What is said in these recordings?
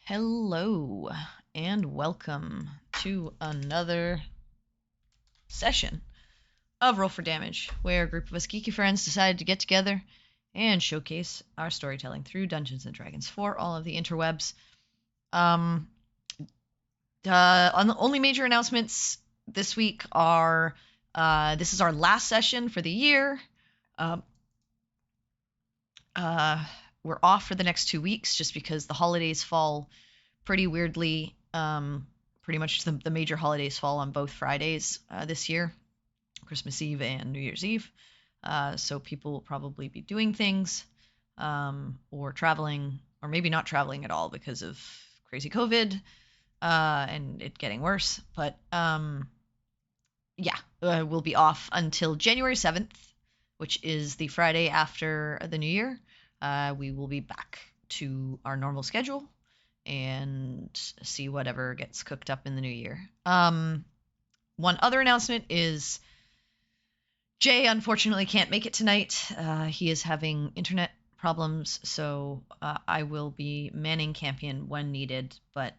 Hello and welcome to another session of Roll for Damage, where a group of us geeky friends decided to get together and showcase our storytelling through Dungeons and Dragons for all of the interwebs. On the only major announcements this week are this is our last session for the year. We're off for the next 2 weeks just because the holidays fall pretty weirdly. Pretty much the major holidays fall on both Fridays this year, Christmas Eve and New Year's Eve. So people will probably be doing things or traveling, or maybe not traveling at all because of crazy COVID and it getting worse. But we'll be off until January 7th, which is the Friday after the New Year. We will be back to our normal schedule and see whatever gets cooked up in the new year. One other announcement is Jay unfortunately can't make it tonight. He is having internet problems, so I will be manning Campion when needed, but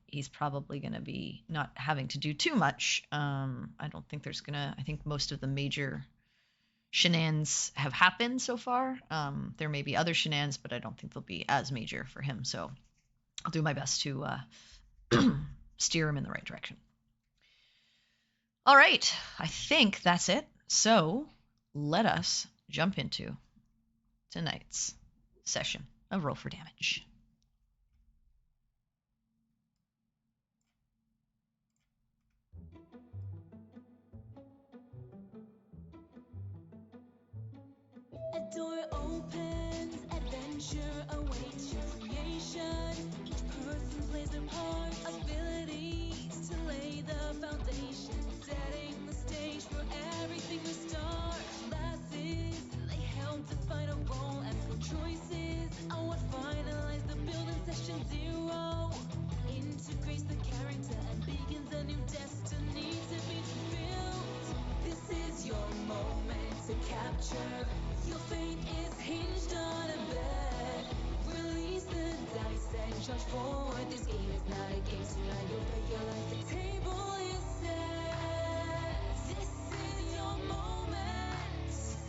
he's probably going to be not having to do too much. I think most of the major shenanigans have happened so far. There may be other shenanigans, but I don't think they'll be as major for him, so I'll do my best to steer him in the right direction. All right, I think that's it. So let us jump into tonight's session of Roll for Damage. A door opens, adventure awaits your creation. Each person plays their part, abilities to lay the foundation, setting the stage for everything to start. Classes, they help define a role and skill choices are what finalize the build in session 0. Integrates the character and begins a new destiny to be fulfilled. This is your moment to capture. Your fate is hinged on a bet. Release the dice and charge forward. This game is not a game, so now you'll bet your life. The table is set. This is your moment.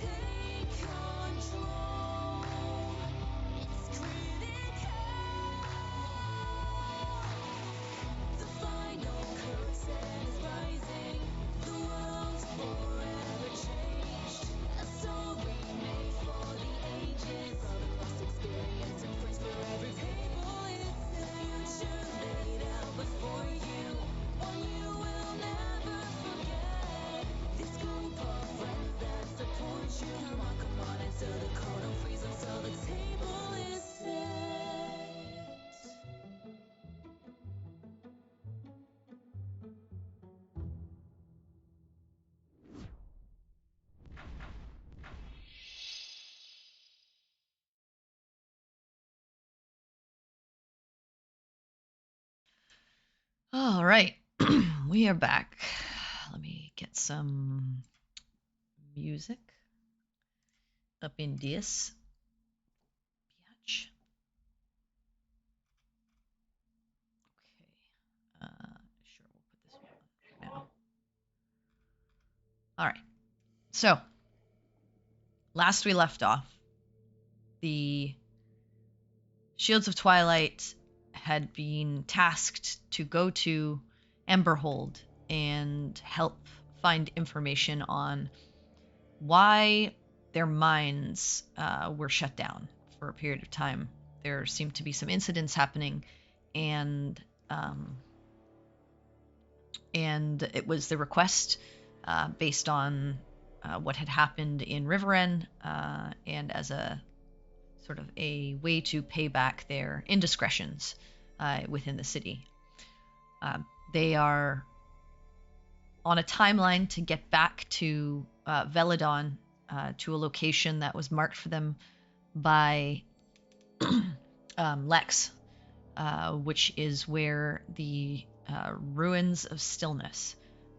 Take control. It's critical. The final curtain is rising. The world's forever changed. A story made for the ages. All the lost experience and friends for every table is the future laid out before you. One you will never forget. This group of friends that support you. Come on, answer the call. Don't freeze until the table is set. All right, we are back. Let me get some music up in this. Biatch. Okay, sure, we'll put this one on for now. All right, so last we left off, the Shields of Twilight had been tasked to go to Emberhold and help find information on why their mines were shut down for a period of time. There seemed to be some incidents happening, and it was the request based on what had happened in Riverend, and as a sort of a way to pay back their indiscretions within the city. They are on a timeline to get back to Veladon, to a location that was marked for them by Lex, which is where the Ruins of Stillness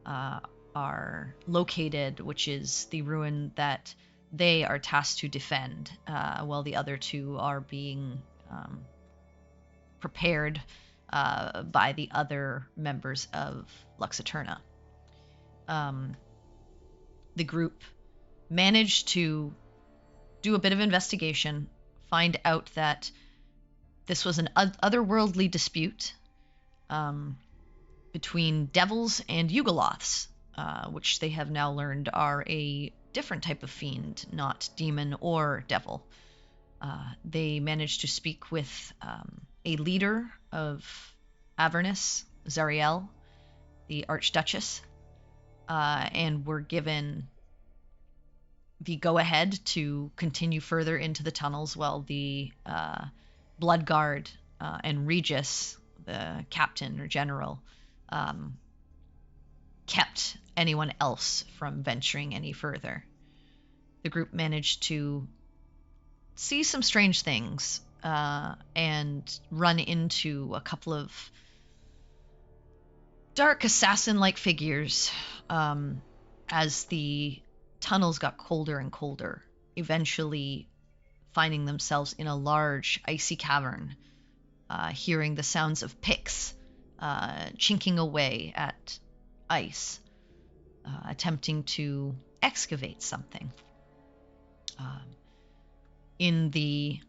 are located, which is the ruin that they are tasked to defend, while the other two are being prepared by the other members of Lux Eterna. The group managed to do a bit of investigation, find out that this was an otherworldly dispute between devils and Yugoloths, which they have now learned are a different type of fiend, not demon or devil. They managed to speak with a leader of Avernus, Zariel, the Archduchess, and were given the go-ahead to continue further into the tunnels while the Bloodguard and Regis, the captain or general, kept anyone else from venturing any further. The group managed to see some strange things and run into a couple of dark assassin-like figures as the tunnels got colder and colder, eventually finding themselves in a large icy cavern, hearing the sounds of picks chinking away at ice, attempting to excavate something. In the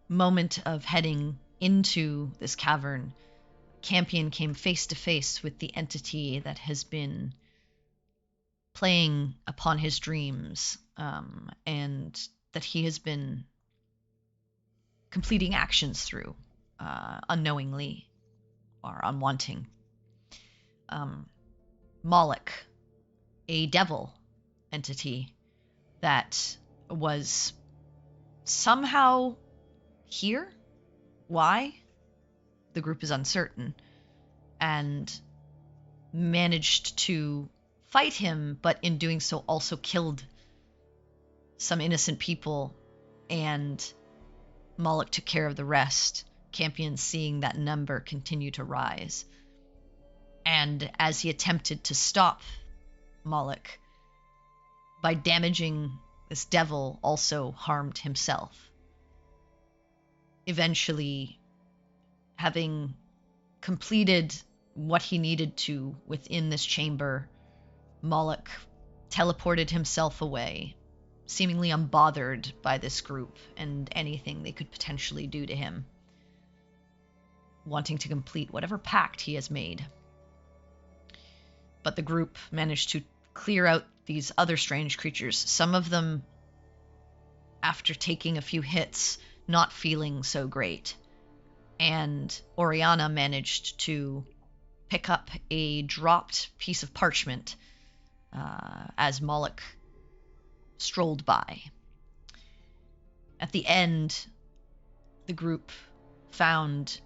moment of heading into this cavern, Campion came face to face with the entity that has been playing upon his dreams, and that he has been completing actions through, unknowingly or unwanting. Moloch, a devil entity that was somehow here. Why? The group is uncertain, and managed to fight him, but in doing so also killed some innocent people, and Moloch took care of the rest, Campion seeing that number continue to rise. And as he attempted to stop Moloch, by damaging this devil, also harmed himself. Eventually, having completed what he needed to within this chamber, Moloch teleported himself away, seemingly unbothered by this group and anything they could potentially do to him, wanting to complete whatever pact he has made. But the group managed to clear out these other strange creatures, some of them, after taking a few hits, not feeling so great. And Oriana managed to pick up a dropped piece of parchment as Moloch strolled by. At the end, the group found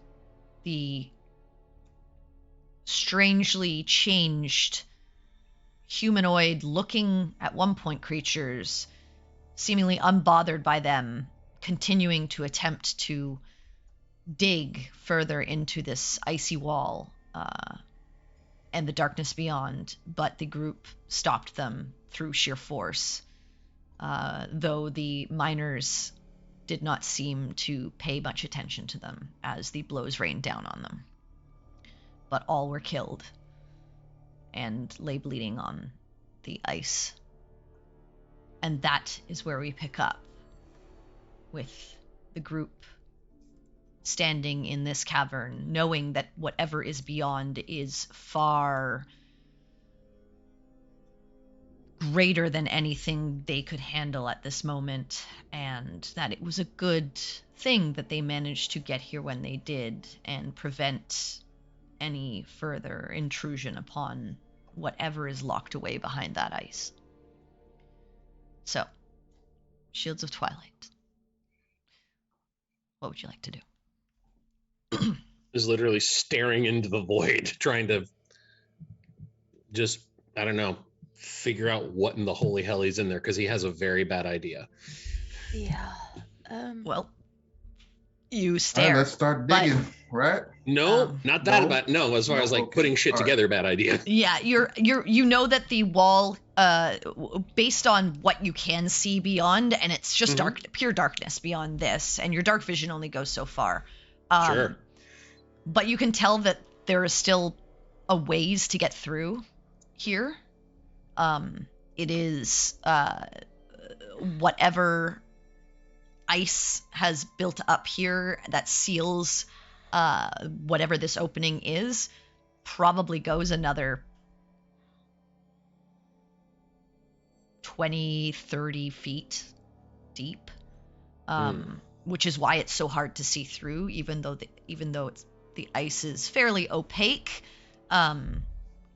the strangely changed humanoid-looking, at one point, creatures, seemingly unbothered by them, continuing to attempt to dig further into this icy wall and the darkness beyond, but the group stopped them through sheer force, though the miners did not seem to pay much attention to them as the blows rained down on them. But all were killed and lay bleeding on the ice. And that is where we pick up, with the group standing in this cavern, knowing that whatever is beyond is far greater than anything they could handle at this moment, and that it was a good thing that they managed to get here when they did and prevent any further intrusion upon whatever is locked away behind that ice. So, Shields of Twilight. What would you like to do? Is literally staring into the void, trying to just, I don't know, figure out what in the holy hell he's in there, because he has a very bad idea. Yeah. Well, you stare. Let's start digging, right? No, not that no. about, no, as far as like Okay. putting shit All right. together, bad idea. Yeah, you know that the wall, based on what you can see beyond, and it's just dark, pure darkness beyond this, and your dark vision only goes so far. Sure. But you can tell that there is still a ways to get through here. It is whatever ice has built up here that seals whatever this opening is, probably goes another 20, 30 feet deep, which is why it's so hard to see through, even though the ice is fairly opaque.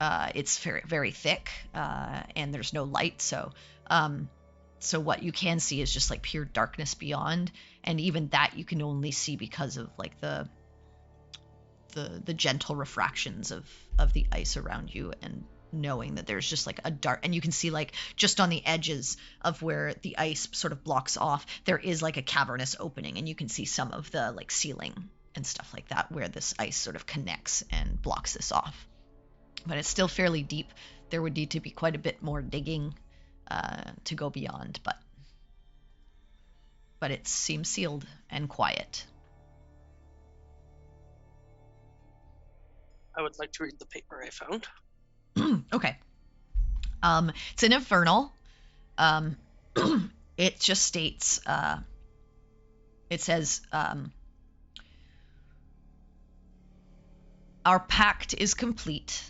It's very, very thick, and there's no light, so what you can see is just like pure darkness beyond, and even that you can only see because of like the gentle refractions of the ice around you, and knowing that there's just like a dark, and you can see like just on the edges of where the ice sort of blocks off, there is like a cavernous opening, and you can see some of the like ceiling and stuff like that where this ice sort of connects and blocks this off. But it's still fairly deep. There would need to be quite a bit more digging to go beyond, but it seems sealed and quiet. I would like to read the paper I found. Okay. It's an infernal. It just states, it says, our pact is complete.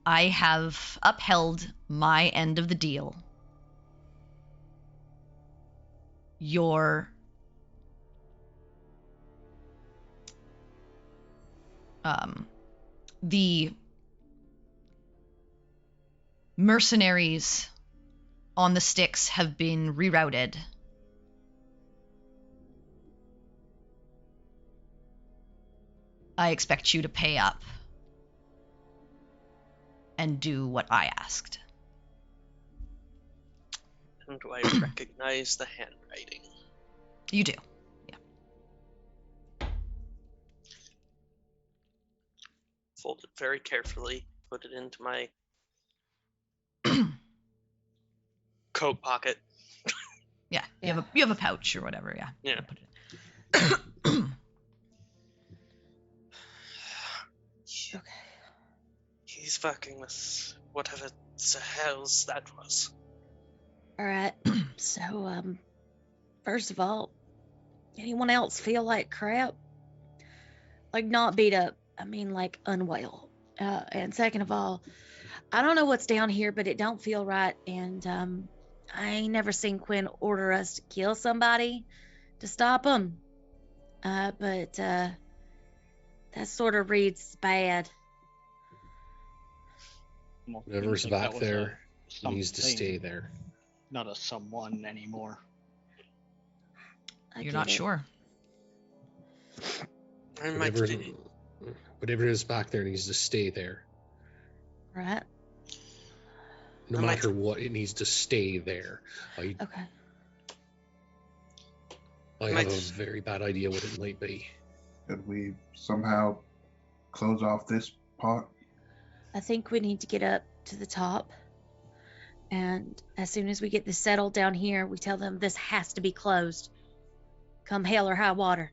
I have upheld my end of the deal. The mercenaries on the sticks have been rerouted. I expect you to pay up and do what I asked. And do I recognize the handwriting? You do. Yeah. Fold it very carefully, put it into my coat pocket. Yeah. You have a pouch or whatever, yeah. Yeah. Put it. Okay. He's fucking with whatever the hell's that was. All right. So, first of all, anyone else feel like crap? Like not beat up. I mean, like unwell. And second of all, I don't know what's down here, but it don't feel right. And I ain't never seen Quinn order us to kill somebody to stop them. But that sort of reads bad. Well, Whatever's seems like back that was there a needs to something, stay there. Not a someone anymore. I You're get not it. sure. I might Whatever is back there needs to stay there. Right? No I might- matter what, it needs to stay there. I Okay. have might- a very bad idea what it might be. Could we somehow close off this part? I think we need to get up to the top. And as soon as we get this settled down here, we tell them this has to be closed. Come hell or high water.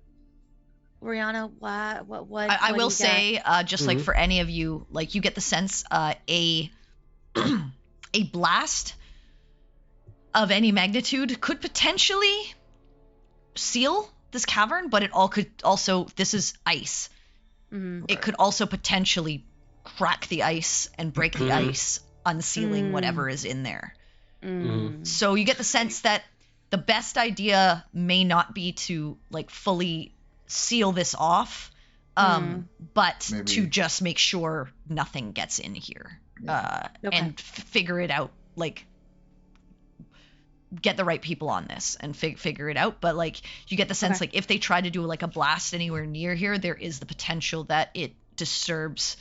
Brianna, why? What? I what will do you got? say, just like for any of you, like you get the sense a a blast of any magnitude could potentially seal this cavern, but it all could also, this is ice. Mhm. It could also potentially crack the ice and break the ice, unsealing whatever is in there. Mm. So you get the sense that the best idea may not be to like fully seal this off, but Maybe- to just make sure nothing gets in here, Okay. and figure it out, like get the right people on this and figure it out. But like you get the sense Okay. like if they try to do like a blast anywhere near here, there is the potential that it disturbs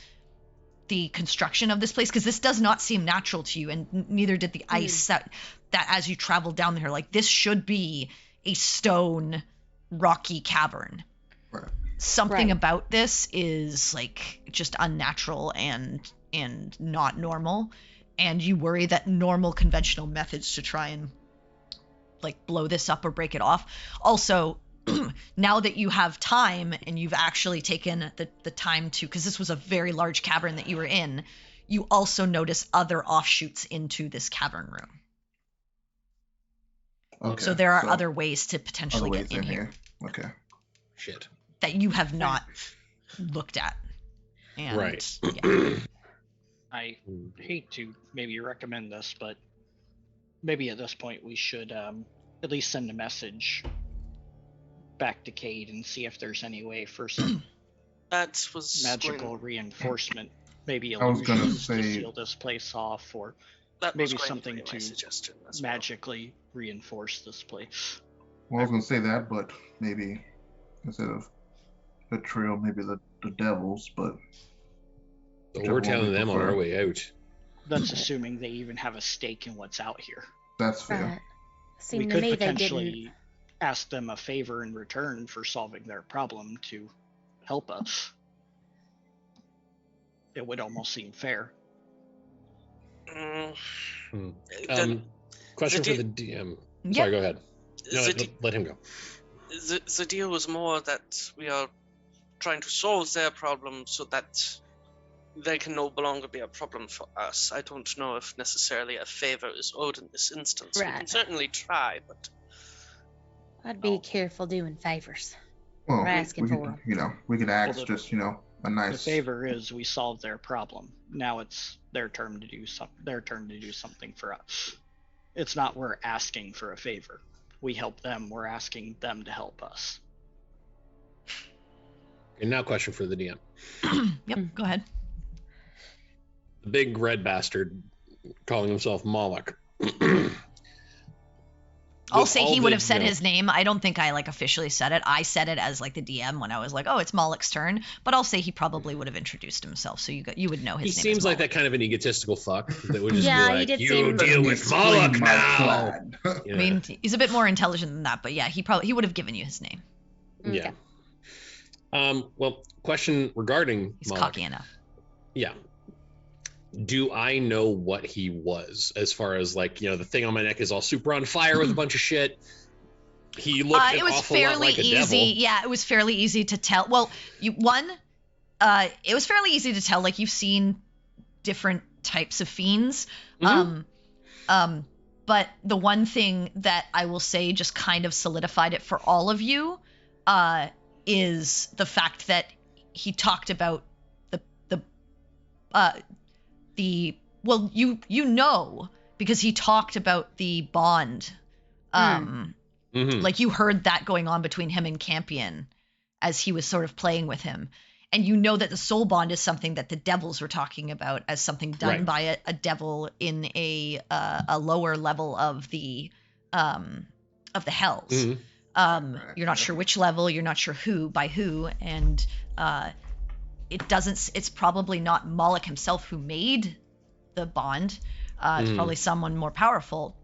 the construction of this place, because this does not seem natural to you, and neither did the ice that as you travel down here. Like this should be a stone rocky cavern. Right. Something Right. about this is like just unnatural and not normal, and you worry that normal conventional methods to try and like blow this up or break it off also now that you have time and you've actually taken the time to, because this was a very large cavern that you were in, you also notice other offshoots into this cavern room. Okay. So there are other ways to potentially other get ways in here. Okay. Shit. That you have not looked at. And, Right. Yeah. I hate to maybe recommend this, but maybe at this point we should at least send a message back to Cade and see if there's any way for some That was magical reinforcement, maybe I was gonna illusions to say- seal this place off, or that maybe was going something be my to suggestion as well. magically reinforce this place. Well, I was gonna say that, but maybe instead of the trio, maybe the devils. But So whichever we're one telling we them on prefer. our way out. That's assuming they even have a stake in what's out here. That's fair. Right. We Seemed to could me they potentially didn't. ask them a favor in return for solving their problem to help us. It would almost seem fair. Mm, Hmm. then Question the for the DM. Yep. Sorry, go ahead. No, the, let him go. the deal was more that we are trying to solve their problem so that they can no longer be a problem for us. I don't know if necessarily a favor is owed in this instance. We can Right. certainly try, but I'd be careful doing favors. Well, We're asking we for could, 'em. we could ask the- just a The nice favor is we solve their problem. Now it's their turn to do something for us. It's not we're asking for a favor. We help them. We're asking them to help us. And now, question for the DM. Yep, go ahead. The big red bastard calling himself Moloch. I'll With say all he would the, have said you know- his name. I don't think I officially said it. I said it as the DM when I was like, "Oh, it's Moloch's turn." But I'll say he probably would have introduced himself, so you would know his He name. seems like that kind of an egotistical fuck that would just Yeah, be he like, did "You seem- deal with Explain Moloch my now." plan. Yeah. I mean, he's a bit more intelligent than that, but yeah, he would have given you his name. Yeah. Okay. Well, question regarding He's Moloch. cocky enough. Yeah. Do I know what he was as far as the thing on my neck is all super on fire with a bunch of shit? He looked an It was awful lot fairly like a easy. devil. Yeah, it was fairly easy to tell. Well, it was fairly easy to tell. Like, you've seen different types of fiends. Mhm. But the one thing that I will say just kind of solidified it for all of you is the fact that he talked about well, you know, because he talked about the bond. Mhm. Like, you heard that going on between him and Campion as he was sort of playing with him. And you know that the soul bond is something that the devils were talking about as something done Right. by a devil in a lower level of the hells. Mhm. You're not sure which level, you're not sure by who, and it's probably not Moloch himself who made the bond. It's probably someone more powerful.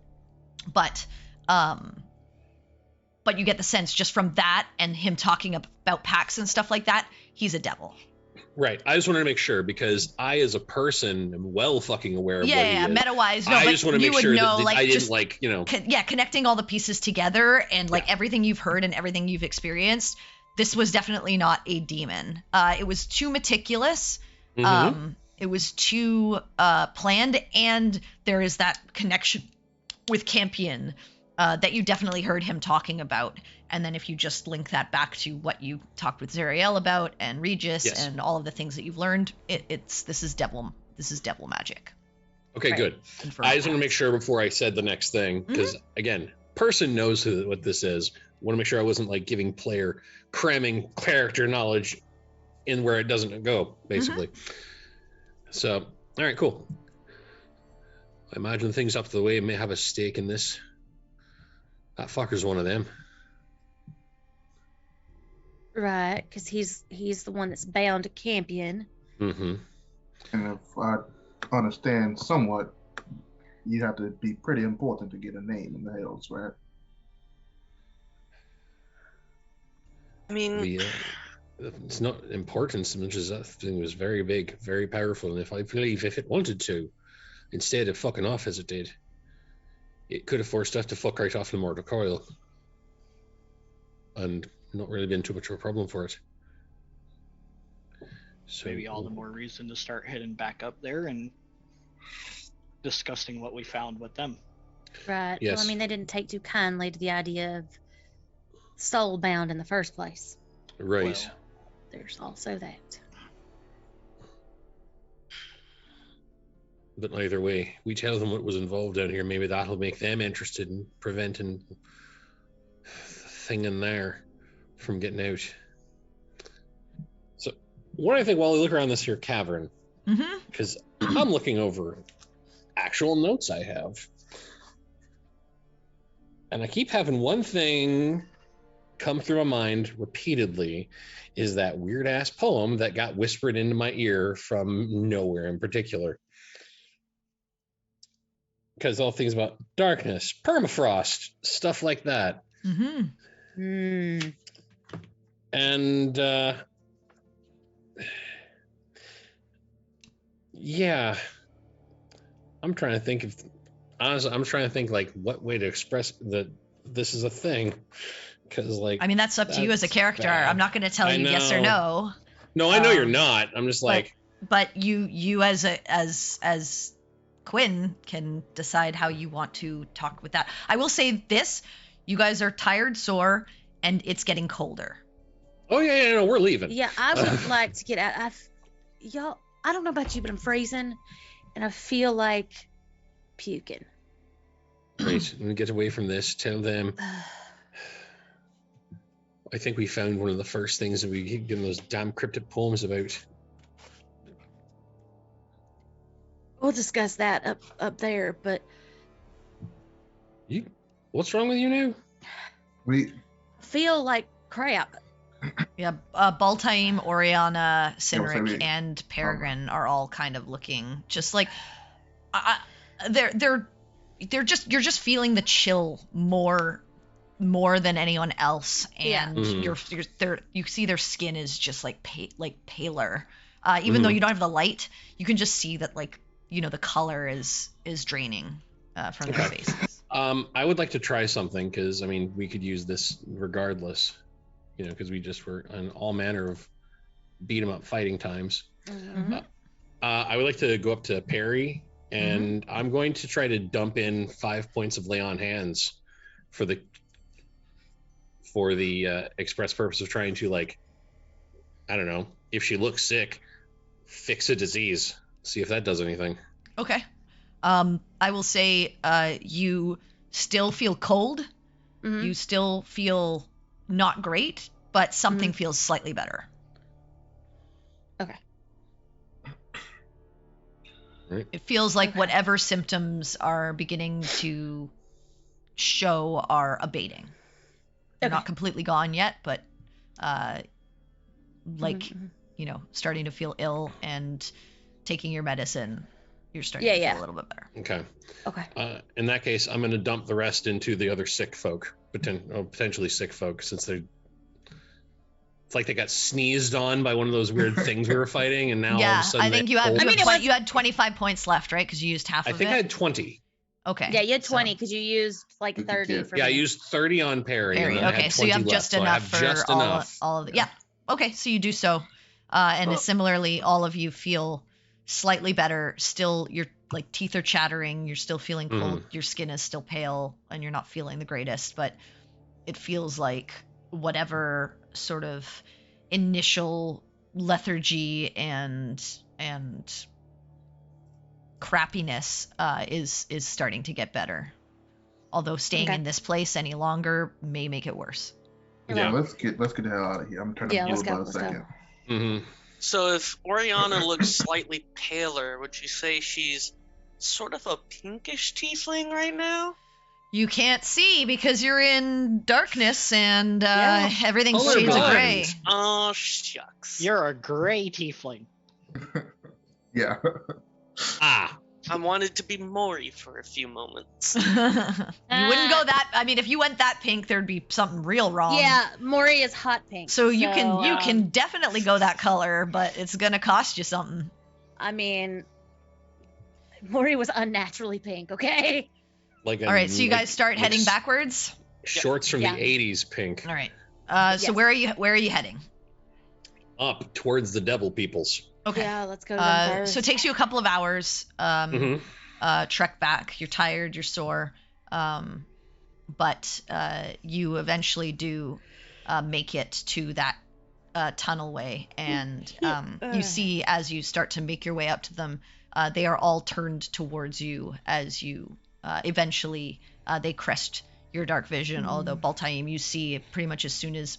But you get the sense just from that and him talking about pacts and stuff like that, he's a devil. Right. I just wanted to make sure because I, as a person, am well fucking aware of what Yeah, he is. meta-wise, no, I but just want to you make would sure know, that like, I just didn't connecting all the pieces together and like everything you've heard and everything you've experienced. This was definitely not a demon. It was too meticulous. Mhm. It was too planned, and there is that connection with Campion that you definitely heard him talking about. And then if you just link that back to what you talked with Zariel about and Regis Yes. and all of the things that you've learned, this is devil magic. Okay, Right. good. Confirmed I just want to facts. make sure before I said the next thing, because again, person knows what this is. Want to make sure I wasn't like giving player cramming character knowledge in where it doesn't go, basically. So, all right, cool. I imagine things up the way may have a stake in this. That fucker's one of them. Right, because he's the one that's bound to Campion. Mm-hmm. And if I understand somewhat, you have to be pretty important to get a name in the Hells, right? I mean, It's not important so much as that thing was very big, very powerful, and if it wanted to, instead of fucking off as it did, it could have forced us to fuck right off the mortal coil. and not really been too much of a problem for it. So Maybe all the more reason to start heading back up there and discussing what we found with them. Right. Yes. Well, I mean, they didn't take too kindly to the idea of soulbound in the first place. Right. Well, There's also that. But either way, we tell them what was involved down here. Maybe that'll make them interested in preventing the thing in there from getting out. So, what do I think while we look around this here cavern? Mm-hmm. Because I'm looking over actual notes I have. And I keep having one thing come through my mind repeatedly, is that weird-ass poem that got whispered into my ear from nowhere in particular. Because all things about darkness, permafrost, stuff like that. Mm-hmm. Mm. And yeah, I'm trying to think of, honestly, I'm trying to think like what way to express that this is a thing. Because like, I mean, that's up to you as a that's character. bad. I'm not going to tell I you yes or know. no. No, I know you're not. I'm just like, But you as Quinn can decide how you want to talk with that. I will say this: you guys are tired, sore, and it's getting colder. oh yeah, no, we're leaving. Yeah, I would like to get out. Y'all, I don't know about you, but I'm freezing, and I feel like puking. Right, when we get away from this, tell them. I think we found one of the first things that we give those damn cryptic poems about. We'll discuss that up there, but What's wrong with you now? We feel like crap. Yeah, Baltaim, Oriana, say Sinric, we- and Peregrine are all kind of looking just like they're just, you're just feeling the chill more than anyone else, Yeah. and Mhm. you see their skin is just like paler. Even though you don't have the light, you can just see that like the color is draining from their Okay. faces. I would like to try something because I mean we could use this regardless, because we just were on all manner of beat 'em up fighting times. Mm-hmm. I would like to go up to Perry, and I'm going to try to dump in 5 points of lay on hands for the express purpose of trying to, like, I don't know, if she looks sick, fix a disease, see if that does anything. Okay. I will say you still feel cold. Mm-hmm. You still feel not great, but something feels slightly better. Okay. Right. It feels like Okay. whatever symptoms are beginning to show are abating. They're Okay. not completely gone yet, but like, Mhm. starting to feel ill and taking your medicine, you're starting Yeah, to feel yeah. a little bit better. Okay. Okay. In that case, I'm going to dump the rest into the other sick folk, potentially sick folk, since it's like they got sneezed on by one of those weird things we were fighting, and now all of Yeah, a sudden I think they you had. hold- You had 25 points left, right? Because you used half I of think it. I had 20. Okay. Yeah, you had so- 20 because you used like Did you 30 get- for Yeah, I me. used 30 on Perry. Perry. And then I Okay, had so you 20 have left, just so I enough have for just all, enough. all of the. Yeah. Okay, so you do so, and similarly, all of you feel slightly better. Still, your like teeth are chattering. You're still feeling cold. Your skin is still pale, and you're not feeling the greatest. But it feels like whatever sort of initial lethargy and crappiness is starting to get better. Although staying Okay. in this place any longer may make it worse. Yeah. let's get the hell out of here. I'm turning Yeah, blue let's go, by the let's go. second. Mm-hmm. So if Oriana looks slightly paler, would you say she's sort of a pinkish tiefling right now? You can't see because you're in darkness and Yeah. everything's Colorblind. shades of gray. Oh, shucks. You're a gray tiefling. Yeah. Ah, I wanted to be Maury for a few moments. You wouldn't go that. I mean, if you went that pink, there'd be something real wrong. Yeah, Maury is hot pink. So you can definitely go that color, but it's gonna cost you something. I mean, Maury was unnaturally pink. Okay. like All right, so you like- guys start like heading s- backwards. Shorts from Yeah. the 80s pink. All right. So Yes. where are you heading? Up towards the devil peoples. Okay. Yeah, let's go to them first. So it takes you a couple of hours. Mm-hmm. Trek back. You're tired. You're sore. But you eventually do make it to that tunnel way, and you see as you start to make your way up to them, they are all turned towards you as you eventually they crest your dark vision. Although Baltaim, you see pretty much as soon as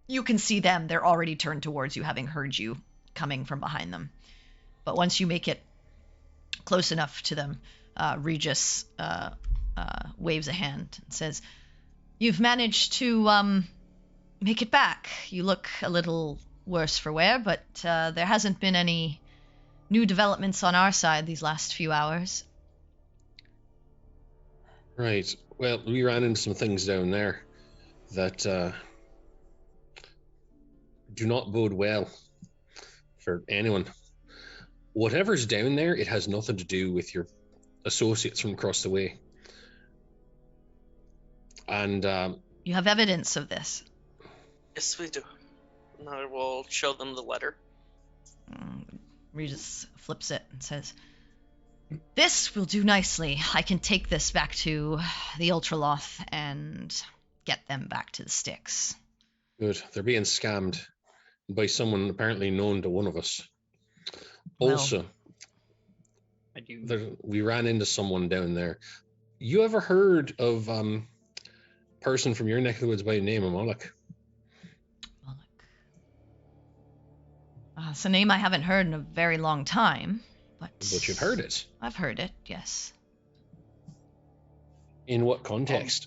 you can see them, they're already turned towards you, having heard you coming from behind them. But once you make it close enough to them, Regis waves a hand and says, "You've managed to make it back. You look a little worse for wear, but there hasn't been any new developments on our side these last few hours." Right. Well, we ran into some things down there that do not bode well for anyone. Whatever's down there, it has nothing to do with your associates from across the way. And You have evidence of this. Yes, we do. And I will show them the letter. Regis flips it and says, "This will do nicely. I can take this back to the Ultraloth and get them back to the Styx." good, they're being scammed by someone apparently known to one of us. Well, Also, I do. we ran into someone down there. You ever heard of person from your neck of the woods by the name of Moloch? It's a name I haven't heard in a very long time, but You've heard it. I've heard it, yes. In what context?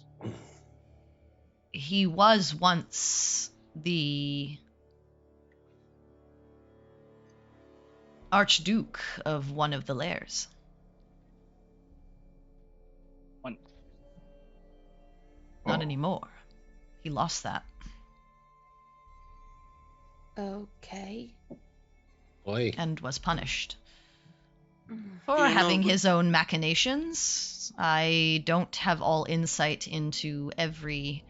He was once the Archduke of one of the lairs. One. Not Oh. anymore. He lost that. Okay. Why? And was punished Mm. for You know, having his own machinations. I don't have all insight into every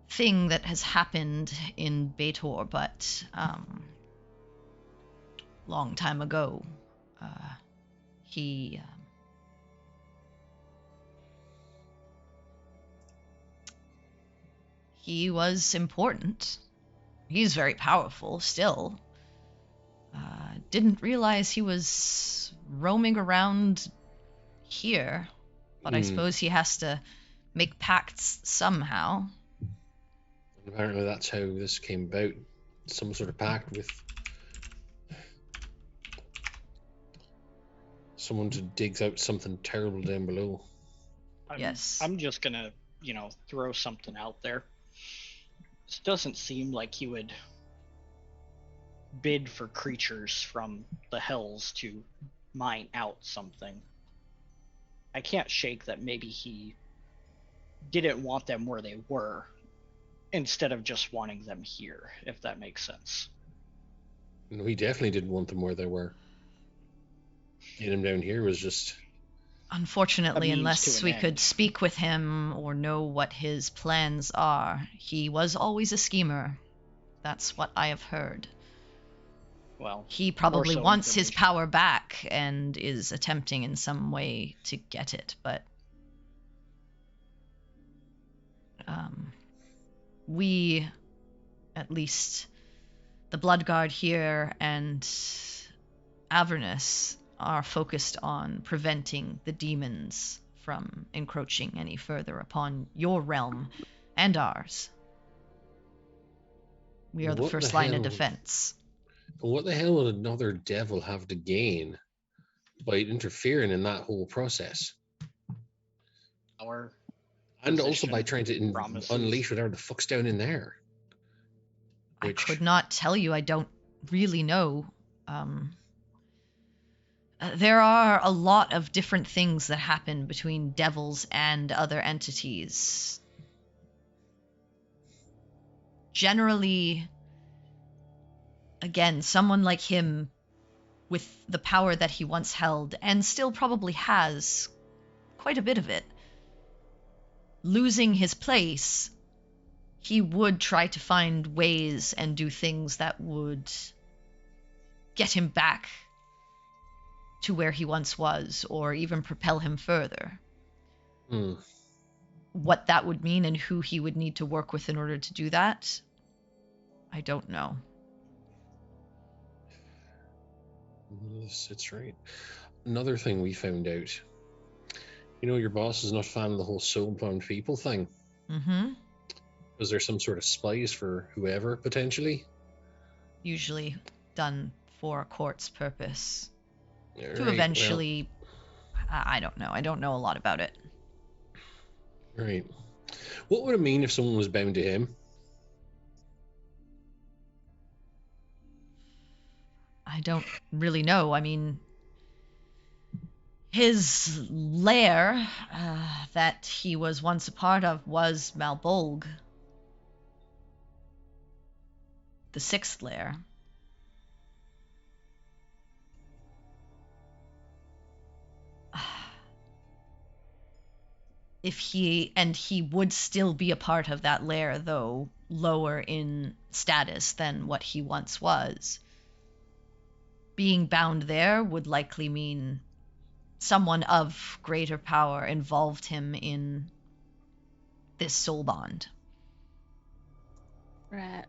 thing that has happened in Beitor, but long time ago, he he was important. He's very powerful still. Didn't realize he was roaming around here, but I suppose he has to make pacts somehow. Apparently that's how this came about. Some sort of pact with someone to dig out something terrible down below. Yes. I'm just gonna, throw something out there. This doesn't seem like he would bid for creatures from the hells to mine out something. I can't shake that maybe he didn't want them where they were instead of just wanting them here, if that makes sense. No, he definitely didn't want them where they were. Getting him down here was just... Unfortunately, A means unless to we an could end. speak with him or know what his plans are, he was always a schemer. That's what I have heard. Well, He probably so wants his information. power back and is attempting in some way to get it, but we, at least the Bloodguard here and Avernus, are focused on preventing the demons from encroaching any further upon your realm and ours. We are the What first the line of hell? defense. What the hell would another devil have to gain by interfering in that whole process? our And also by position, trying to promises. unleash whatever the fuck's down in there. I Which- could not tell you. I don't really know. There are a lot of different things that happen between devils and other entities. Generally, again, someone like him with the power that he once held and still probably has quite a bit of it, losing his place, he would try to find ways and do things that would get him back to where he once was, or even propel him further. What that would mean and who he would need to work with in order to do that, I don't know. It's right. Another thing we found out. You know, your boss is not a fan of the whole soul-bound people thing. Mm-hmm. Was there some sort of spies for whoever, potentially? Usually done for a court's purpose. Right, To eventually... I don't know. I don't know a lot about it. Right. What would it mean if someone was bound to him? I don't really know. I mean, his lair that he was once a part of was Malbolg, the sixth lair. If he would still be a part of that lair, though lower in status than what he once was. Being bound there would likely mean someone of greater power involved him in this soul bond. Right.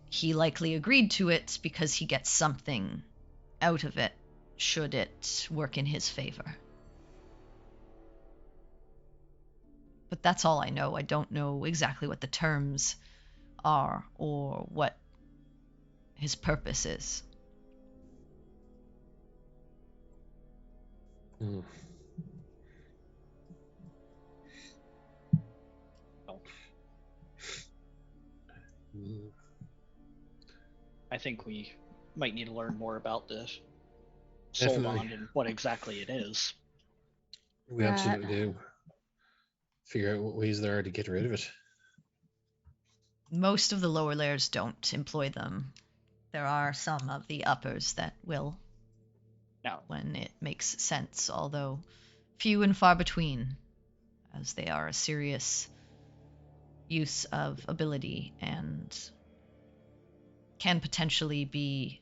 He likely agreed to it because he gets something out of it, should it work in his favor. But that's all I know. I don't know exactly what the terms are or what his purpose is. I think we might need to learn more about this soul bond and what exactly it is. We absolutely do. Figure out what ways there are to get rid of it. Most of the lower layers don't employ them. There are some of the uppers that will, when it makes sense, although few and far between, as they are a serious use of ability and can potentially be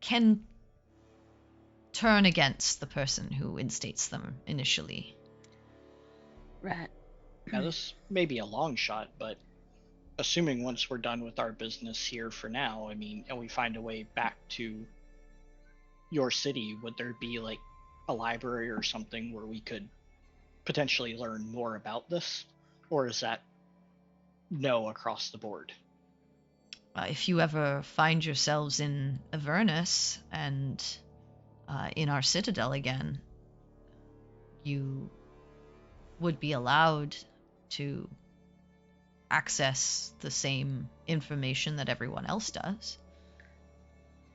can turn against the person who instates them initially. Right. Now, this may be a long shot, but assuming once we're done with our business here for now, I mean, and we find a way back to your city, would there be like a library or something where we could potentially learn more about this? Or is that no across the board? If you ever find yourselves in Avernus and in our citadel again, you would be allowed to access the same information that everyone else does.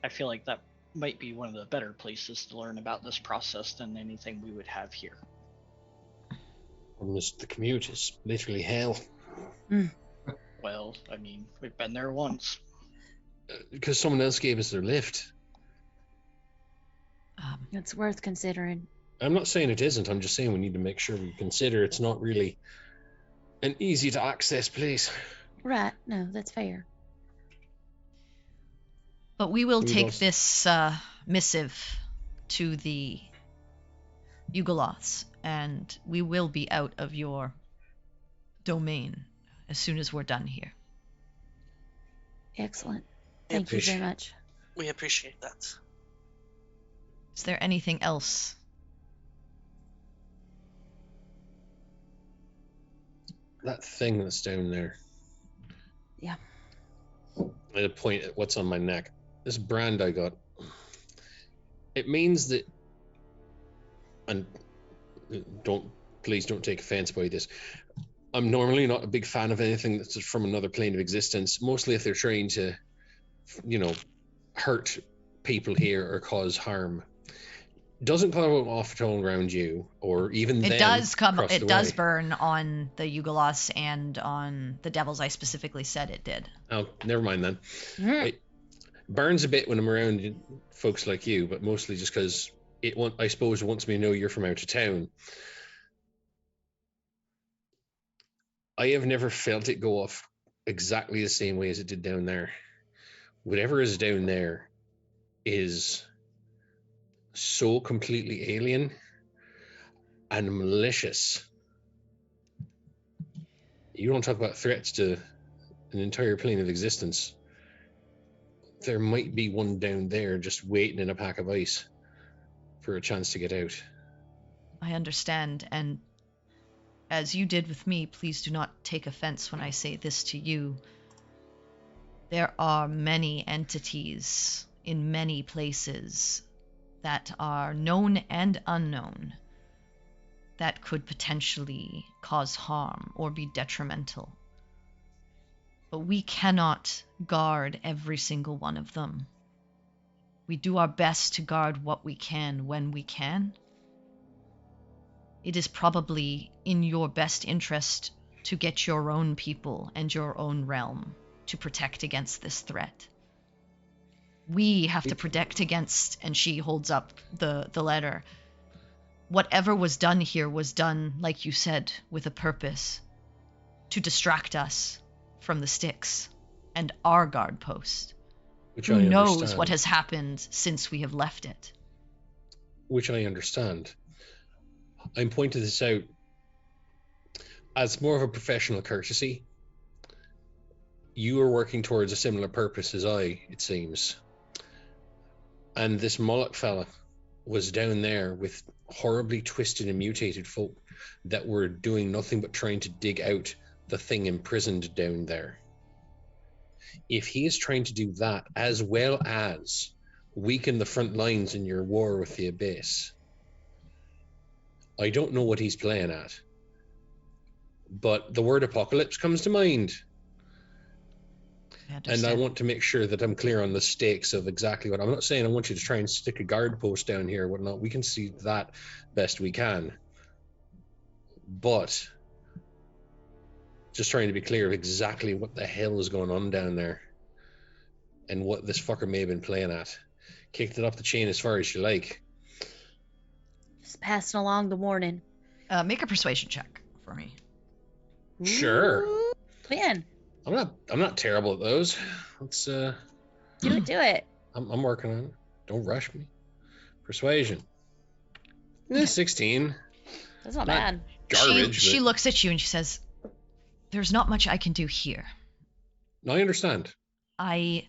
I feel like that might be one of the better places to learn about this process than anything we would have here. The commute is literally hell. Well, I mean, we've been there once. Because someone else gave us their lift. It's worth considering. I'm not saying it isn't. I'm just saying we need to make sure we consider it's not really an easy to access place. Right. No, that's fair. But we will take this missive to the Yugoloths, and we will be out of your domain as soon as we're done here. Excellent. Thank you very much. We appreciate that. Is there anything else? That thing that's down there. Yeah. I had a point at what's on my neck. This brand I got. It means that, and please don't take offense by this. I'm normally not a big fan of anything that's from another plane of existence, mostly if they're trying to, hurt people here or cause harm. Doesn't come off at all around you, or even it them does come. across It the does way. burn on the Yugoloths and on the Devils. I specifically said it did. Oh, never mind then. It burns a bit when I'm around folks like you, but mostly just because I suppose it wants me to know you're from out of town. I have never felt it go off exactly the same way as it did down there. Whatever is down there is so completely alien and malicious. You don't talk about threats to an entire plane of existence. There might be one down there just waiting in a pack of ice for a chance to get out. I understand, and as you did with me, please do not take offense when I say this to you. There are many entities in many places that are known and unknown that could potentially cause harm or be detrimental. But we cannot guard every single one of them. We do our best to guard what we can when we can. It is probably in your best interest to get your own people and your own realm to protect against this threat. We have to protect against, and she holds up the letter. Whatever was done here was done, like you said, with a purpose. To distract us from the sticks and our guard post. Which Who I knows understand. what has happened since we have left it? Which I understand. I'm pointing this out as more of a professional courtesy. You are working towards a similar purpose as I, it seems. And this Moloch fella was down there with horribly twisted and mutated folk that were doing nothing but trying to dig out the thing imprisoned down there. If he is trying to do that as well as weaken the front lines in your war with the Abyss, I don't know what he's playing at. But the word apocalypse comes to mind. And I want to make sure that I'm clear on the stakes of exactly what I'm not saying. I want you to try and stick a guard post down here or whatnot. We can see that best we can. But just trying to be clear of exactly what the hell is going on down there and what this fucker may have been playing at. Kicked it up the chain as far as you like. Just passing along the warning. Make a persuasion check for me. Sure. Ooh, man, I'm not terrible at those. Let's do it. I'm working on it. Don't rush me. Persuasion. 16. That's not bad. Garbage. She but- looks at you and she says, "There's not much I can do here. No, I understand. I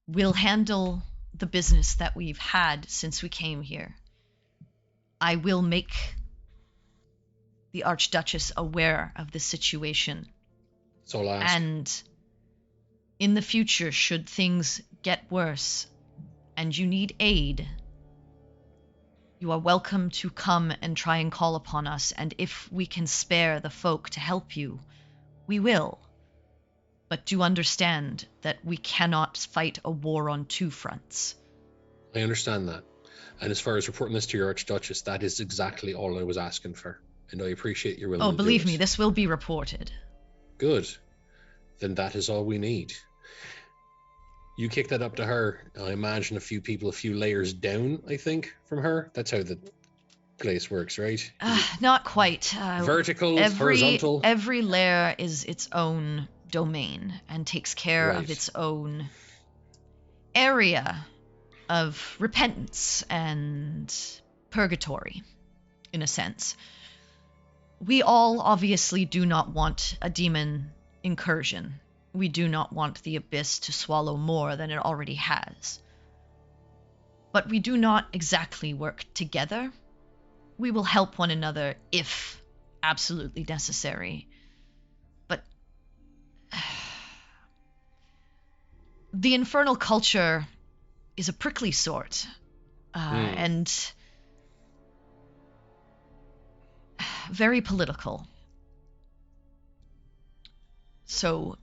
will handle the business that we've had since we came here. I will make the Archduchess aware of the situation. That's all I ask. And in the future, should things get worse and you need aid, you are welcome to come and try and call upon us. And if we can spare the folk to help you, we will. But do understand that we cannot fight a war on two fronts." I understand that. And as far as reporting this to your Archduchess, that is exactly all I was asking for. And I appreciate your willingness. Oh, believe me, this will be reported. Good. Then that is all we need. You kick that up to her. I imagine a few people, a few layers down, I think, from her. That's how the place works, right? Not quite. Vertical, horizontal? Every layer is its own domain and takes care of Right. its own area of repentance and purgatory, in a sense. We all obviously do not want a demon incursion. We do not want the Abyss to swallow more than it already has. But we do not exactly work together. We will help one another if absolutely necessary. But the infernal culture is a prickly sort, and very political. So,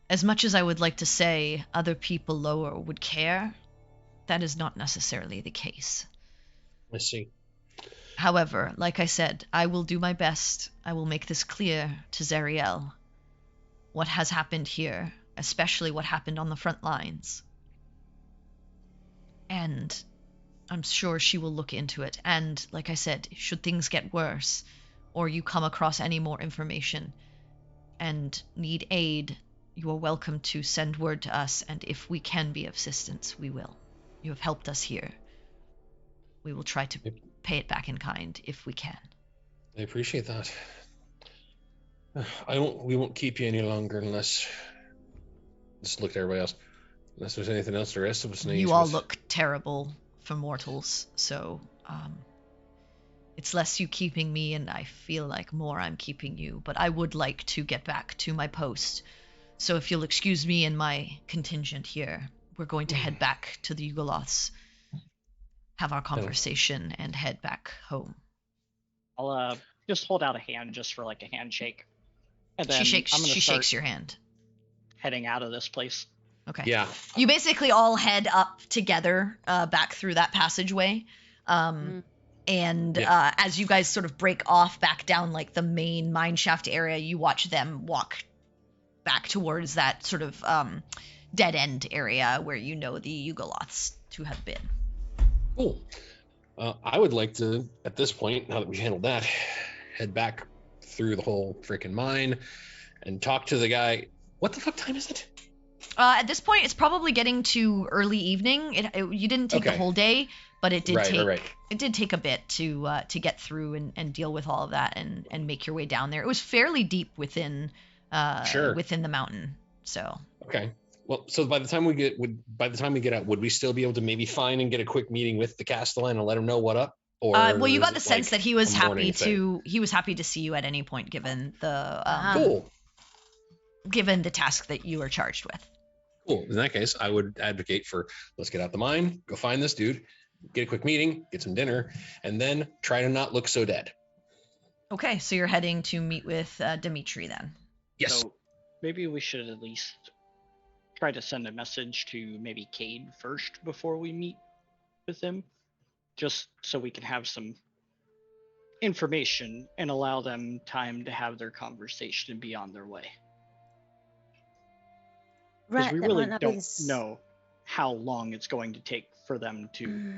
as much as I would like to say other people lower would care, that is not necessarily the case. I see. However, like I said, I will do my best. I will make this clear to Zariel. What has happened here, especially what happened on the front lines. And I'm sure she will look into it. And, like I said, should things get worse, or you come across any more information and need aid, you are welcome to send word to us, and if we can be of assistance, we will. You have helped us here. We will try to pay it back in kind if we can. I appreciate that. We won't keep you any longer unless. Just look at everybody else. Unless there's anything else the rest of us need. You all look terrible for mortals, so it's less you keeping me, and I feel like more I'm keeping you. But I would like to get back to my post. So if you'll excuse me and my contingent here, we're going to head back to the Yugoloths, have our conversation, and head back home. I'll just hold out a hand just for like a handshake. And then She shakes your hand. Heading out of this place. Okay. Yeah. You basically all head up together back through that passageway. And as you guys sort of break off back down like the main mine shaft area, you watch them walk back towards that sort of dead end area where you know the Yugoloths to have been. Cool. I would like to, at this point, now that we handled that, head back through the whole freaking mine and talk to the guy. What the fuck time is it? At this point, it's probably getting to early evening. You didn't take the whole day, but it did it did take a bit to get through and deal with all of that and make your way down there. It was fairly deep within within the mountain. So okay. Well, so by the time we get out, would we still be able to maybe find and get a quick meeting with the Castellan and let him know what up? Or well, you got the sense that he was happy to see you at any point, given the given the task that you were charged with. Cool. In that case, I would advocate for let's get out the mine, go find this dude, get a quick meeting, get some dinner, and then try to not look so dead. Okay, so you're heading to meet with Dimitri then. Yes. So maybe we should at least try to send a message to maybe Cade first before we meet with him, just so we can have some information and allow them time to have their conversation and be on their way. Because we really don't know how long it's going to take for them to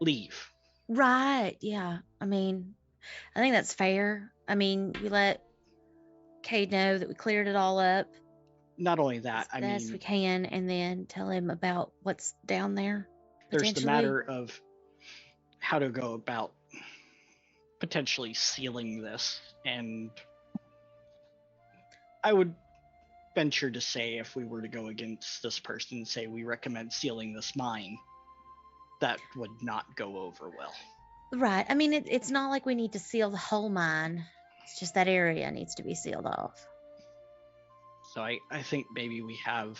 leave. Right, yeah. I mean, I think that's fair. I mean, we let Cade know that we cleared it all up. Not only that, as best we can, and then tell him about what's down there. There's the matter of how to go about potentially sealing this, and I would venture to say if we were to go against this person and say we recommend sealing this mine, that would not go over well. Right. I mean, it's not like we need to seal the whole mine. It's just that area needs to be sealed off. So I think maybe we have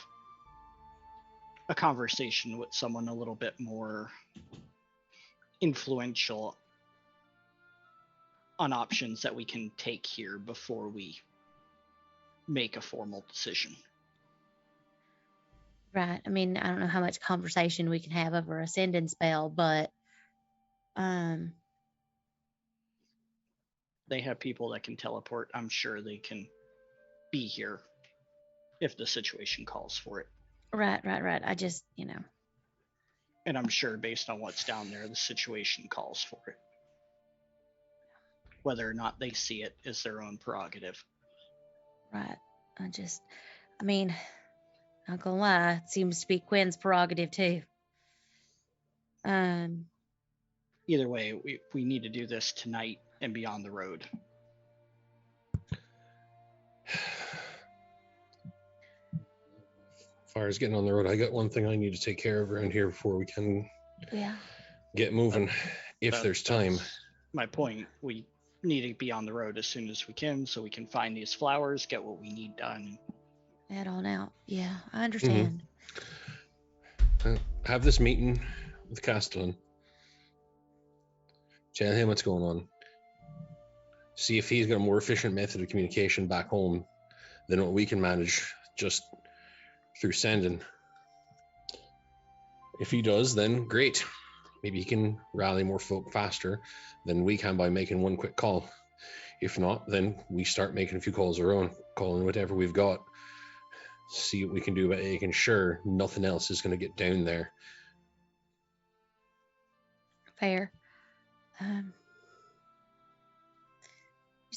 a conversation with someone a little bit more influential on options that we can take here before we make a formal decision. Right. I mean, I don't know how much conversation we can have over a sending spell, but they have people that can teleport. I'm sure they can be here if the situation calls for it. Right. I just, And I'm sure based on what's down there, the situation calls for it. Whether or not they see it is their own prerogative. Right. I mean, not gonna lie, it seems to be Quinn's prerogative too. Either way, we need to do this tonight and be on the road. As far as getting on the road, I got one thing I need to take care of around here before we can get moving, if there's time. My point, we need to be on the road as soon as we can so we can find these flowers, get what we need done. Head on out. Yeah, I understand. Have this meeting with Castellan. Tell him what's going on. See if he's got a more efficient method of communication back home than what we can manage just through sending. If he does, then great. Maybe he can rally more folk faster than we can by making one quick call. If not, then we start making a few calls our own, calling whatever we've got. See what we can do about making sure nothing else is going to get down there. Fair.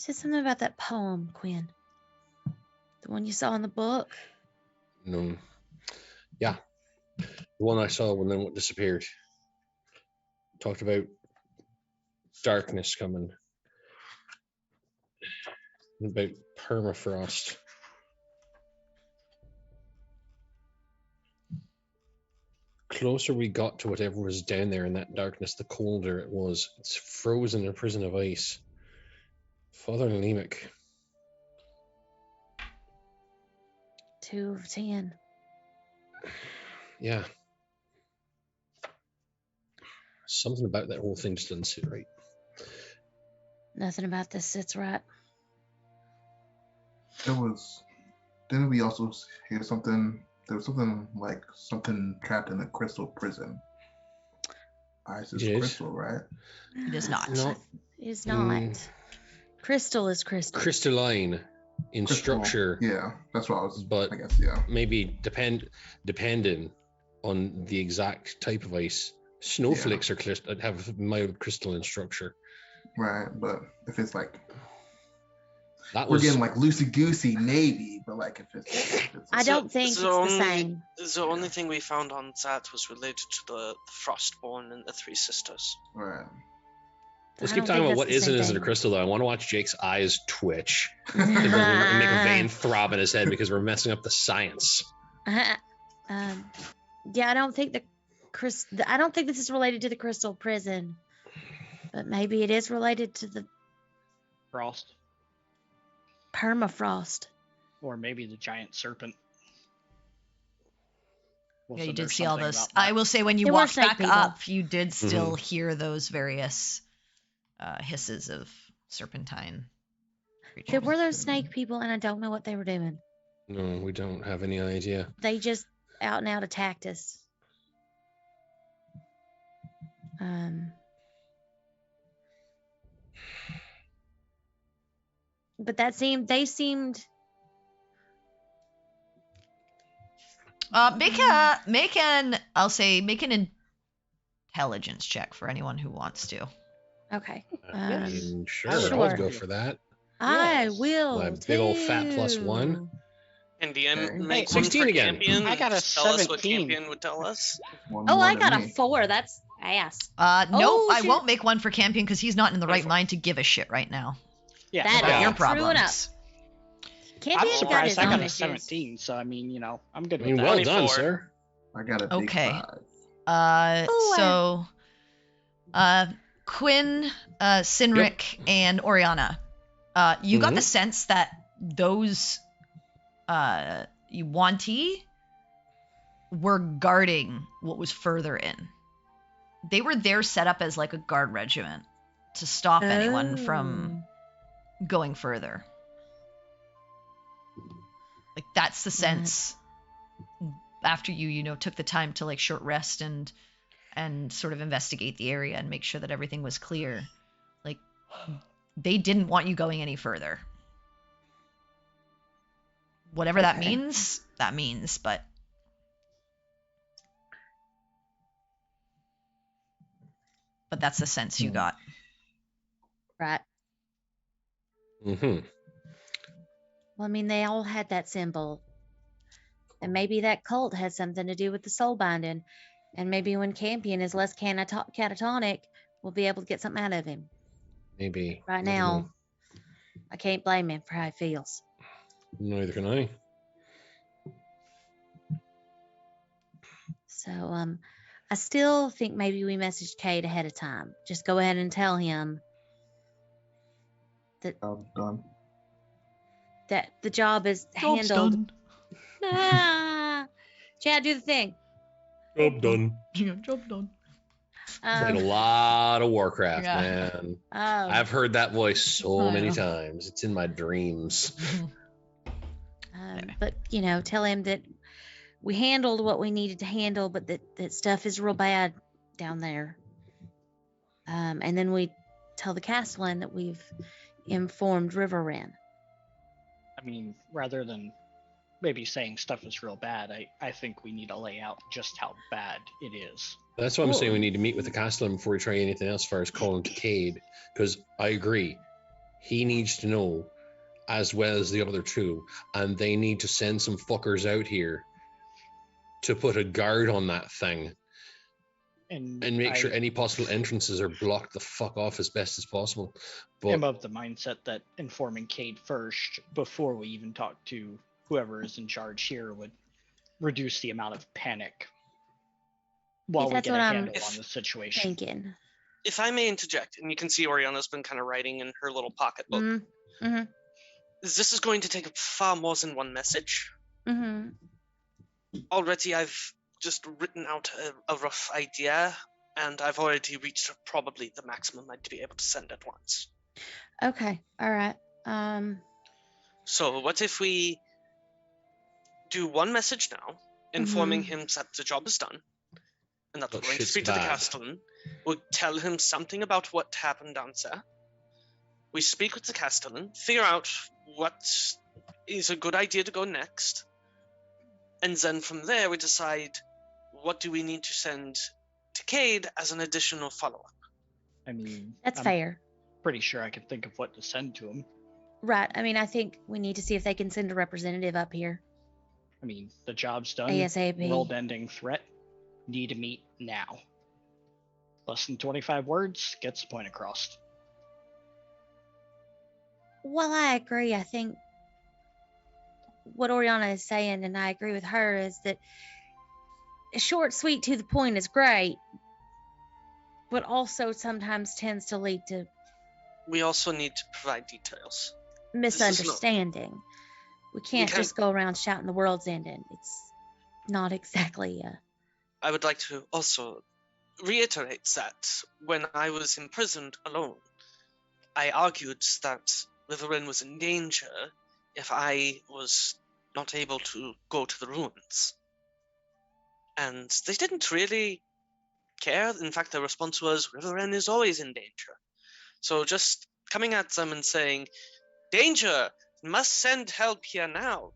said something about that poem, Quinn. The one you saw in the book. No. Yeah. The one I saw when then disappeared. Talked about darkness coming. About permafrost. Closer we got to whatever was down there in that darkness, the colder it was. It's frozen in a prison of ice. Father Lemic. 2 of 10. Yeah. Something about that whole thing just didn't sit right. Nothing about this sits right. Didn't we also hear something? There was something like something trapped in a crystal prison. Ice is It is. crystal, right? It is not. No. It is not. Crystal is crystal. Crystalline in Crystal, structure, Yeah, that's what I was. but I guess yeah. maybe depending on the exact type of ice. Snowflakes have mild crystalline structure. Right, but if it's like That we're was getting like loosey goosey, maybe, but like if it's I don't think it's the same. The only thing we found on that was related to the Frostborn and the Three Sisters. right. Let's I keep don't talking think about what that's is the and same isn't a thing. crystal, though. I want to watch Jake's eyes twitch and make a vein throb in his head because we're messing up the science. Yeah, I don't think I don't think this is related to the crystal prison, but maybe it is related to the Frost, permafrost. or maybe the giant serpent. Yeah, you Wasn't did there see all something this. about that? I will say when you There were walked snake back people. up, you did still hear those various hisses of serpentine creatures. There were those snake people, and I don't know what they were doing. No, we don't have any idea. They just out and out attacked us. But they seemed. Make an intelligence check for anyone who wants to. Okay. Sure, Sure. I'll go for that. I Yes. will. My big old fat +1. too. And DM Okay. make Hey, one 16 for again. Campion. I got a Tell us what 17. Campion would tell us. One Oh, more I than got a me. 4. That's ass. Nope, Oh, I shoot. won't make one for Campion because he's not in the right Go for it. mind to give a shit right now Yeah, That about is your true problems. Campion I'm got surprised his I own got a issues. 17. So I mean, I'm good I with mean, that. well 24. done, sir. I got a big Okay. 5. Ooh, Quinn, Sinric, and Oriana, you got the sense that those Yuan-Ti were guarding what was further in. They were there set up as like a guard regiment to stop anyone from going further. Like that's the sense after you took the time to like short rest and sort of investigate the area and make sure that everything was clear. Like they didn't want you going any further. Whatever that Okay. means, but that's the sense you got. Right. Mm-hmm. Well, I mean, they all had that symbol. And maybe that cult had something to do with the soul binding. And maybe when Campion is less catatonic, we'll be able to get something out of him. Maybe. Right now, I can't blame him for how he feels. Neither can I. So, I still think maybe we messaged Cade ahead of time. Just go ahead and tell him Done. that the job is Job's handled. done. Ah, Chad, do the thing. Job done. Yeah, job done. Played a lot of Warcraft, Yeah. man. Oh, I've heard that voice so many Yeah. times. It's in my dreams. but tell him that we handled what we needed to handle, but that stuff is real bad down there. And then we tell the Castellan that we've informed River Wren. I mean, rather than maybe saying stuff is real bad, I think we need to lay out just how bad it is. That's why I'm Cool. saying we need to meet with the Castellan before we try anything else as far as calling to Cade. Because I agree. he needs to know, as well as the other two, and they need to send some fuckers out here to put a guard on that thing And make sure any possible entrances are blocked the fuck off as best as possible. But I'm of the mindset that informing Cade first, before we even talk to whoever is in charge here, would reduce the amount of panic while we That's get a what I'm handle on the situation. thinking. If I may interject, and you can see Oriana's been kind of writing in her little pocketbook. Mm-hmm. This is going to take up far more than one message. Mm-hmm. Already I've just written out a rough idea, and I've already reached probably the maximum I'd be able to send at once. Okay. All right. So what if we do one message now, informing him that the job is done, and that we're going to speak to the Castellan. We'll tell him something about what happened down there. We speak with the Castellan, figure out what is a good idea to go next, and then from there we decide what do we need to send to Cade as an additional follow-up. I mean, That's I'm fair. pretty sure I can think of what to send to him. Right. I mean, I think we need to see if they can send a representative up here. I mean, the job's done. ASAP. World-ending threat. Need to meet now. Less than 25 words gets the point across. Well, I agree. I think what Oriana is saying, and I agree with her, is that short, sweet, to the point is great, but also sometimes tends to lead to We also need to provide details. misunderstanding. We can't just go around shouting the world's ending. It's not exactly I would like to also reiterate that when I was imprisoned alone, I argued that Riverin was in danger if I was not able to go to the ruins. And they didn't really care. In fact, their response was, Riverin is always in danger. So just coming at them and saying, danger, must send help here now,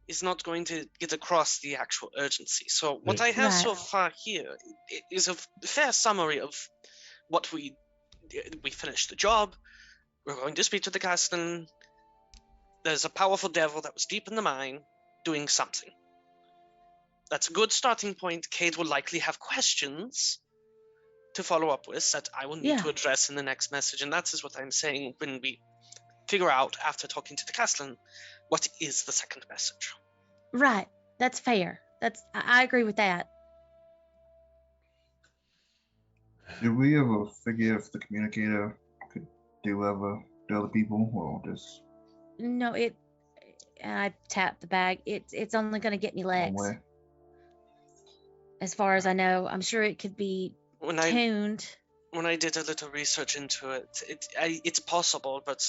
is not going to get across the actual urgency. So what I have so far here is a fair summary of what we finished the job. We're going to speak to the Castellan. There's a powerful devil that was deep in the mine doing something. That's a good starting point. Cade will likely have questions to follow up with that I will need to address in the next message. And that is what I'm saying when we figure out, after talking to the Castellan, what is the second message. right. That's fair. I agree with that. Did we ever figure if the communicator could do other people, or just No, and I tapped the bag. It's only going to get me one legs. way? As far as I know, I'm sure it could be tuned. When I did a little research into it, it's possible, but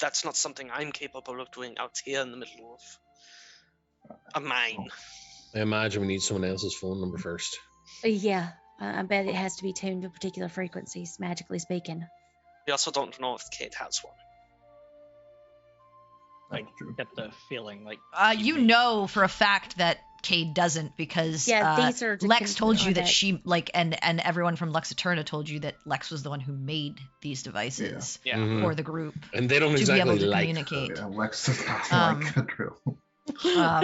that's not something I'm capable of doing out here in the middle of a mine. I imagine we need someone else's phone number first. Yeah, I bet it has to be tuned to particular frequencies, magically speaking. We also don't know if Cade has one. I get the feeling like You know for a fact that Cade doesn't, because these are Lex told you that she and everyone from Lex Eterna told you that Lex was the one who made these devices for the group, and they don't to exactly be able to like communicate. Yeah, Lex does not like the drill.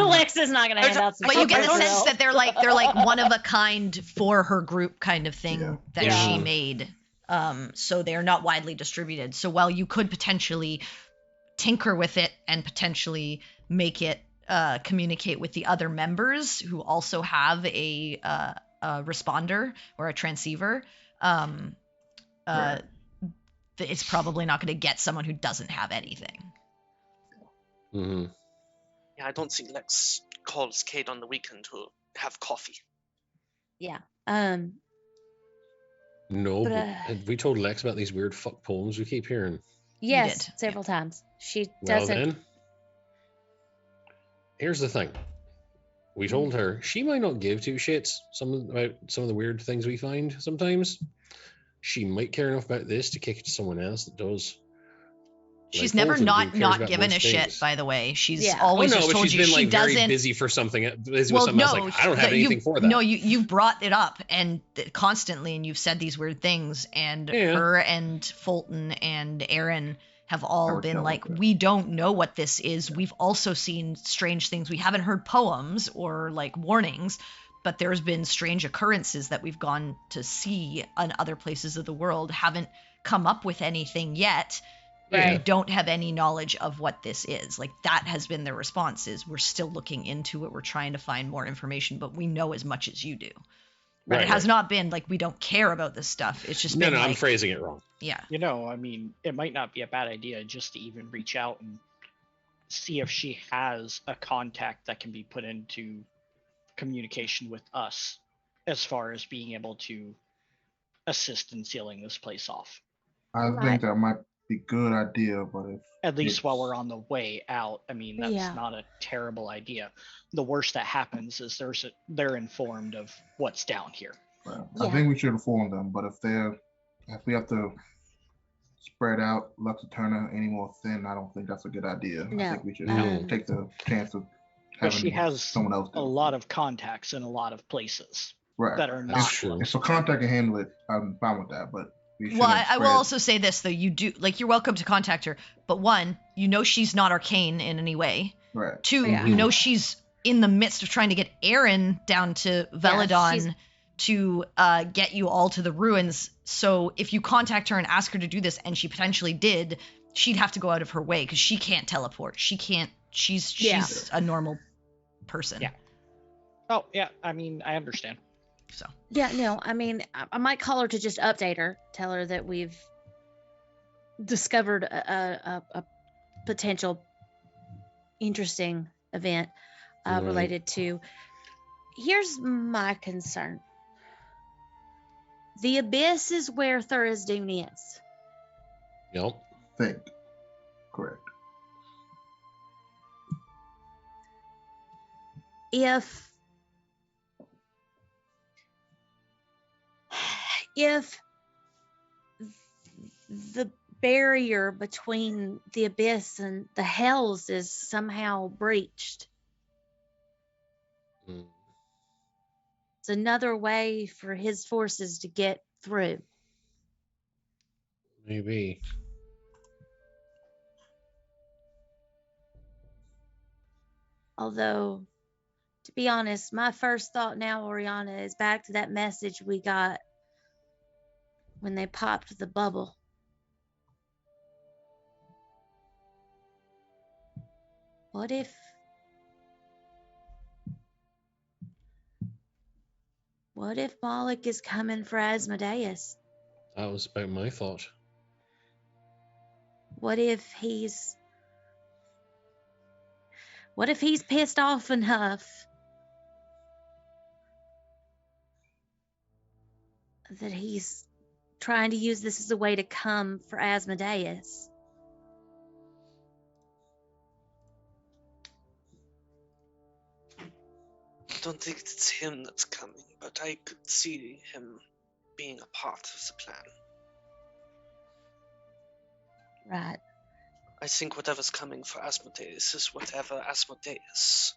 Lex is not going to hand out some. But you get the sense that they're like one of a kind for her group kind of thing that she made. So they're not widely distributed. So while you could potentially tinker with it and potentially make it communicate with the other members who also have a responder or a transceiver, it's probably not going to get someone who doesn't have anything. Mm-hmm. Yeah, I don't think Lex calls Cade on the weekend to have coffee. Yeah. No, but had we told Lex about these weird fuck poems we keep hearing? Yes, several times. She doesn't. Well then, here's the thing. We told her she might not give two shits about some of the weird things we find sometimes. She might care enough about this to kick it to someone else that does. She's Like never Bolton, who cares not about given a most shit, things. by the way. She's Yeah. always but just told she's you been she like very doesn't. busy for something. Busy with something else. Like, I don't have anything for that. No, you brought it up and constantly, and you've said these weird things, and her and Fulton and Aaron have all Never been tell like, with that. we don't know what this is. We've also seen strange things. We haven't heard poems or like warnings, but there's been strange occurrences that we've gone to see in other places of the world, haven't come up with anything yet. We Right. don't have any knowledge of what this is. Like, that has been their response, is we're still looking into it. We're trying to find more information, but we know as much as you do. But Right, it has right. not been like we don't care about this stuff. It's just No, been no, like, I'm phrasing it wrong. yeah. You know, I mean, it might not be a bad idea just to even reach out and see if she has a contact that can be put into communication with us as far as being able to assist in sealing this place off. I Right. think that might be a good idea, but if At least while it's- we're on the way out, I mean, that's Yeah. not a terrible idea. The worst that happens is they're informed of what's down here. well, Yeah. I think we should inform them. But if we have to spread out Lux Eterna any more thin, I don't think that's a good idea. I No, think we should um, take the chance of But she having has someone else a do it. lot of contacts in a lot of places Right. that are That's not true. If a contact can handle it, I'm fine with that. But we Well, shouldn't I will spread- also say this, though. You do, like, you're welcome to contact her. But one, you know she's not arcane in any way. Right. Two, Yeah. you know she's in the midst of trying to get Aaron down to Veladon she's- to get you all to the ruins. So if you contact her and ask her to do this, and she potentially did, she'd have to go out of her way because she can't teleport. She can't. She's Yeah. a normal person. Yeah. Oh, yeah, I mean, I understand. So Yeah, no, I mean, I might call her to just update her, tell her that we've discovered a potential interesting event Right. related to. Here's my concern. The abyss is where Thurasdune is. Yep. think. Correct. If the barrier between the abyss and the hells is somehow breached, Mm. it's another way for his forces to get through. Maybe. Although, to be honest, my first thought now, Oriana, is back to that message we got when they popped the bubble. What if Moloch is coming for Asmodeus? That was about my thought. What if he's pissed off enough that he's trying to use this as a way to come for Asmodeus? I don't think it's him that's coming, but I could see him being a part of the plan. Right. I think whatever's coming for Asmodeus is whatever Asmodeus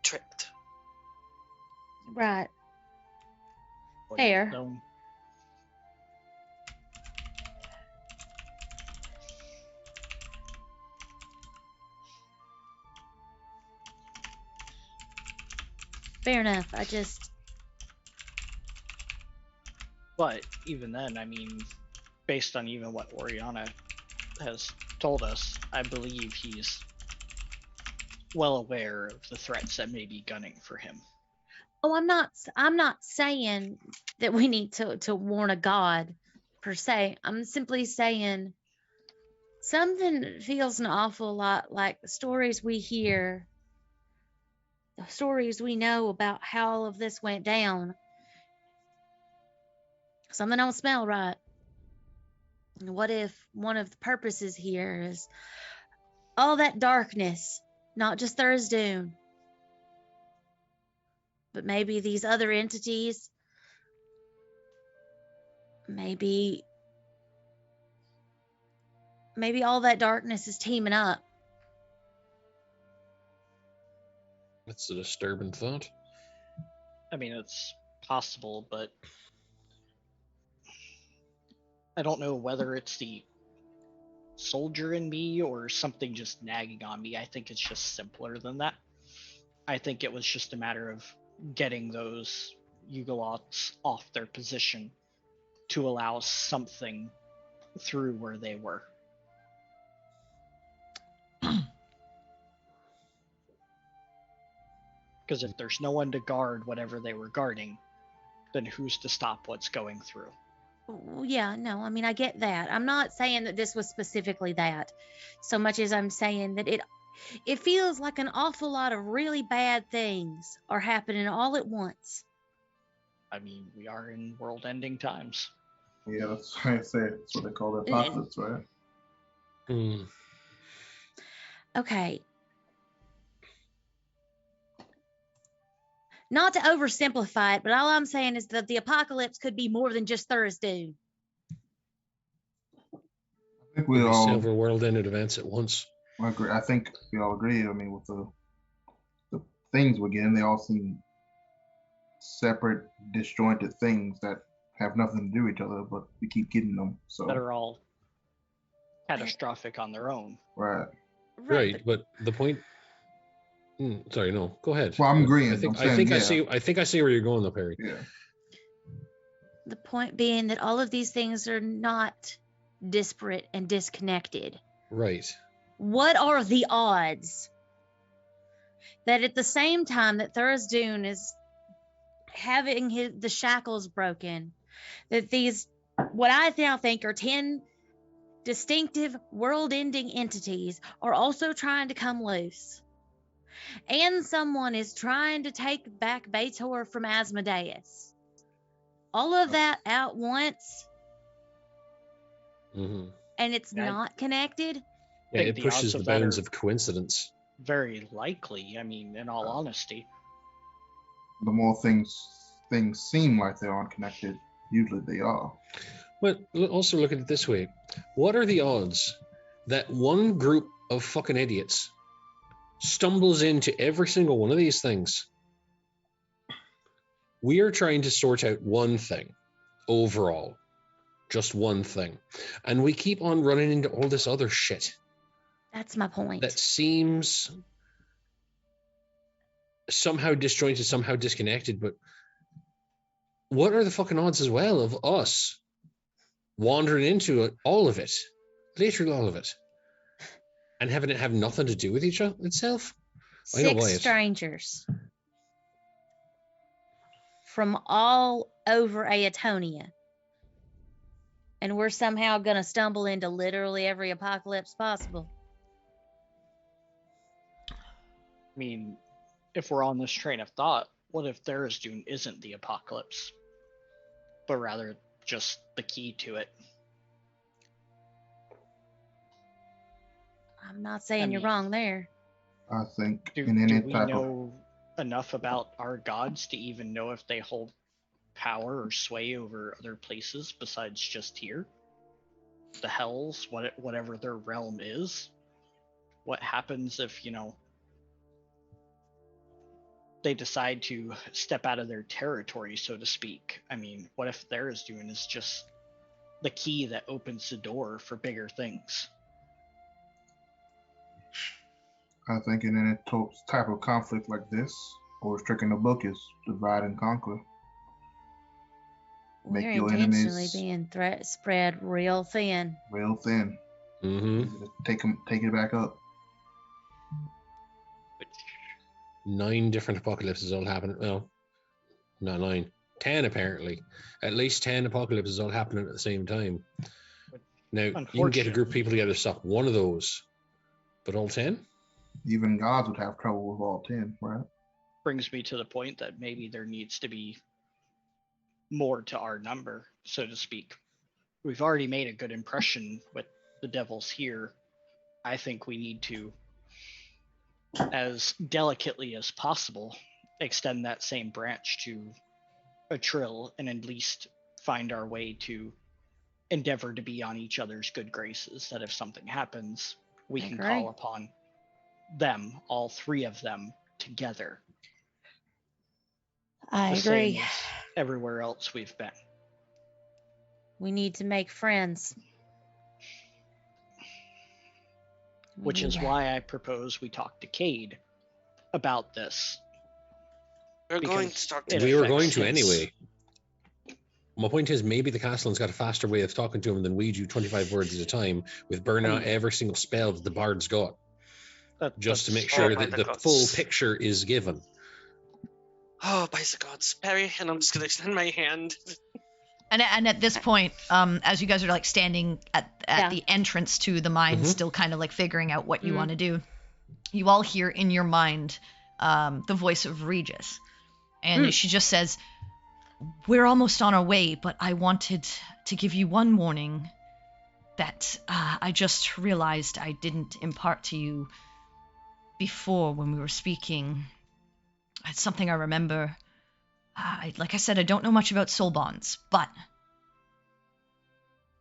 tricked. Right. Well, Fair. so- Fair enough. I just But even then, I mean, based on even what Oriana has told us, I believe he's well aware of the threats that may be gunning for him. Oh, I'm not saying that we need to warn a god per se. I'm simply saying something feels an awful lot like the stories we hear, the stories we know about how all of this went down. Something don't smell right. And what if one of the purposes here is all that darkness, not just Thurasdune, but maybe these other entities, maybe all that darkness is teaming up. That's a disturbing thought. I mean, it's possible, but I don't know whether it's the soldier in me or something just nagging on me. I think it's just simpler than that. I think it was just a matter of getting those Yugoloths off their position to allow something through where they were. Because if there's no one to guard whatever they were guarding, then who's to stop what's going through? Yeah, no, I mean, I get that. I'm not saying that this was specifically that, so much as I'm saying that it feels like an awful lot of really bad things are happening all at once. I mean, we are in world-ending times. Yeah, that's what I say. That's what they call the apocalypse, right? Okay. Not to oversimplify it, but all I'm saying is that the apocalypse could be more than just Thursday. I think we all several world-ended events at once. agree. I think we all agree. I mean, with the things we're getting, they all seem separate, disjointed things that have nothing to do with each other, but we keep getting them. So that are all catastrophic on their own. Right, but the point. Sorry, no. Go ahead. Well, I'm agreeing. I think I see where you're going, though, Perry. Yeah. The point being that all of these things are not disparate and disconnected. Right. What are the odds that at the same time that Thurzdune is having the shackles broken, that these, what I now think are 10 distinctive world-ending entities are also trying to come loose? And someone is trying to take back Baator from Asmodeus. All of that at once, and it's not connected. Yeah, it pushes the bounds of coincidence. Very likely. I mean, in all honesty, the more things seem like they aren't connected, usually they are. But also look at it this way: what are the odds that one group of fucking idiots stumbles into every single one of these things? We are trying to sort out one thing overall, just one thing, and we keep on running into all this other shit. That's my point. That seems somehow disjointed, somehow disconnected, but what are the fucking odds as well of us wandering into it, all of it, literally all of it, and having it have nothing to do with each other itself? 6 strangers from all over Aetonia, and we're somehow going to stumble into literally every apocalypse possible. I mean, if we're on this train of thought, what if Thurzdune isn't the apocalypse, but rather just the key to it? I'm not saying you're wrong there. I think do we know enough about our gods to even know if they hold power or sway over other places besides just here? The hells, whatever their realm is? What happens if, they decide to step out of their territory, so to speak? I mean, what if Thurzdune is just the key that opens the door for bigger things? I think in any type of conflict like this, or trick in the book is divide and conquer. Make They're your intentionally enemies being spread real thin. Real thin. Take it back up. 9 different apocalypses all happening. Well, not 9, 10 apparently. At least 10 apocalypses all happening at the same time. Now you can get a group of people together to stop one of those, but all 10? Even gods would have trouble with all 10, right? Brings me to the point that maybe there needs to be more to our number, so to speak. We've already made a good impression with the devils here. I think we need to, as delicately as possible, extend that same branch to a trill and at least find our way to endeavor to be on each other's good graces, that if something happens, we can call upon them, all 3 of them, together. I agree. Same as everywhere else we've been. We need to make friends. which is why I propose we talk to Cade about this. We're going Because to talk it to We were affects going to his- anyway. My point is, maybe the Castellan's got a faster way of talking to him than we do, 25 words at a time, with burning out every single spell that the bard's got, just to make sure by that the the gods. full picture is given. Oh, by the gods, Perry, and I'm just gonna extend my hand. And at this point, as you guys are like standing at Yeah. the entrance to the mine, Mhm. still kind of like figuring out what you want to do, you all hear in your mind the voice of Regis, and she just says, "We're almost on our way, but I wanted to give you one warning that I just realized I didn't impart to you before when we were speaking. It's something I remember. Like I said, I don't know much about soul bonds, but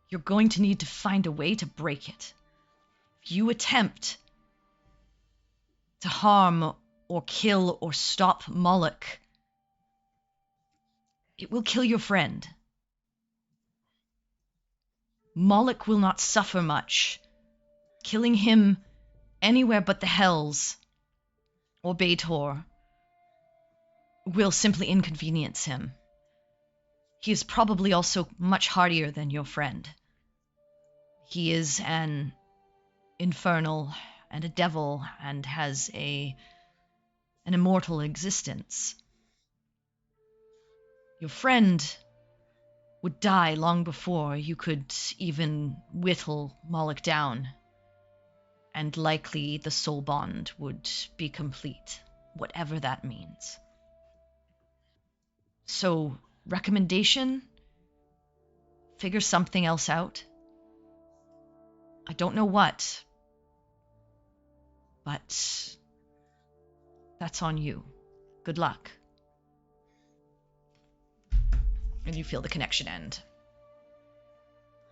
you're going to need to find a way to break it. If you attempt to harm or kill or stop Moloch, it will kill your friend. Moloch will not suffer much. Killing him anywhere but the Hells or Baator will simply inconvenience him. He is probably also much hardier than your friend. He is an infernal and a devil and has an immortal existence. Your friend would die long before you could even whittle Moloch down, and likely the soul bond would be complete, whatever that means. So, recommendation? Figure something else out. I don't know what, but that's on you. Good luck. And you feel the connection end.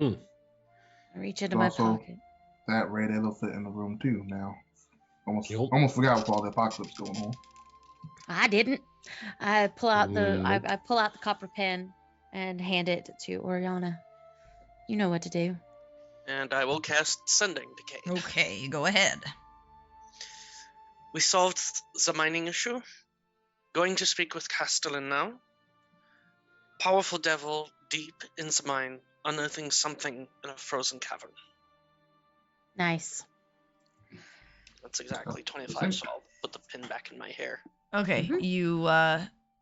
I reach into So my also- pocket. That red elephant in the room too. Now, Yup. almost forgot with all the apocalypse going on. I didn't. I pull out the Nope. I pull out the copper pen and hand it to Oriana. You know what to do. And I will cast Sending to Cade. Okay, go ahead. We solved the mining issue. Going to speak with Castellan now. Powerful devil deep in the mine, unearthing something in a frozen cavern. Nice. That's exactly 25, so I'll put the pin back in my hair. Okay, you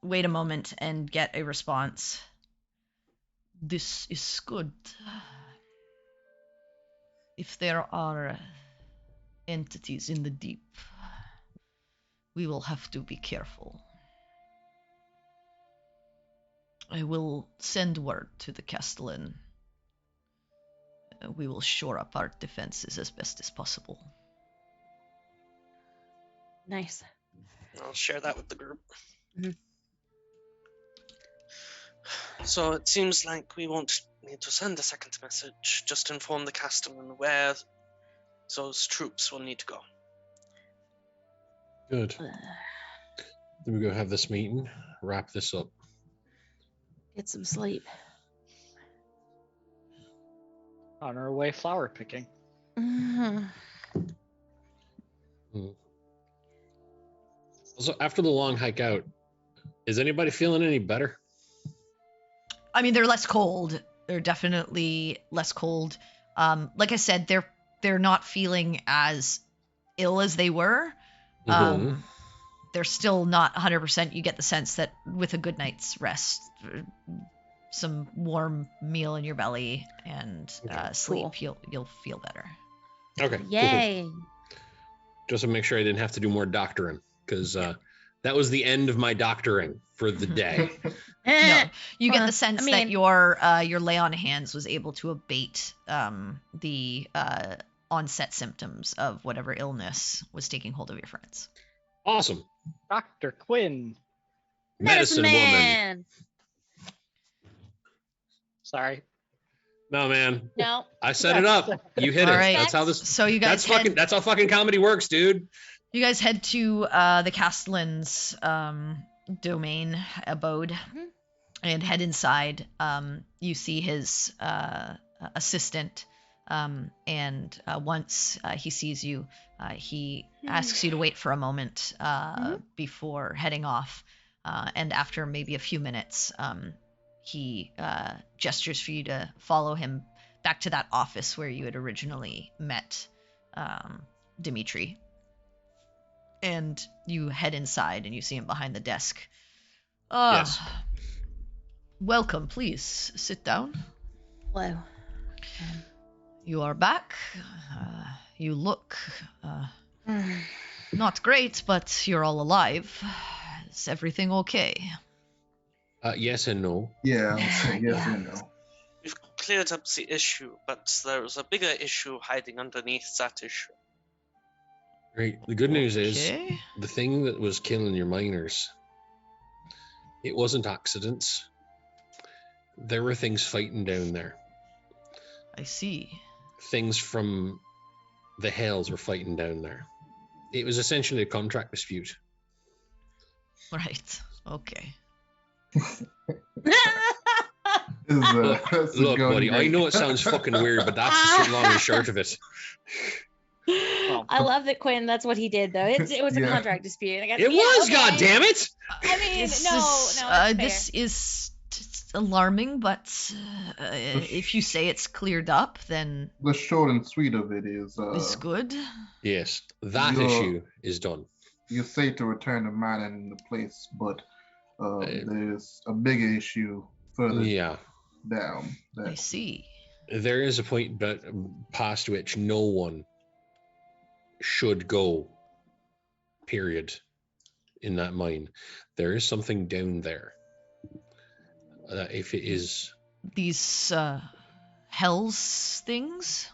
wait a moment and get a response. This is good. If there are entities in the deep, we will have to be careful. I will send word to the Castellan. We will shore up our defenses as best as possible. Nice. I'll share that with the group. Mhm. So it seems like we won't need to send a second message. Just inform the Castellan where those troops will need to go. Good. Then we go have this meeting, wrap this up. Get some sleep. On our way flower picking. Mhm. So after the long hike out, is anybody feeling any better? I mean, they're less cold. They're definitely less cold. Like I said, they're not feeling as ill as they were. They're still not 100%. You get the sense that with a good night's rest, some warm meal in your belly, and sleep, you'll feel better. Okay. cool. Yay. Just to make sure I didn't have to do more doctoring, because that was the end of my doctoring for the day. No, you get Well, the sense I that mean- your lay on hands was able to abate the onset symptoms of whatever illness was taking hold of your friends. Awesome. Dr. Quinn. Medicine woman. Man. Sorry. No, man. No. I set it up. You hit All it. right. That's how this. So you guys That's how fucking comedy works, dude. You guys head to the Castellan's domain abode and head inside. You see his assistant And once he sees you, he asks you to wait for a moment before heading off. And after maybe a few minutes, he gestures for you to follow him back to that office where you had originally met Dimitri. And you head inside and you see him behind the desk. Yes. Welcome, please sit down. Hello. You are back. You look not great, but you're all alive. Is everything okay? Yes and no. Yeah, I would say yes Yeah. and no. We've cleared up the issue, but there's a bigger issue hiding underneath that issue. Right. The good news is Okay. the thing that was killing your miners, it wasn't accidents. There were things fighting down there. I see. Things from the hells were fighting down there. It was essentially a contract dispute. Right. Okay. That's a Look, going buddy, I rate. know it sounds fucking weird, but that's the short, long and short of it. I love that Quinn. That's what he did, though. It was a Yeah. contract dispute. I got, It yeah, was, okay. goddammit! I mean, This no, is, it's this fair. is alarming, but if you say it's cleared up, then The short and sweet of it is, it's good. Yes, that You're- issue is done. you're safe to return the mining into place, but there's a bigger issue further Yeah. down. I That see. There is a point past which no one should go, period, in that mine. There is something down there. If it is... These hells things.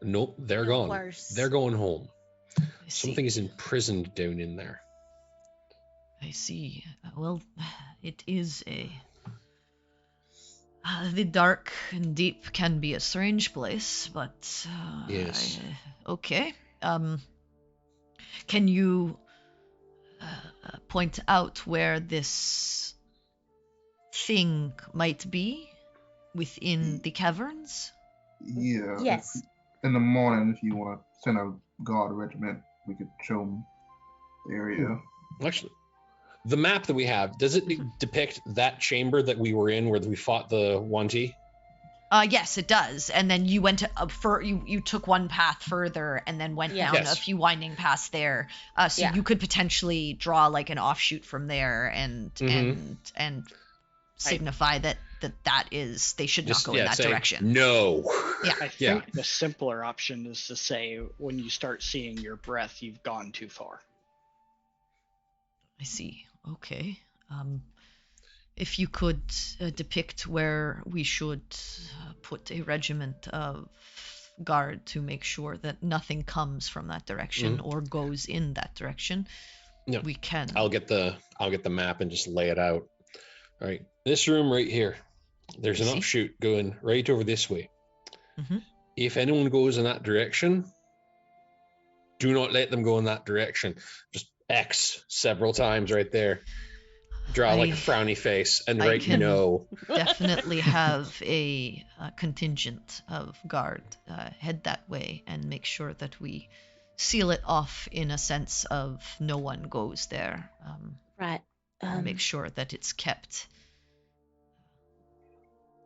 Nope, they're Of gone. course. They're going home. I see. Something is imprisoned down in there. I see. Well, it is a. The dark and deep can be a strange place, but. Yes. Okay. Can you point out where this thing might be within the caverns? yeah. Yes. In the morning, if you want to send a guard regiment, we could show them the area. Actually, the map that we have, does it depict that chamber that we were in where we fought the 1T? Yes, it does. And then you went you took one path further and then went Yeah. down Yes. a few winding paths there. So Yeah. you could potentially draw like an offshoot from there and and signify that is they should not go in that say, direction. No. Yeah. I think Yeah. the simpler option is to say when you start seeing your breath, you've gone too far. I see. Okay. If you could depict where we should put a regiment of guard to make sure that nothing comes from that direction or goes in that direction, Yeah. we can. I'll get the map and just lay it out. All right. This room right here. There's an I see. offshoot going right over this way. Mhm. If anyone goes in that direction, do not let them go in that direction. Just X several times right there. Draw like a I- frowny face and I write can- no. Definitely have a contingent of guard head that way and make sure that we seal it off in a sense of no one goes there. Right. And make sure that it's kept.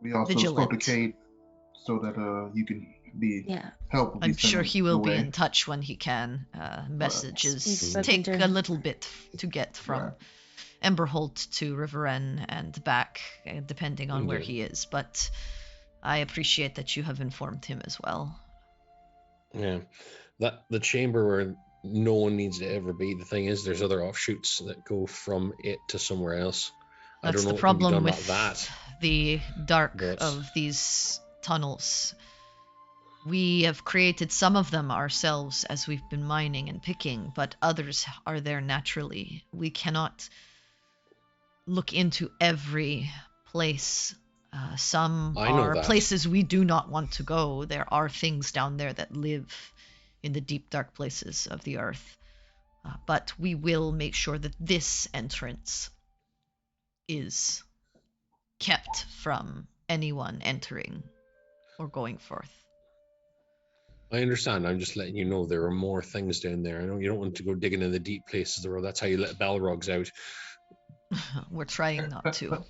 We also spoke to Vigilant. Kate so that you can be Yeah. help. if we I'm send sure them he will be away. in touch when he can. Messages He's take spoken to- a little bit to get from Right. Emberholt to Riveren and back, depending on where Indeed. he is. But I appreciate that you have informed him as well. Yeah. That the chamber where no one needs to ever be. The thing is, there's other offshoots that go from it to somewhere else. I That's don't know the what can be problem done with about that. the dark But- of these tunnels. We have created some of them ourselves as we've been mining and picking, but others are there naturally. We cannot look into every place. Some I know are that. places we do not want to go. There are things down there that live in the deep, dark places of the earth. But we will make sure that this entrance is kept from anyone entering or going forth. I understand. I'm just letting you know there are more things down there. I know you don't want to go digging in the deep places of the world. That's how you let Balrogs out. We're trying not to.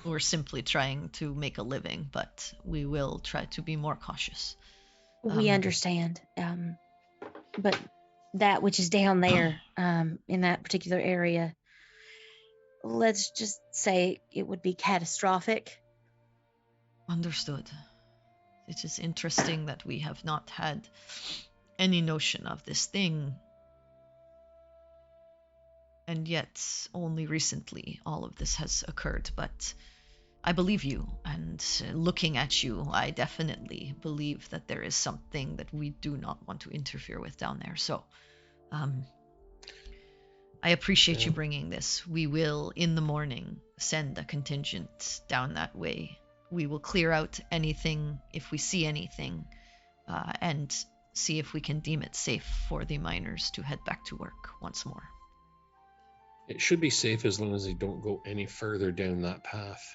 We're simply trying to make a living, but we will try to be more cautious. We understand. But that which is down there, in that particular area, let's just say it would be catastrophic. Understood. It is interesting that we have not had any notion of this thing. And yet, only recently, all of this has occurred. But I believe you, and looking at you, I definitely believe that there is something that we do not want to interfere with down there. So, I appreciate you bringing this. We will, in the morning, send a contingent down that way. We will clear out anything, if we see anything, and see if we can deem it safe for the miners to head back to work once more. It should be safe as long as they don't go any further down that path.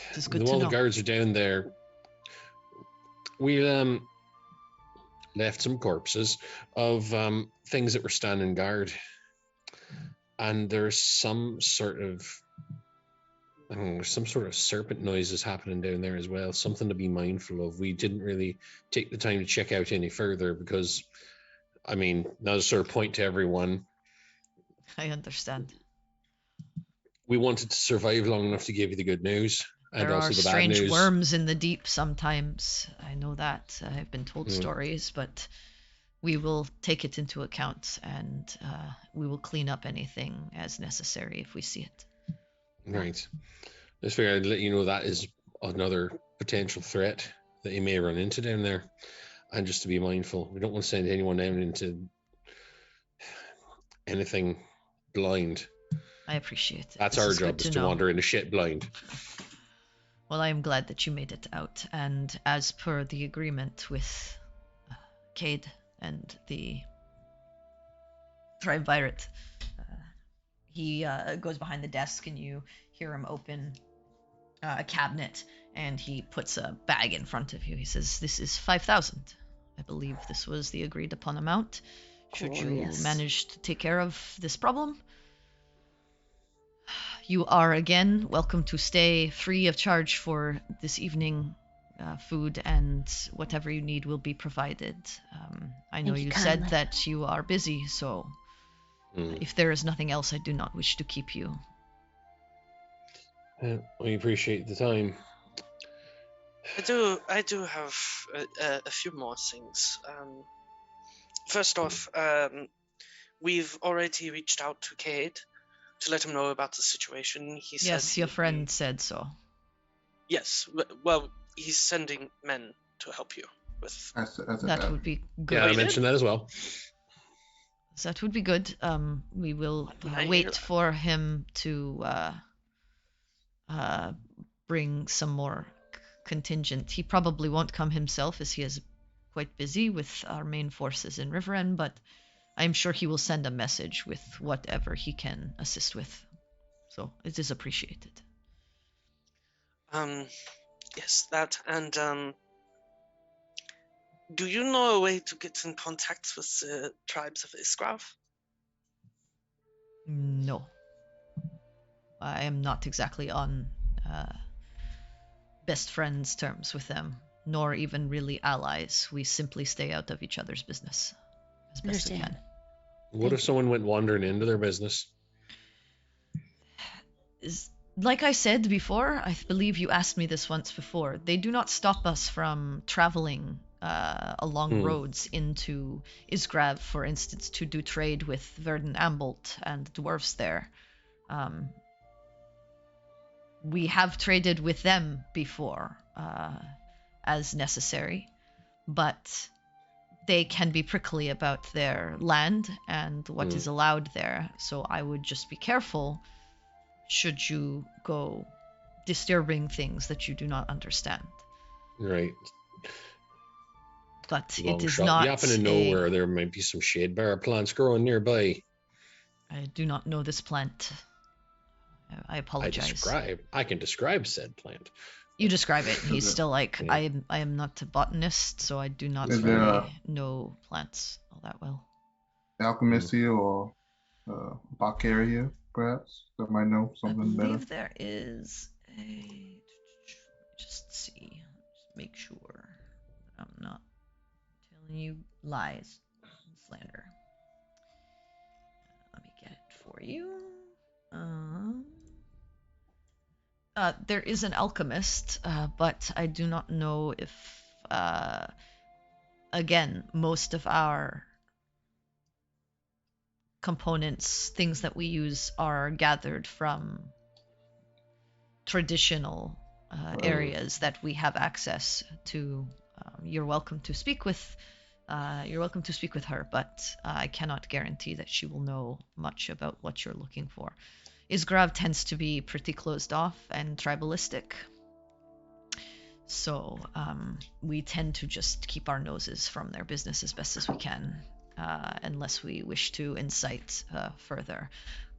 It is good to While know. the guards are down there, we left some corpses of things that were standing guard. And there's some sort of serpent noises happening down there as well. Something to be mindful of. We didn't really take the time to check out any further because, I mean, now to sort of point to everyone. I understand. We wanted to survive long enough to give you the good news and There also are the bad strange news. worms in the deep sometimes. I know that. I've been told stories, but we will take it into account and we will clean up anything as necessary if we see it. Right. Just figured I'd let you know that is another potential threat that you may run into down there. And just to be mindful, we don't want to send anyone down into anything blind. I appreciate it. That's This our is good job, is to know. wander into shit blind. Well, I am glad that you made it out. And as per the agreement with Cade and the Triumvirate, he goes behind the desk and you hear him open a cabinet and he puts a bag in front of you. He says, "This is 5,000. I believe this was the agreed upon amount. Should you manage to take care of this problem, you are again welcome to stay free of charge for this evening. Food and whatever you need will be provided. I know you said that you are busy, so if there is nothing else, I do not wish to keep you." We appreciate the time. I do have a few more things. First off, we've already reached out to Cade to let him know about the situation. He said yes, your friend said so. Yes, well, he's sending men to help you with. That would be good. Yeah, I mentioned that as well. So that would be good. We will wait for him to bring some more contingent. He probably won't come himself as he is quite busy with our main forces in Riverend, but I'm sure he will send a message with whatever he can assist with. So it is appreciated. Yes, that, and do you know a way to get in contact with the tribes of Isgrav? No. I am not exactly on best friends terms with them, nor even really allies. We simply stay out of each other's business as best we can. What if someone went wandering into their business? Like I said before, I believe you asked me this once before, they do not stop us from traveling along roads into Isgrav, for instance, to do trade with Verdun Ambolt and the dwarves there. We have traded with them before, as necessary, but they can be prickly about their land and what is allowed there. So I would just be careful should you go disturbing things that you do not understand. Right. But it is not. You happen to know where there might be some Shadebarrow plants growing nearby? I do not know this plant. I apologize. I can describe said plant. You describe it. He's it- still like, Yeah. I am not a botanist, so I do not Is there really a- know plants all that well. Alchemist here or apothecary here, perhaps, that might know I something better. believe there is a. Just see. Just make sure that I'm not telling you lies and slander. Let me get it for you. There is an alchemist, but I do not know if. Again, most of our components, things that we use, are gathered from traditional areas that we have access to. You're welcome to speak with. You're welcome to speak with her, but I cannot guarantee that she will know much about what you're looking for. Isgrav tends to be pretty closed off and tribalistic, so we tend to just keep our noses from their business as best as we can, unless we wish to incite further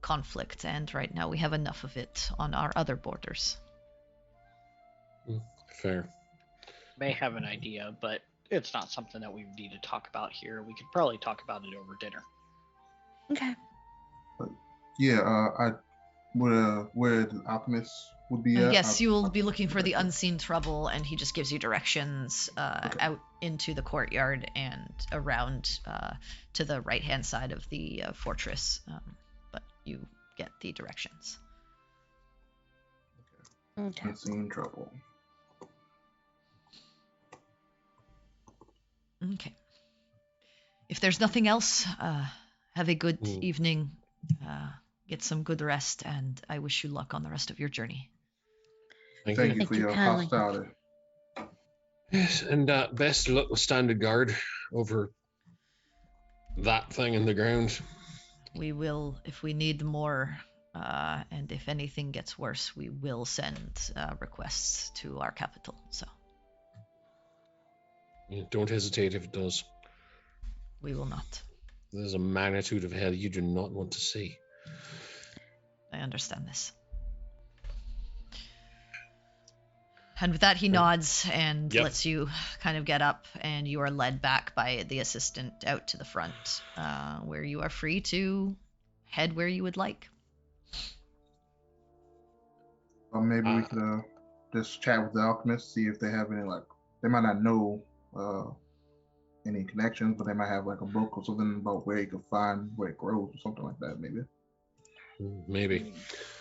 conflict, and right now we have enough of it on our other borders. Fair. May have an idea, but it's not something that we need to talk about here. We could probably talk about it over dinner. Okay. Yeah, where the alchemist would be at. Yes, you will be looking for the unseen trouble, and he just gives you directions out into the courtyard and around to the right-hand side of the fortress, but you get the directions. Okay. Unseen trouble. Okay. If there's nothing else, have a good evening, get some good rest, and I wish you luck on the rest of your journey. Thank Thank you. you for Thank you your kindly. hospitality. Yes, and best of luck with standard guard over that thing in the ground. We will, if we need more, and if anything gets worse, we will send requests to our capital. So Yeah, don't hesitate if it does. we will not. There's a magnitude of hell you do not want to see. I understand this. And with that, he nods and Yep. lets you kind of get up, and you are led back by the assistant out to the front, where you are free to head where you would like. Or maybe we could just chat with the alchemist, see if they have any, like, they might not know any connections, but they might have like a book or something about where you can find where it grows or something like that, maybe. Maybe.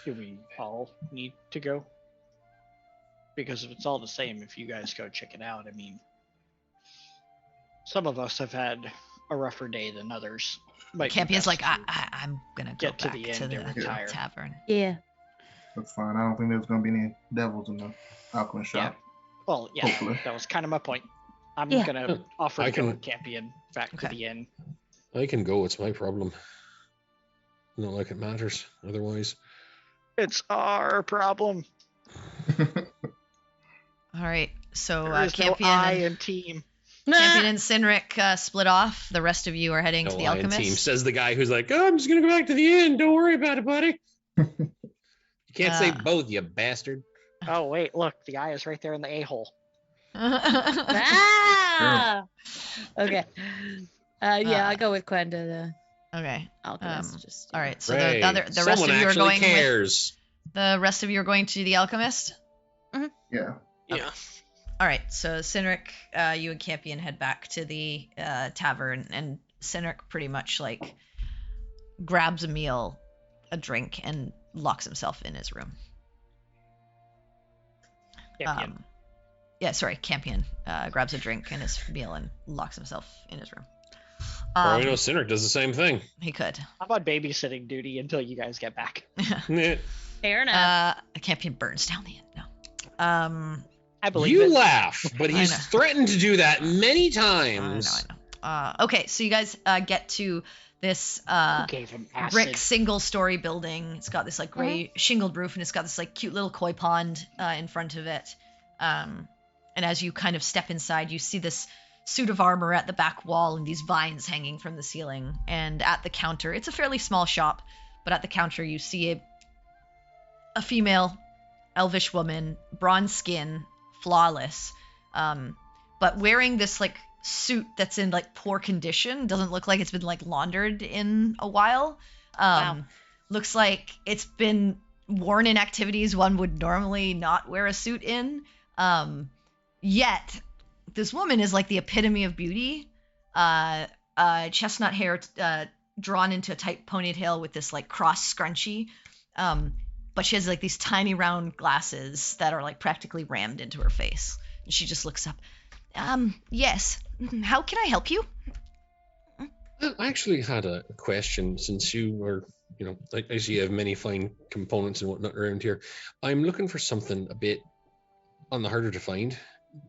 Do we all need to go? Because if it's all the same, if you guys go check it out, I mean, some of us have had a rougher day than others. Might be Campion's best like, to I'm gonna go get to back the to end the and retire. tavern. Yeah. That's fine. I don't think there's gonna be any devils in the alchemist Yeah. shop. Well, yeah, Hopefully. that was kind of my point. I'm Yeah. gonna offer I to go can- with Campion back to Okay. the inn. I can go. It's my problem. Not like it matters otherwise. It's our problem. All right, so There is no Campion, I and, in team. Campion and Cineric split off. The rest of you are heading to the Lion alchemist. team, says the guy who's like, oh, I'm just gonna go back to the inn. Don't worry about it, buddy. You can't say both, you bastard. Oh wait, look, the eye is right there in the a-hole. Ah! Okay. Yeah, Uh, I'll go with Quen to the Okay. alchemist. Just All right. So Ray, the rest someone of you are actually going. cares. The rest of you are going to the alchemist. Yeah. Yeah. All right. So Cineric, you and Campion head back to the tavern, and Cineric pretty much like grabs a meal, a drink, and locks himself in his room. Campion. Yeah, sorry, Campion grabs a drink and his meal and locks himself in his room. Or we know Cineric does the same thing. He could. I'm on babysitting duty until you guys get back. Yeah. fair enough. Campion burns down the inn. No. I believe You it. laugh, but I he's know. threatened to do that many I times. know. Okay, so you guys get to this Who gave him acid? brick single-story building. It's got this like gray shingled roof, and it's got this like cute little koi pond in front of it. And as you kind of step inside, you see this suit of armor at the back wall and these vines hanging from the ceiling. And at the counter, it's a fairly small shop, but at the counter you see a female elvish woman, bronze skin, flawless, but wearing this like suit that's in like poor condition. Doesn't look like it's been like laundered in a while. Wow. Looks like it's been worn in activities one would normally not wear a suit in. Yet this woman is like the epitome of beauty. Chestnut hair drawn into a tight ponytail with this like cross scrunchie. But she has like these tiny round glasses that are like practically rammed into her face. And she just looks up. Yes. How can I help you? I actually had a question, since you were, I see you have many fine components and whatnot around here. I'm looking for something a bit on the harder to find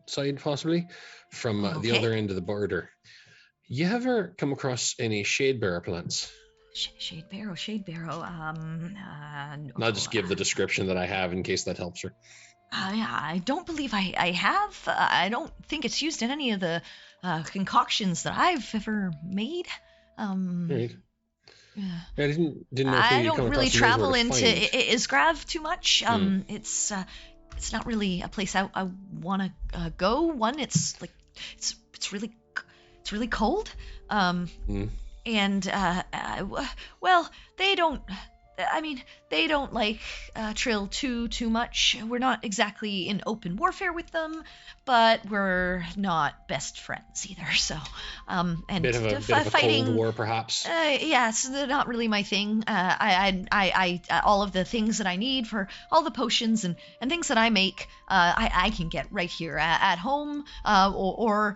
side, possibly, from the Okay. other end of the border. You ever come across any Shadebarrow plants? Shadebarrow. No, I'll just give the description that I have in case that helps her. I don't believe I have. I don't think it's used in any of the concoctions that I've ever made. Right. Yeah. I didn't know if I you don't come really across them, knows travel where to into find. Isgrav too much. It's not really a place I want to go. One, it's like it's really cold. And well, they don't. I mean, they don't like Trill too much. We're not exactly in open warfare with them, but we're not best friends either. So, and Bit of a fighting Cold War, perhaps. yes, they're not really my thing. I all of the things that I need for all the potions and things that I make, I can get right here at home, or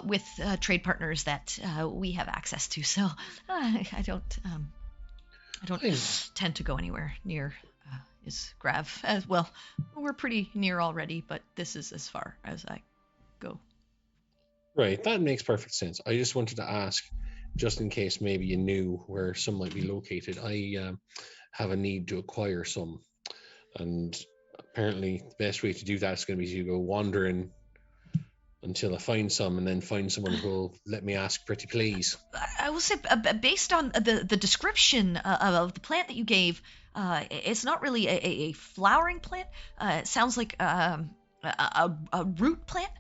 with trade partners that we have access to. So I don't Nice. tend to go anywhere near Isgrav. As well, we're pretty near already, but this is as far as I go. Right, that makes perfect sense. I just wanted to ask, just in case maybe you knew where some might be located. I have a need to acquire some, and apparently the best way to do that is going to be to go wandering until I find some, and then find someone who will let me ask pretty please. I will say, based on the description of the plant that you gave, it's not really a flowering plant. It sounds like a root plant.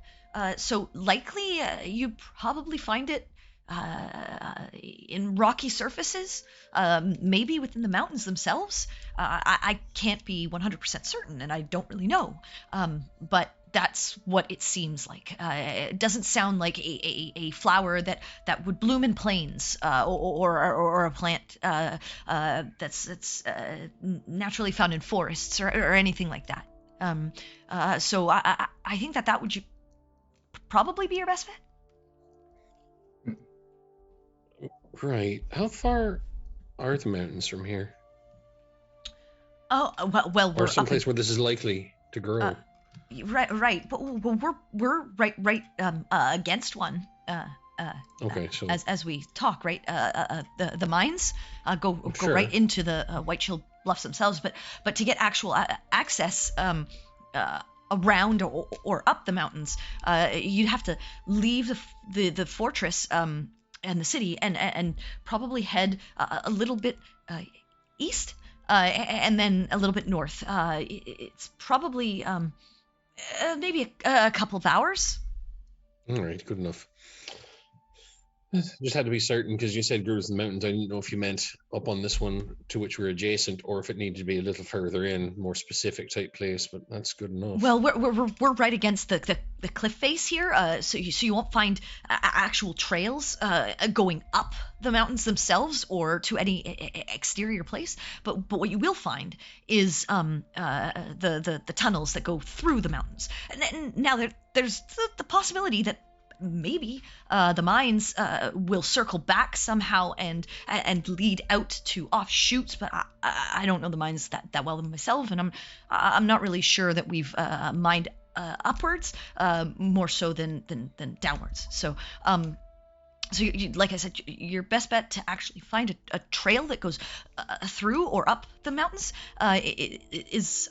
So likely you probably find it in rocky surfaces, maybe within the mountains themselves. I can't be 100% certain, and I don't really know. But that's what it seems like. It doesn't sound like a flower that would bloom in plains, or a plant that's naturally found in forests, or anything like that. So I think that would probably be your best bet. Right. How far are the mountains from here? Oh, well, we're Or someplace where this is likely to grow? right, but we're right against one. Okay, so As we talk, right? The mines go Sure. right into the White Shield Bluffs themselves, but to get actual access around or up the mountains, you'd have to leave the fortress and the city, and probably head a little bit east, and then a little bit north. It's probably maybe a couple of hours. all right, good enough. Just had to be certain, because you said grows in the mountains. I didn't know if you meant up on this one to which we're adjacent, or if it needed to be a little further in, more specific type place. But that's good enough. Well, we're right against the cliff face here, so you won't find actual trails going up the mountains themselves or to any exterior place. But what you will find is the tunnels that go through the mountains. And now there's the possibility that maybe the mines will circle back somehow and lead out to offshoots, but I don't know the mines that well myself, and I'm not really sure that we've mined upwards more so than downwards. So like I said, your best bet to actually find a trail that goes through or up the mountains is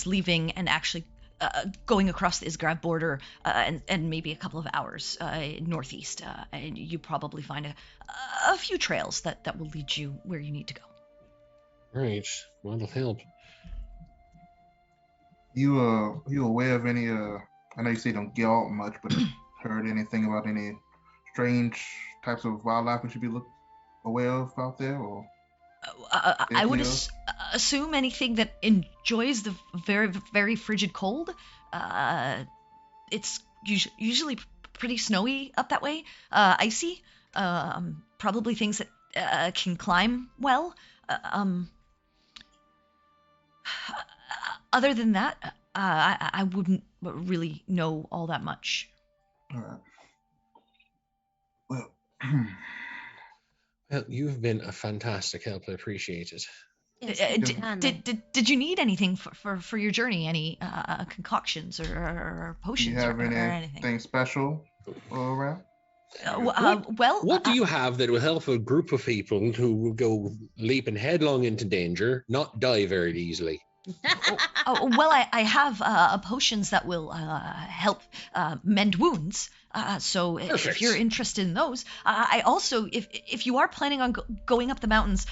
leaving and actually going across the Isgrav border, and maybe a couple of hours northeast, and you probably find a few trails that will lead you where you need to go. Right. Well, that'll help. You aware of any I know you say you don't get out much, but heard anything about any strange types of wildlife we should be aware of out there, or I would anything else? assume anything that enjoys the very, very frigid cold. It's usually pretty snowy up that way, icy. Probably things that can climb well. Other than that, I wouldn't really know all that much. All right. Well, Well, you've been a fantastic help. I appreciate it. Yes, Did you need anything for your journey? Any concoctions or do potions you have or anything? anything special around? What do you have that will help a group of people who will go leaping headlong into danger, not die very easily? Well, I have potions that will help mend wounds. So if Perfect. you're interested in those, I also, if you are planning on going up the mountains,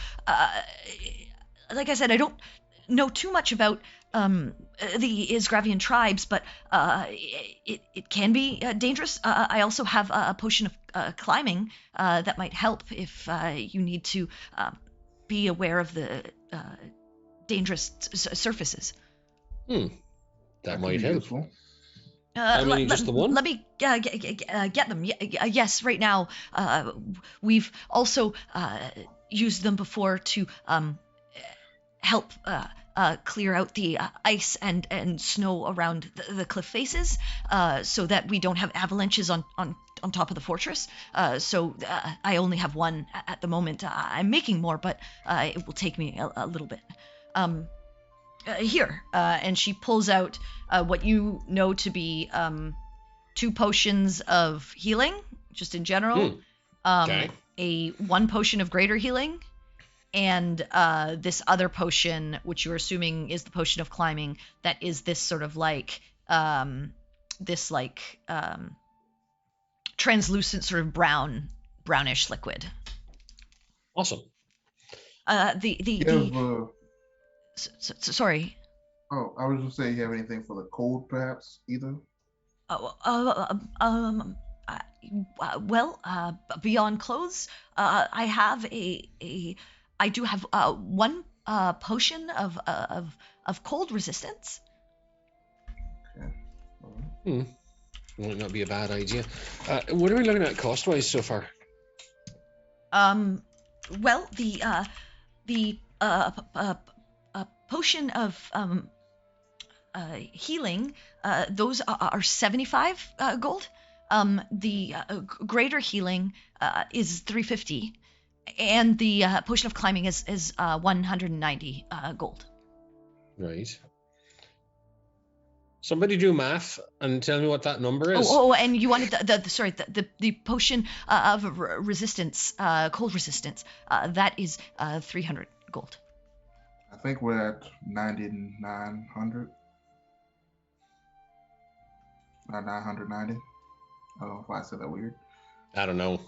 like I said, I don't know too much about the Isgravian tribes, but it can be dangerous. I also have a potion of climbing that might help if you need to be aware of the dangerous surfaces. That could might be help. useful. How many, just the one? Let me get them. Yes, right now. We've also used them before to help clear out the ice and snow around the cliff faces, so that we don't have avalanches on top of the fortress. So I only have one at the moment. I'm making more, but it will take me a little bit. Here, and she pulls out what you know to be 2 potions of healing, just in general. Okay. A 1 potion of greater healing, and this other potion, which you're assuming is the potion of climbing, that is this sort of like translucent sort of brownish liquid. Awesome. Sorry. Oh, I was just saying, you have anything for the cold, perhaps, either? Beyond clothes, I have I do have 1 potion of cold resistance. Okay. Might not be a bad idea. What are we looking at cost-wise so far? Well, the potion of healing, those are 75 gold. The greater healing is 350, and the potion of climbing is 190 gold. Right. Somebody do math and tell me what that number is. And you wanted the potion of resistance, cold resistance. That is 300 gold. I think we're at 9,900. 990. I don't know if I said that weird. I don't know.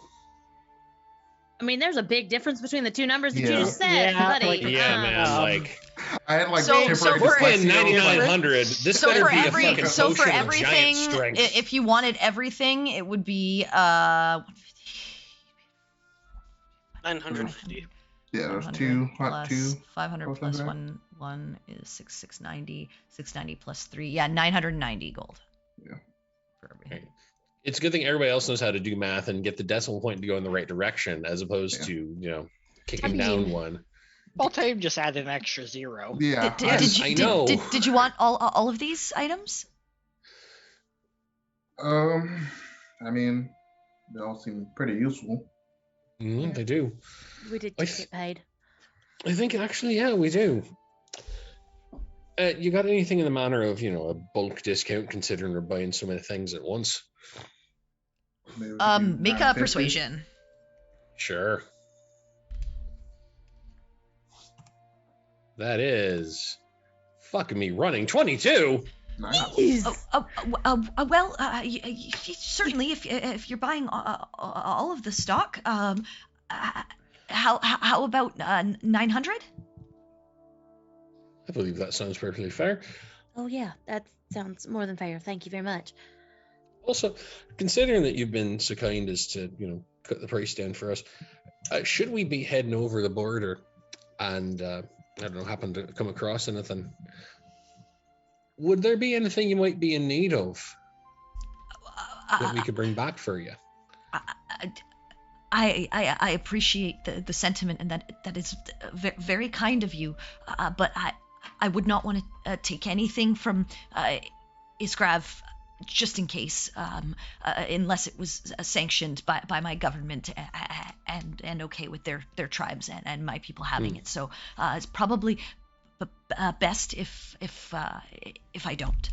I mean, there's a big difference between the 2 numbers that you Yeah. just said, buddy. Man, like I had like So temporary we're dyslexia. in 9,900. This So better for be a fucking so for potion of giant everything, strength. if you wanted everything, it would be 950. Yeah, there's 500 two. plus 2. 500 potions plus there? 1 is 690. 690 plus 3, yeah, 990 gold. Yeah. For everything. Right. It's a good thing everybody else knows how to do math and get the decimal point to go in the right direction, as opposed Yeah. to kicking I mean- down one. Baltaim just added an extra 0. Yeah. I know. Did you want all of these items? I mean, they all seem pretty useful. They do. We did I just get paid. I think actually, yeah, we do. You got anything in the manner of, a bulk discount, considering we're buying so many things at once? Maybe we could do Make a 950. persuasion. Sure. That is fucking me running 22. Nice. Well, certainly, if you're buying all of the stock, how about 900? I believe that sounds perfectly fair. Oh yeah, that sounds more than fair. Thank you very much. Also, considering that you've been so kind as to, cut the price down for us, should we be heading over the border and, I don't know, happen to come across anything, would there be anything you might be in need of that we could bring back for you? I appreciate the sentiment, and that is very kind of you. But I would not want to take anything from Isgrav, just in case, unless it was sanctioned by my government and okay with their tribes and my people having it. So it's probably best if I don't.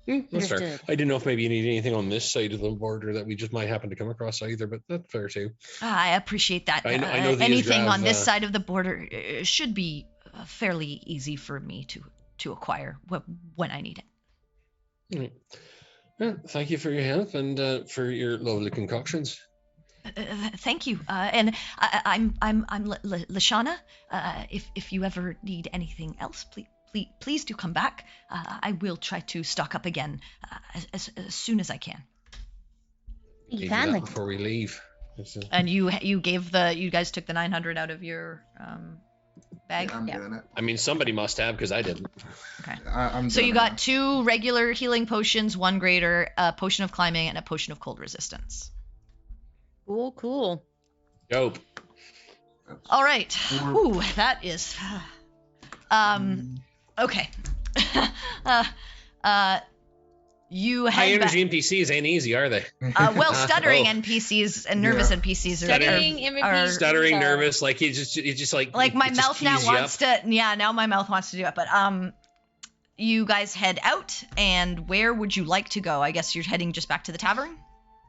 That's fair. Understood. I didn't know if maybe you need anything on this side of the border that we just might happen to come across either, but that's fair too. I appreciate that. I know the anything Isgrav, on this side of the border should be fairly easy for me to acquire when I need it. Right. Well, thank you for your help and for your lovely concoctions. Thank you. And I'm Lashana. If you ever need anything else, please do come back. I will try to stock up again as soon as I can. Thank you Maybe that kindly. before we leave. And you guys took the 900 out of your bag. Yeah, I'm doing it. I mean, somebody must have, because I didn't. Okay. I'm So doing you it got now. 2 regular healing potions, 1 greater, a potion of climbing, and a potion of cold resistance. Cool. Dope. All right. Four. Ooh, that is. Okay. You High head back. energy NPCs ain't easy, are they? Well, stuttering Oh. NPCs and nervous Yeah. NPCs Stuttering are NPCs. Stuttering, are- nervous, like you just like my it just mouth now keys you wants up. to. Yeah, now my mouth wants to do it. But you guys head out, and where would you like to go? I guess you're heading just back to the tavern.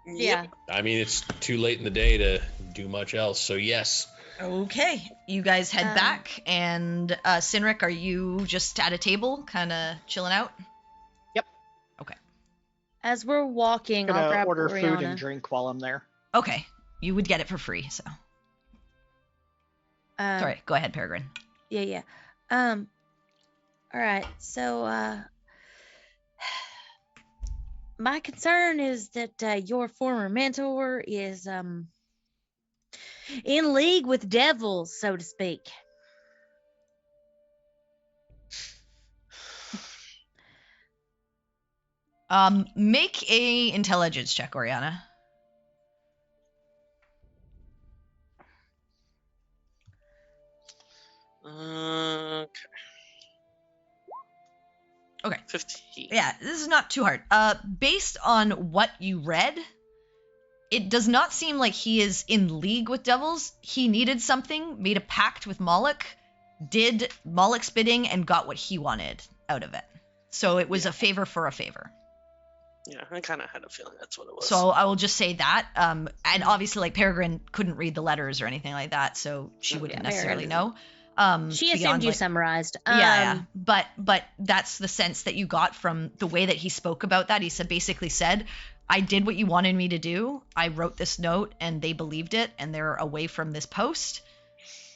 Yeah. I mean, it's too late in the day to do much else, so yes. Okay, you guys head Um, back, and Sinric, are you just at a table, kind of chilling out? As we're walking, I'll Gonna grab order Oriana. food and drink while I'm there. Okay, you would get it for free. So sorry, go ahead, Peregrine. Yeah. All right. So, my concern is that your former mentor is in league with devils, so to speak. Make a intelligence check, Oriana. Okay. 15. Yeah, this is not too hard. Based on what you read, it does not seem like he is in league with devils. He needed something, made a pact with Moloch, did Moloch's bidding, and got what he wanted out of it. So it was a favor for a favor. Yeah, I kind of had a feeling that's what it was. So I will just say that. And obviously, like, Peregrine couldn't read the letters or anything like that, so she wouldn't necessarily know. She assumed beyond, you like- summarized. Yeah. But that's the sense that you got from the way that he spoke about that. He basically said, I did what you wanted me to do. I wrote this note and they believed it and they're away from this post.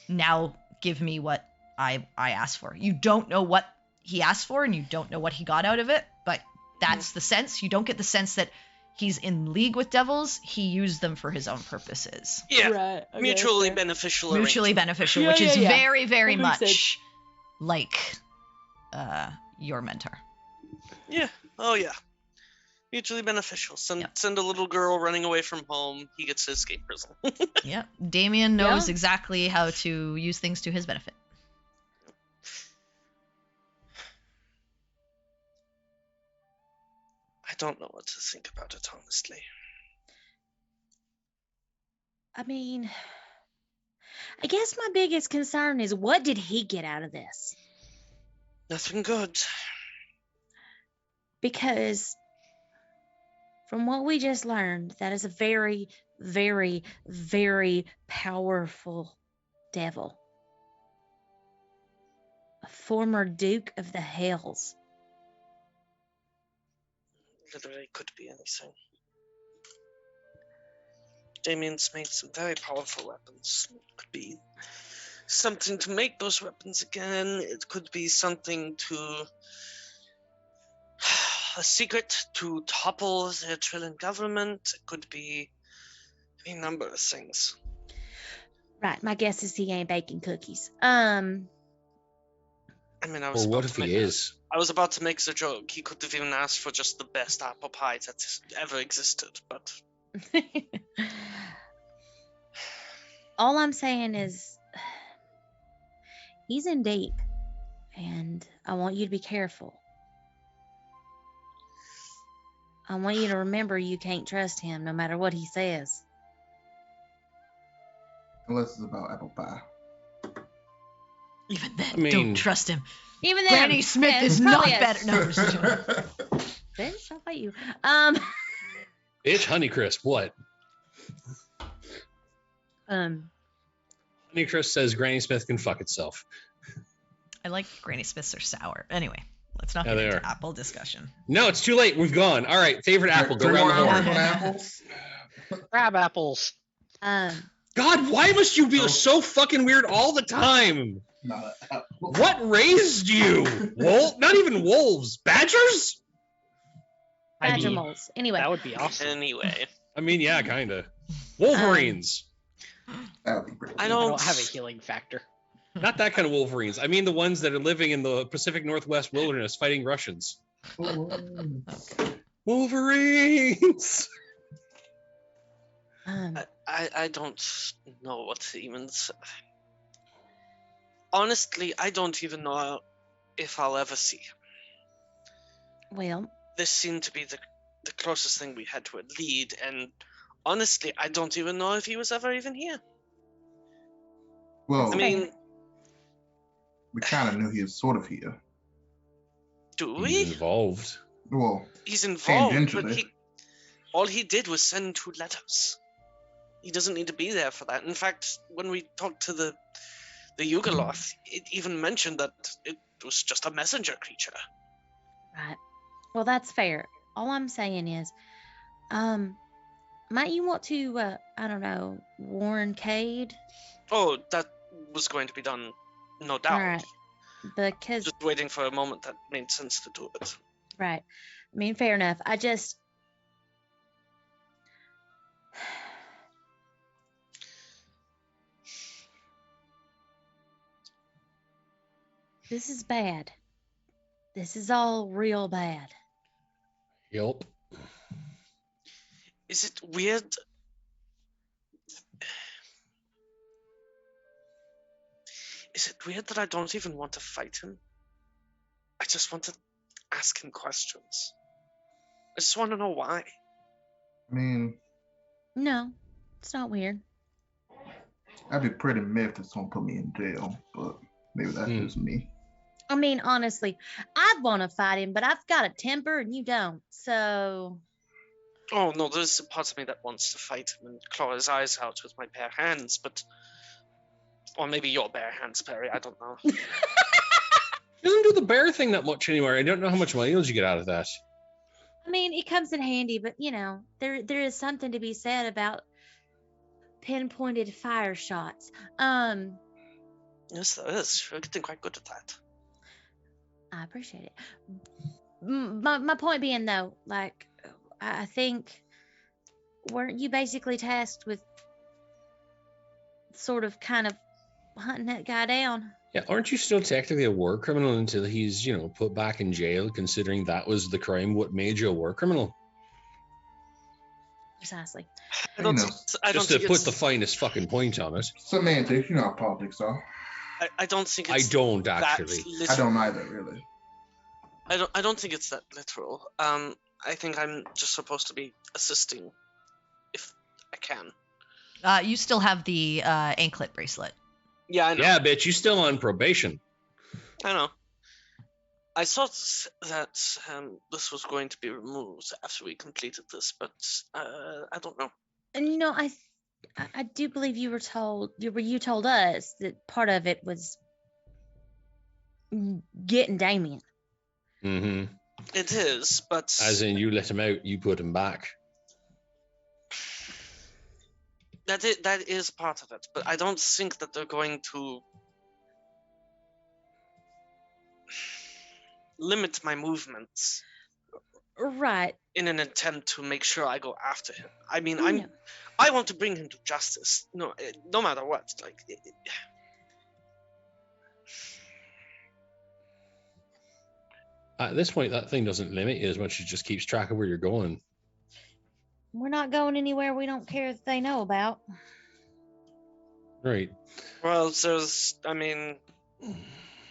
Now give me what I asked for. You don't know what he asked for and you don't know what he got out of it, but that's the sense. You don't get the sense that he's in league with devils. He used them for his own purposes. Yeah, Right. okay, mutually fair. beneficial. Mutually arrangement. beneficial, Yeah, which is yeah. very, very That makes much sense. like your mentor. Yeah. Oh yeah. Mutually beneficial. Send Yep. send a little girl running away from home. He gets to escape prison. Yep. Damien knows Yeah. exactly how to use things to his benefit. I don't know what to think about it, honestly. I mean, I guess my biggest concern is what did he get out of this? Nothing good. Because from what we just learned, that is a very, very, very powerful devil. A former Duke of the Hells. Literally could be anything. Damien's made some very powerful weapons. Could be something to make those weapons again. It could be something to a secret to topple the Trillian government. It could be a number of things. Right. My guess is he ain't baking cookies. I mean, I was Or what about if to he make- is? I was about to make the joke. He could have even asked for just the best apple pie that's ever existed, but All I'm saying is he's in deep, and I want you to be careful. I want you to remember you can't trust him no matter what he says. Unless it's about apple pie. Even then, I mean- don't trust him. Even then, Granny Smith yeah, is it's not probably a- better. No, I'm just joking. Bitch, I'll fight you. Bitch, Honeycrisp, what? Honeycrisp says Granny Smith can fuck itself. I like Granny Smiths are sour. Anyway, let's not Yeah, get they into are. apple discussion. No, it's too late. We've gone. All right, favorite apple. Go Three around more the hours horn. on apples. Crab apples. God, why must you be so fucking weird all the time? Not an apple. What raised you? Not even wolves. Badgers? I Badger mean, moles. Anyway, that would be awesome. anyway, I mean, yeah, kind of. Wolverines. That would be pretty I I don't- don't have a healing factor. Not that kind of Wolverines. I mean the ones that are living in the Pacific Northwest wilderness fighting Russians. cool. Wolverines! I don't know what to even say. Honestly, I don't even know if I'll ever see him. well, This seemed to be the closest thing we had to a lead, and honestly, I don't even know if he was ever even here. Well, I mean, we kind of knew he was sort of here. do He's we? involved. Well, He's involved, but Tangentially. all he did was send 2 letters. He doesn't need to be there for that. In fact, when we talked to the Yugoloth, it even mentioned that it was just a messenger creature. right. Well, that's fair. All I'm saying is, might you want to, I don't know, warn Cade? Oh, that was going to be done, no doubt. Right. Because, Just waiting for a moment that made sense to do it. right. I mean, fair enough. I just. This is bad. This is all real bad. Yep. Is it weird? Is it weird that I don't even want to fight him? I just want to ask him questions. I just want to know why. I mean, No, it's not weird. I'd be pretty miffed if someone put me in jail, but maybe that's just me. I mean, honestly, I'd want to fight him, but I've got a temper and you don't. So, Oh no, there's a part of me that wants to fight him and claw his eyes out with my bare hands, but... Or maybe your bare hands, Perry, I don't know. He doesn't do the bear thing that much anymore. I don't know how much mileage you get out of that. I mean, it comes in handy, but you know, there is something to be said about pinpointed fire shots. Yes, there is. You're getting quite good at that. I appreciate it. My point being though, like, I think, weren't you basically tasked with sort of kind of hunting that guy down? Yeah, aren't you still technically a war criminal until he's, put back in jail, considering that was the crime what made you a war criminal? Precisely. I don't, You know, think, I don't Just to think put it's, the finest fucking point on it. Semantics, you know how politics are. I don't think I it's don't that actually. literal. I don't either, really. I don't think it's that literal. I think I'm just supposed to be assisting if I can. You still have the anklet bracelet. Yeah, I know. Yeah, bitch, you still on probation. I know. I thought that this was going to be removed after we completed this, but I don't know. And you know, I do believe you told us that part of it was getting Damien. Mm-hmm. It is, but As in, you let him out, you put him back. That is part of it, but I don't think that they're going to limit my movements Right. in an attempt to make sure I go after him. I mean, No. I want to bring him to justice. No matter what. At this point, that thing doesn't limit you as much as it just keeps track of where you're going. We're not going anywhere we don't care if they know about. Right. Well, there's, I mean,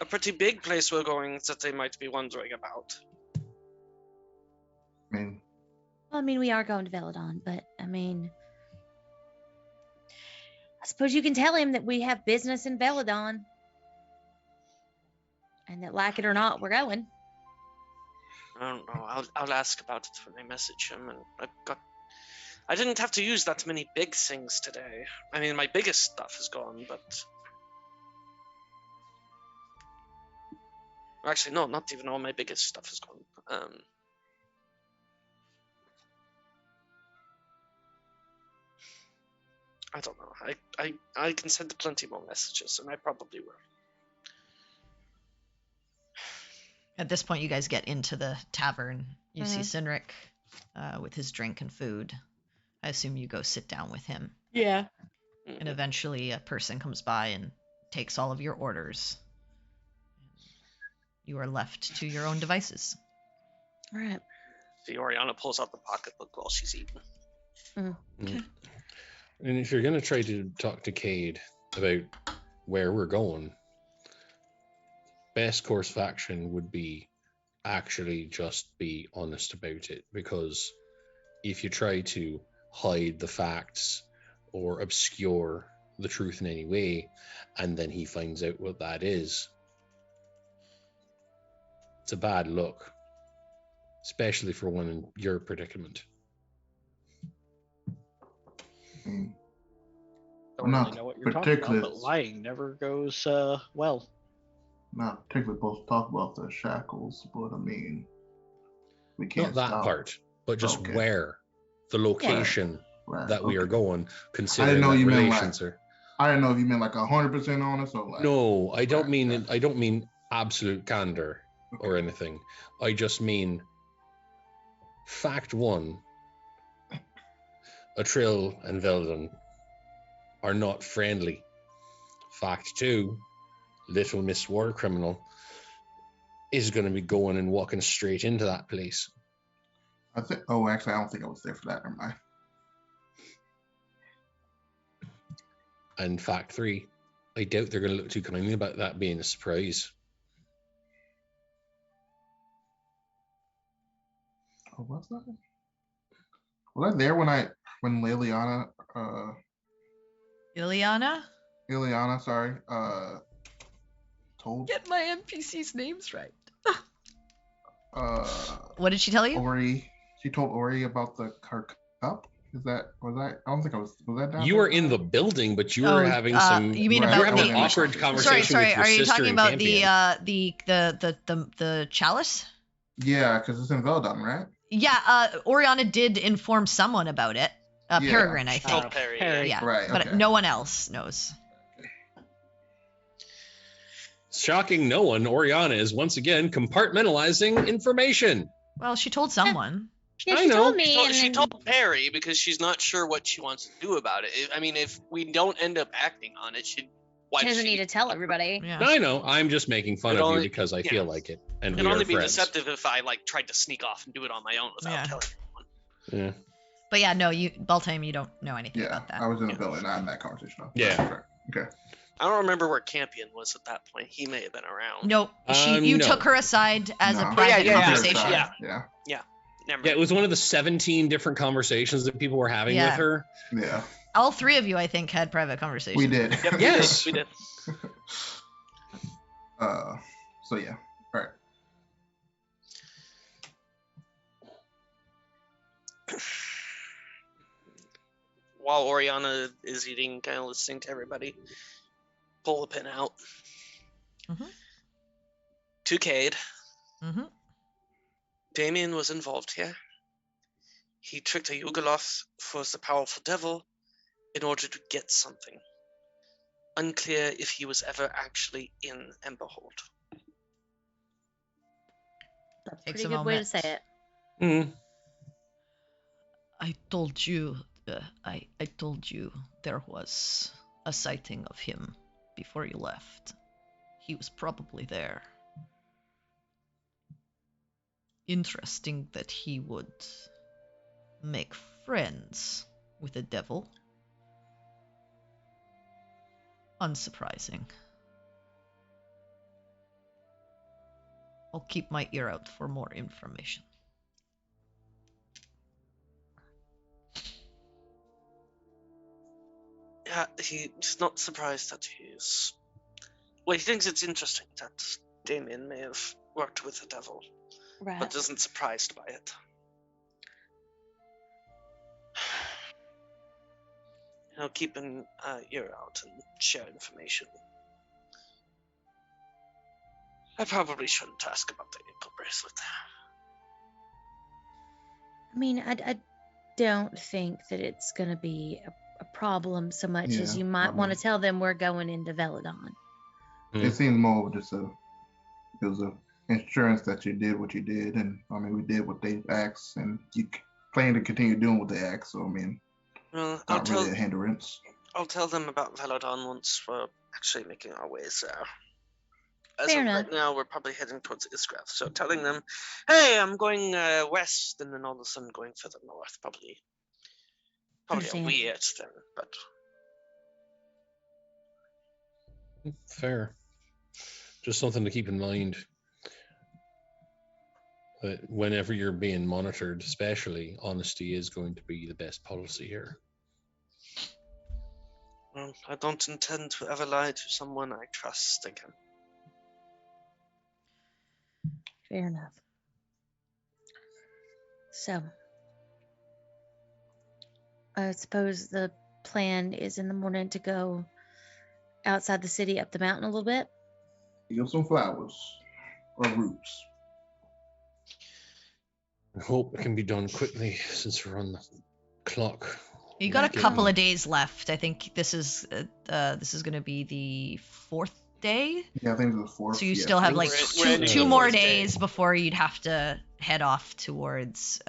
a pretty big place we're going that they might be wondering about. I mean, we are going to Veladon, but I mean, I suppose you can tell him that we have business in Veladon, and that, like it or not, we're going. I don't know. I'll ask about it when I message him. And I didn't have to use that many big things today. I mean, my biggest stuff is gone, but actually, no, not even all my biggest stuff is gone. I don't know. I can send plenty more messages, and I probably will. At this point, you guys get into the tavern. You see Sinric with his drink and food. I assume you go sit down with him. Yeah. And eventually a person comes by and takes all of your orders. You are left to your own devices. All right. Oriana pulls out the pocketbook while she's eating. Okay. And if you're going to try to talk to Cade about where we're going, best course of action would be actually just be honest about it. Because if you try to hide the facts or obscure the truth in any way, and then he finds out what that is, it's a bad look, especially for one in your predicament. Don't Not really know what you're talking about, particularly- but lying never goes well. Not particularly supposed to talk about the shackles, but I mean, we can't Not that stop. part, but just Okay. where, the location Right, that we are okay. going, considering know that you meant relations are. I didn't know if you meant like 100% honest or like. No, I don't Right, mean right. I don't mean absolute candor or anything. I just mean fact one: Atrill and Veldon are not friendly. Fact two: Little Miss War Criminal is going to be going and walking straight into that place. I think. Oh, actually, I don't think I was there for that. Never mind. And fact three: I doubt they're going to look too kindly about that being a surprise. Oh, what's that? Was I there when Liliana, Ileana? sorry, told Get my NPC's names right. uh What did she tell you? Ori, she told Ori about her cup. I don't think I was that down You there were for in the that? building, but you were having some. You mean Right, you were about having the an awkward conversation. Sorry, with your are you sister talking in about Campion. the chalice? Yeah, because it's in Veldon, right? Yeah, Oriana did inform someone about it. Yeah. Peregrine, I She told think. Perry. Perry. Yeah, Right, but okay. no one else knows. Shocking no one, Oriana is once again compartmentalizing information. Well, she told someone. Yeah, I she know. told me. and She then- told Perry because she's not sure what she wants to do about it. I mean, if we don't end up acting on it, why She does doesn't need to tell everybody. Yeah. I know. I'm just making fun It of you only- because I yeah. feel like it, and It'd we only are be friends. deceptive if I tried to sneak off and do it on my own without Yeah. telling anyone. Yeah. But yeah, no, Baltime, you don't know anything Yeah, about that. I was in the building, not in that conversation. Though. Yeah. Right. Okay. I don't remember where Campion was at that point. He may have been around. No, you No. took her aside as a No. private yeah, conversation. yeah. Yeah. Never Yeah, it mind. was one of the 17 different conversations that people were having Yeah. with her. Yeah. All three of you, I think, had private conversations. We did. Yep, Yes. we did. So yeah. All right. While Oriana is eating, kind of listening to everybody, pull the pin out. Mhm. To Cade, Mm-hmm. Damien was involved here. He tricked a Yugoloth for the powerful devil, in order to get something. Unclear if he was ever actually in Emberhold. That's a Takes pretty a good way to moment. say it. I told you, I told you there was a sighting of him before you left. He was probably there. Interesting that he would make friends with a devil. Unsurprising. I'll keep my ear out for more information. Yeah, he's not surprised that he's... Well, he thinks it's interesting that Damien may have worked with the devil, Right. but isn't surprised by it. He'll keep an ear out and share information. I probably shouldn't ask about the ankle bracelet. I mean, I don't think that it's going to be a problem so much as Yeah, you I might want to mean- tell them we're going into Veladon. It seems more of just it was a insurance that you did what you did, and I mean we did what they asked, and you plan to continue doing what they asked. So I mean, Well, not really a hindrance. I'll tell them about Veladon once we're actually making our ways there. As Fair of enough. right now, we're probably heading towards Isgrav, so telling them, hey, I'm going west, and then all of a sudden going further north, probably a Understand. weird thing, but Fair. Just something to keep in mind. That whenever you're being monitored, especially, honesty is going to be the best policy here. well, I don't intend to ever lie to someone I trust again. Fair enough. So, I suppose the plan is in the morning to go outside the city, up the mountain a little bit. Give some flowers or roots. I hope it can be done quickly since we're on the clock. You got a Get couple me- of days left. I think this is going to be the 4th day. Yeah, I think it was 4th. So you yeah, still have 4th. like We're two ending two the more 4th day. days before you'd have to head off towards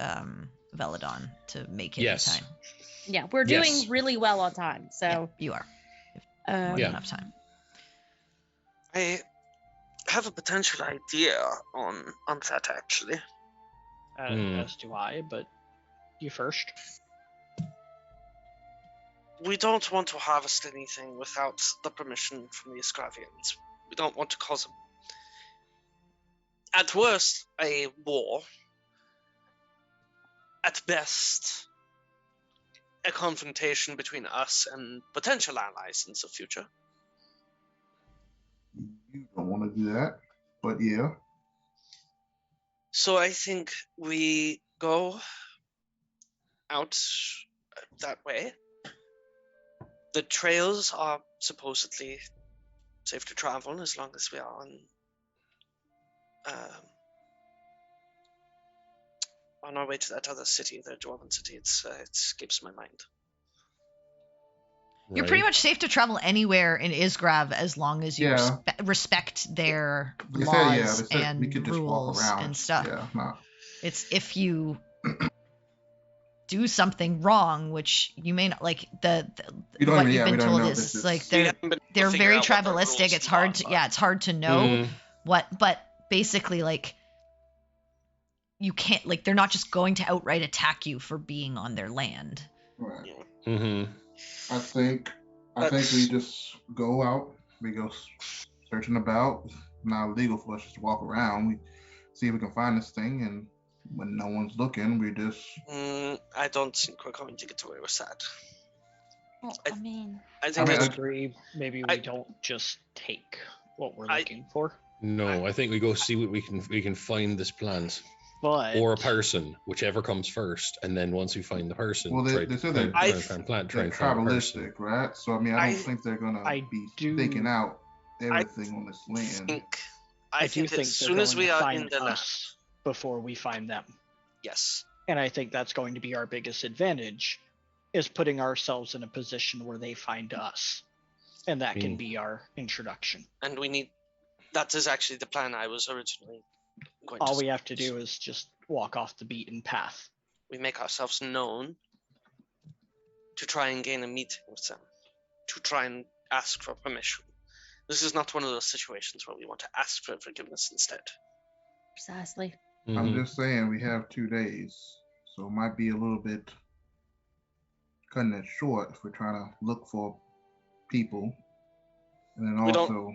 Veladon to make it Yes. in time. Yeah, we're Yes. doing really well on time. So, Yeah, you are. More than Yeah. enough time. I have a potential idea on that, actually. As do I, but you first. We don't want to harvest anything without the permission from the Isgravians. We don't want to cause, at worst, a war. At best, a confrontation between us and potential allies in the future. You don't want to do that, but yeah. So I think we go out that way. The trails are supposedly safe to travel as long as we are on our way to that other city, the Dwarven city. It escapes my mind. You're pretty Right. much safe to travel anywhere in Isgrav as long as you Yeah. respect their They laws said, and we could just walk rules around and stuff. Yeah, not. It's if you do something wrong, which you may not like We don't what even- you've yeah, we been don't told know is this is- like We they're haven't been able to they're figure very out what their tribalistic. rules It's and hard laws to are. it's hard to know Mhm. but basically like you can't like they're not just going to outright attack you for being on their land. Right. Yeah. Mhm. I think we just go out. We go searching about. Not illegal for us just to walk around. We see if we can find this thing, and when no one's looking, we just I don't think we're going to get away with that. well, I- I mean, I think I mean, I it's agree. Maybe we don't just take what we're I- looking for, No, I think we go see what we can find this plant but or a person, whichever comes first, and then once we find the person, Well, try they said try- that- try I- and find plant, try they're and find the person. tribalistic, right? So I mean, I don't I- think they're gonna I be do- taking out everything on this land. I do think that think as they're soon as going we to are find in the land, us before we find them. yes. And I think that's going to be our biggest advantage is putting ourselves in a position where they find us, and that can be our introduction. And that is actually the plan I was originally going to All we have to suggest. do is just walk off the beaten path. We make ourselves known to try and gain a meeting with them, to try and ask for permission. This is not one of those situations where we want to ask for forgiveness instead. Precisely. I'm just saying we have 2 days, so it might be a little bit cutting it short if we're trying to look for people, and then also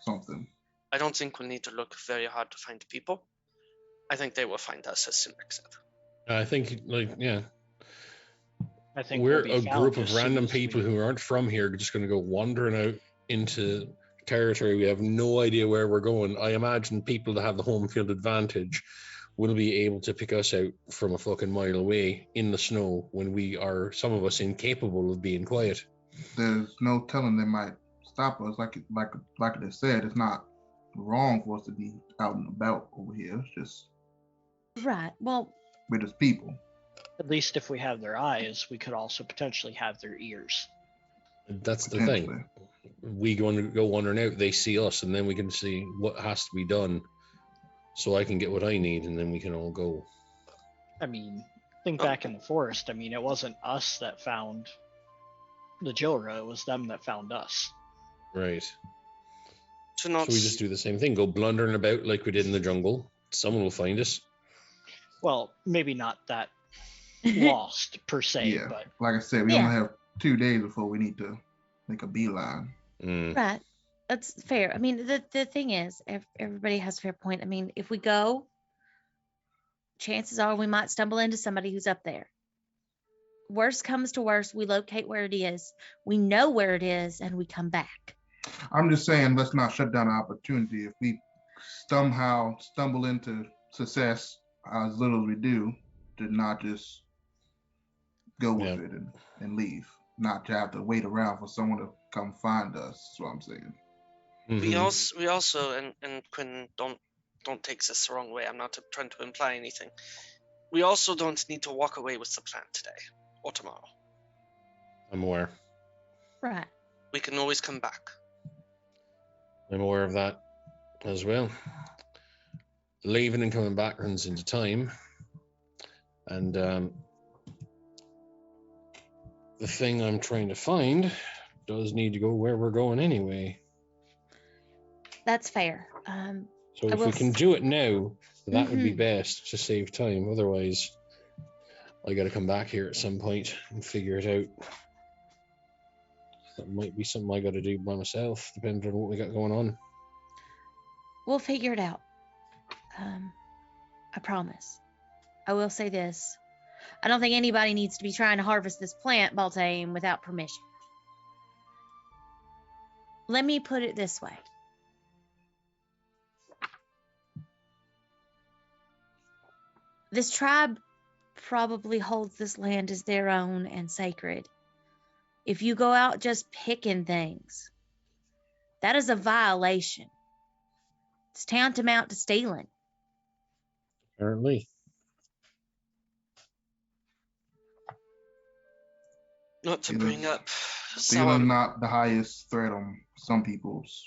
something. I don't think we'll need to look very hard to find people. I think they will find us, as Simric said. I think, I think we're we'll a be found group of as soon random as people we- who aren't from here, just going to go wandering out into territory. We have no idea where we're going. I imagine people that have the home field advantage will be able to pick us out from a fucking mile away in the snow when we are, some of us, incapable of being quiet. There's no telling they might stop us. Like they said, it's not wrong for us to be out and about over here. It's just Right. Well, we're just people. At least if we have their eyes, we could also potentially have their ears. That's the thing. We go wandering out, they see us, and then we can see what has to be done so I can get what I need, and then we can all go. I mean, think back in the forest. I mean, it wasn't us that found the Jilra, it was them that found us. Right. So we just do the same thing, go blundering about like we did in the jungle. Someone will find us. Well, maybe not that lost per se, Yeah, but like I said, we only have 2 days before we need to make a beeline. Right. That's fair. I mean, the thing is, everybody has a fair point. I mean, if we go, chances are we might stumble into somebody who's up there. Worst comes to worst, we locate where it is, we know where it is, and we come back. I'm just saying, let's not shut down the opportunity. If we somehow stumble into success, as little as we do, to not just go with it and leave, not to have to wait around for someone to come find us. That's what I'm saying. Mm-hmm. We also and Quinn, don't take this the wrong way. I'm not trying to imply anything. We also don't need to walk away with the plan today or tomorrow. I'm aware. Right. We can always come back. I'm aware of that as well. Leaving and coming back runs into time, and the thing I'm trying to find does need to go where we're going anyway. That's fair. So if we can do it now, that would be best to save time. Otherwise, I got to come back here at some point and figure it out. That might be something I got to do by myself, depending on what we got going on. We'll figure it out. I promise. I will say this. I don't think anybody needs to be trying to harvest this plant, Baltane, without permission. Let me put it this way. This tribe probably holds this land as their own and sacred. If you go out just picking things, that is a violation. It's tantamount to stealing. Apparently. Not to bring up stealing not the highest threat on some people's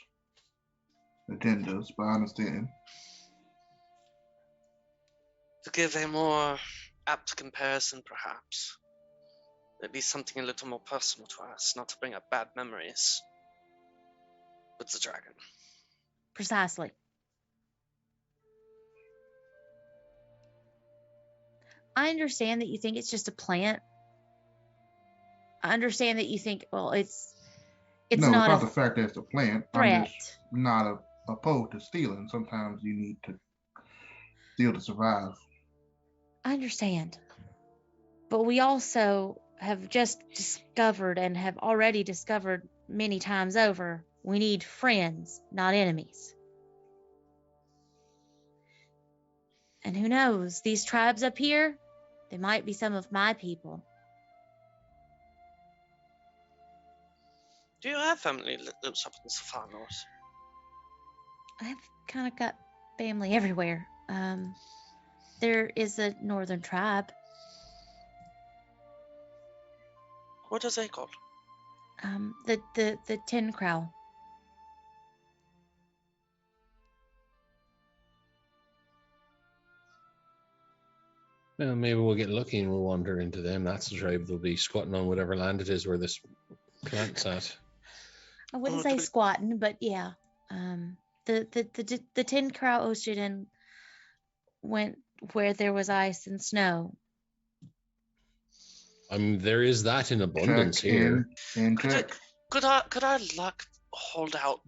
agendas, but I understand. To give a more apt comparison, perhaps. Maybe something a little more personal to us, not to bring up bad memories. With the dragon. Precisely. I understand that you think it's just a plant. I understand that you think, well, it's not the fact that it's a plant. Threat. I'm just not opposed to stealing. Sometimes you need to steal to survive. I understand. But we also have just discovered and have already discovered many times over, we need friends, not enemies. And who knows, these tribes up here, they might be some of my people. Do you have family that lives up in the far north? I've kind of got family everywhere. There is a northern tribe. What are they called? The tin crow. Well, maybe we'll get lucky and we'll wander into them. That's the tribe. They'll be squatting on whatever land it is where this plant's at. I wouldn't Oh, say do we- squatting, but yeah. The tin crow ocean and went where there was ice and snow. There is that in abundance Check here. and Could, check. could our luck hold out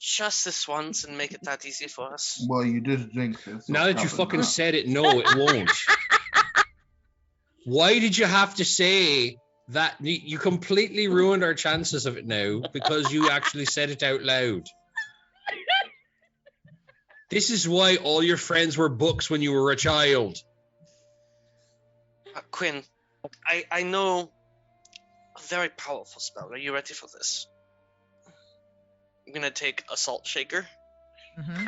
just this once and make it that easy for us? Well, you just jinxed it. So Now that you probably fucking not. said it, no, it won't. Why did you have to say that? You completely ruined our chances of it now because you actually said it out loud. This is why all your friends were books when you were a child. Quinn, I know a very powerful spell. Are you ready for this? I'm gonna take a salt shaker, Mm-hmm.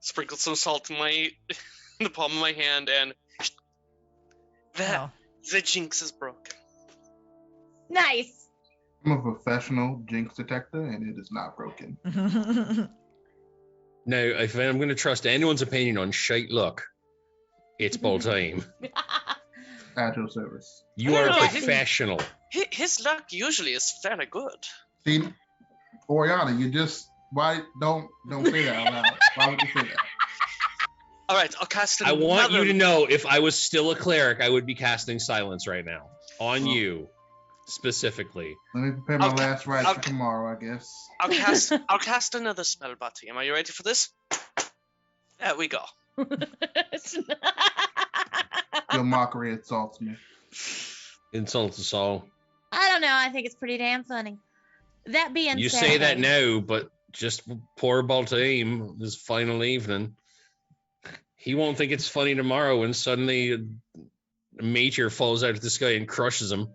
sprinkle some salt in the palm of my hand, and Oh. the jinx is broken. Nice. I'm a professional jinx detector, and it is not broken. Now, if I'm going to trust anyone's opinion on shite luck, it's Baltime. At your service. You I are don't a know, professional. His luck usually is very good. See, Oriana, you just don't say that out loud. Why would you say that? All right, I'll cast I another. want you to know if I was still a cleric, I would be casting silence right now. On Well- you, specifically. Let me prepare my Okay, last rites I'll- for tomorrow, I guess. I'll cast another spell, Buddy. Am I ready for this? There we go. Your mockery insults me. Insult us all. I don't know. I think it's pretty damn funny. That being You said, say that though, now, but just poor Baltime, this final evening, he won't think it's funny tomorrow when suddenly a meteor falls out of the sky and crushes him.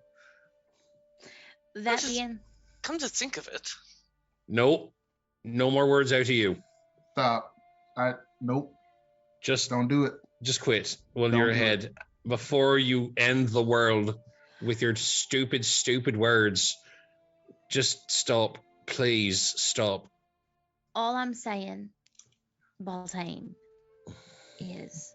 that This is- being Come to think of it, Nope. No more words out of you. Stop. Nope. Just Don't do it. Just quit while Don't you're do it. ahead before you end the world with your stupid, stupid words. Just stop. Please stop. all I'm saying, Baltane, is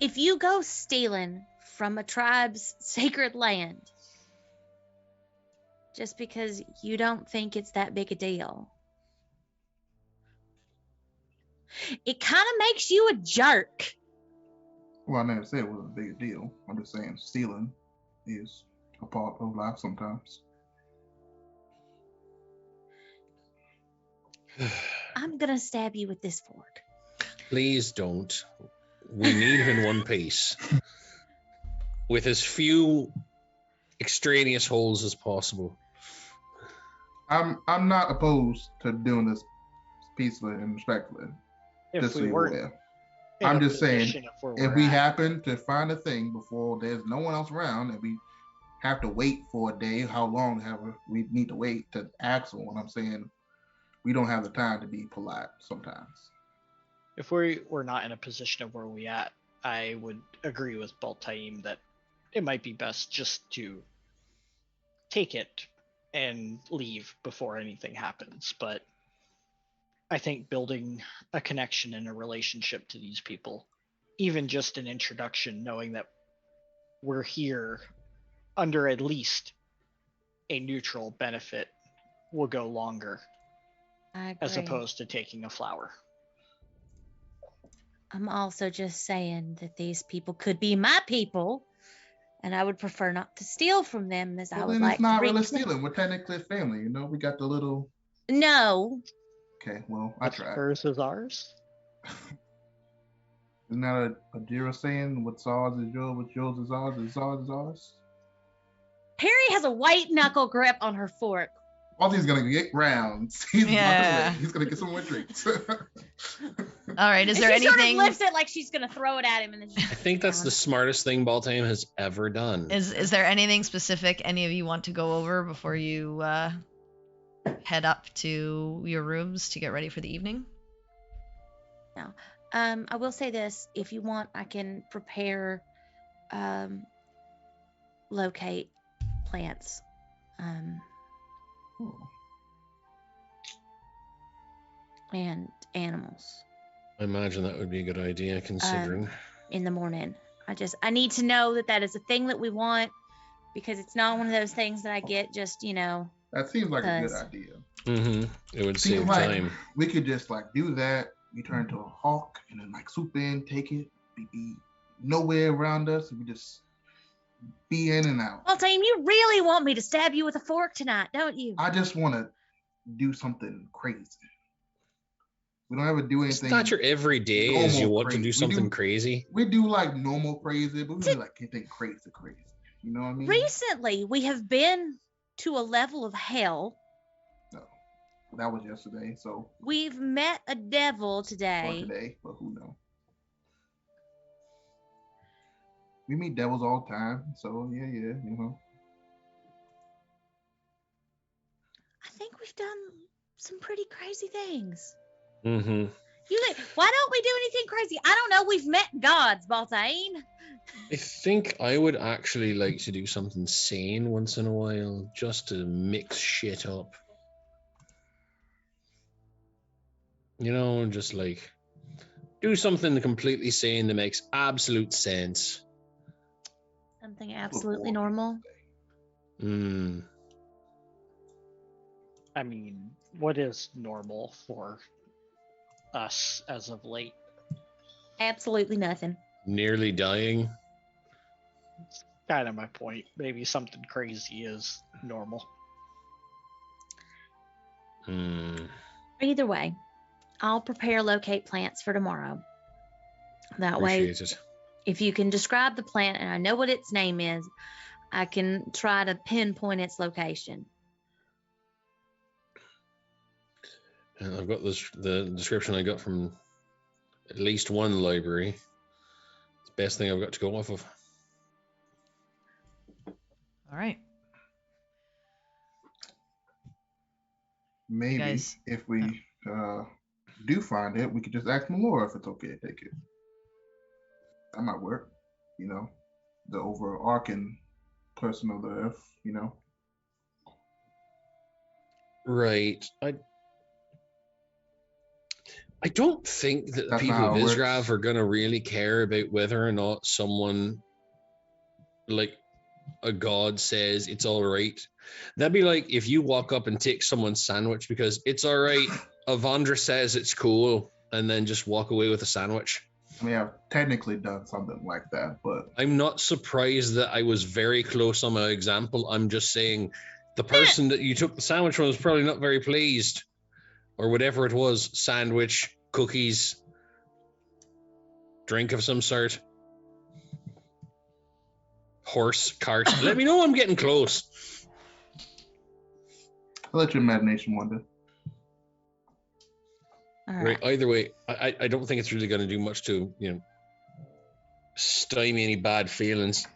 if you go stealing from a tribe's sacred land just because you don't think it's that big a deal, it kind of makes you a jerk. Well, I never said it was a big deal. I'm just saying stealing is a part of life sometimes. I'm gonna stab you with this fork. Please don't. We need him in one piece. With as few extraneous holes as possible. I'm not opposed to doing this peacefully and respectfully. If Just so we you're weren't aware. in I'm a just saying, position of where If we're we at, happen to find a thing before there's no one else around and we have to wait for a day, how long ever we need to wait to ask someone, I'm saying we don't have the time to be polite sometimes. if we were not in a position of where we at, I would agree with Baltaim that it might be best just to take it and leave before anything happens. But I think building a connection and a relationship to these people, even just an introduction, knowing that we're here under at least a neutral benefit, will go longer I agree. as opposed to taking a flower. I'm also just saying that these people could be my people, and I would prefer not to steal from them as I Well, would then like it's not to really reconnect. stealing. We're technically family, you know. We got the little. No, Okay, well, I What's tried. hers is ours. Isn't that a Jira saying? What's ours is yours, what's yours is ours, is ours is ours? Perry has a white knuckle grip on her fork. Ozzy's gonna get rounds. He's Yeah. He's gonna get some more drinks. All right. Is And there she sort of anything? lifts it like she's gonna throw it at him, and then she I think that's the smartest thing Baltame has ever done. Is there anything specific any of you want to go over before you head up to your rooms to get ready for the evening? I will say this: if you want, I can prepare locate plants. And animals. I imagine that would be a good idea, considering. In the morning. I need to know that is a thing that we want, because it's not one of those things that I get just, That seems like a good 'cause- idea. It would Seems save like time. we could just like do that. We turn into a hawk and then like swoop in, take it, be nowhere around us, and we just be in and out. Well, Team, you really want me to stab you with a fork tonight, don't you? I just want to do something crazy. We don't ever do It's anything. not your everyday is you normal want to crazy. do something crazy. We do like normal crazy, but we do like anything crazy. You know what I mean? Recently, we have been to a level of hell. No, that was yesterday. So we've met a devil today. Or today, but who knows? We meet devils all the time, so yeah, you know. I think we've done some pretty crazy things. Mm-hmm. Why don't we do anything crazy? I don't know. We've met gods, Baltaine. I think I would actually like to do something sane once in a while, just to mix shit up. You know, just like do something completely sane that makes absolute sense. Something absolutely normal. I mean, what is normal for us as of late? Absolutely nothing. Nearly dying. It's kind of my point. Maybe something crazy is normal. Either way, I'll prepare locate plants for tomorrow. That Appreciate way, it. if you can describe the plant and I know what its name is, I can try to pinpoint its location. And I've got the description I got from at least one library. It's the best thing I've got to go off of. All right. Maybe Guys, if we do find it, we could just ask Melora if it's okay to take it. That might work, you know. The overarching person of the earth, you know. Right. I don't think that the That's people not of how it Israel works. are going to really care about whether or not someone, like a god, says it's all right. That'd be like if you walk up and take someone's sandwich because it's all right. Avandra says it's cool, and then just walk away with a sandwich. I mean, I've technically done something like that, but I'm not surprised that I was very close on my example. I'm just saying the person that you took the sandwich from was probably not very pleased. Or whatever it was, sandwich, cookies, drink of some sort, horse, cart. Let me know I'm getting close. I'll let your imagination wander. All Right. Either way, I don't think it's really going to do much to, stymie any bad feelings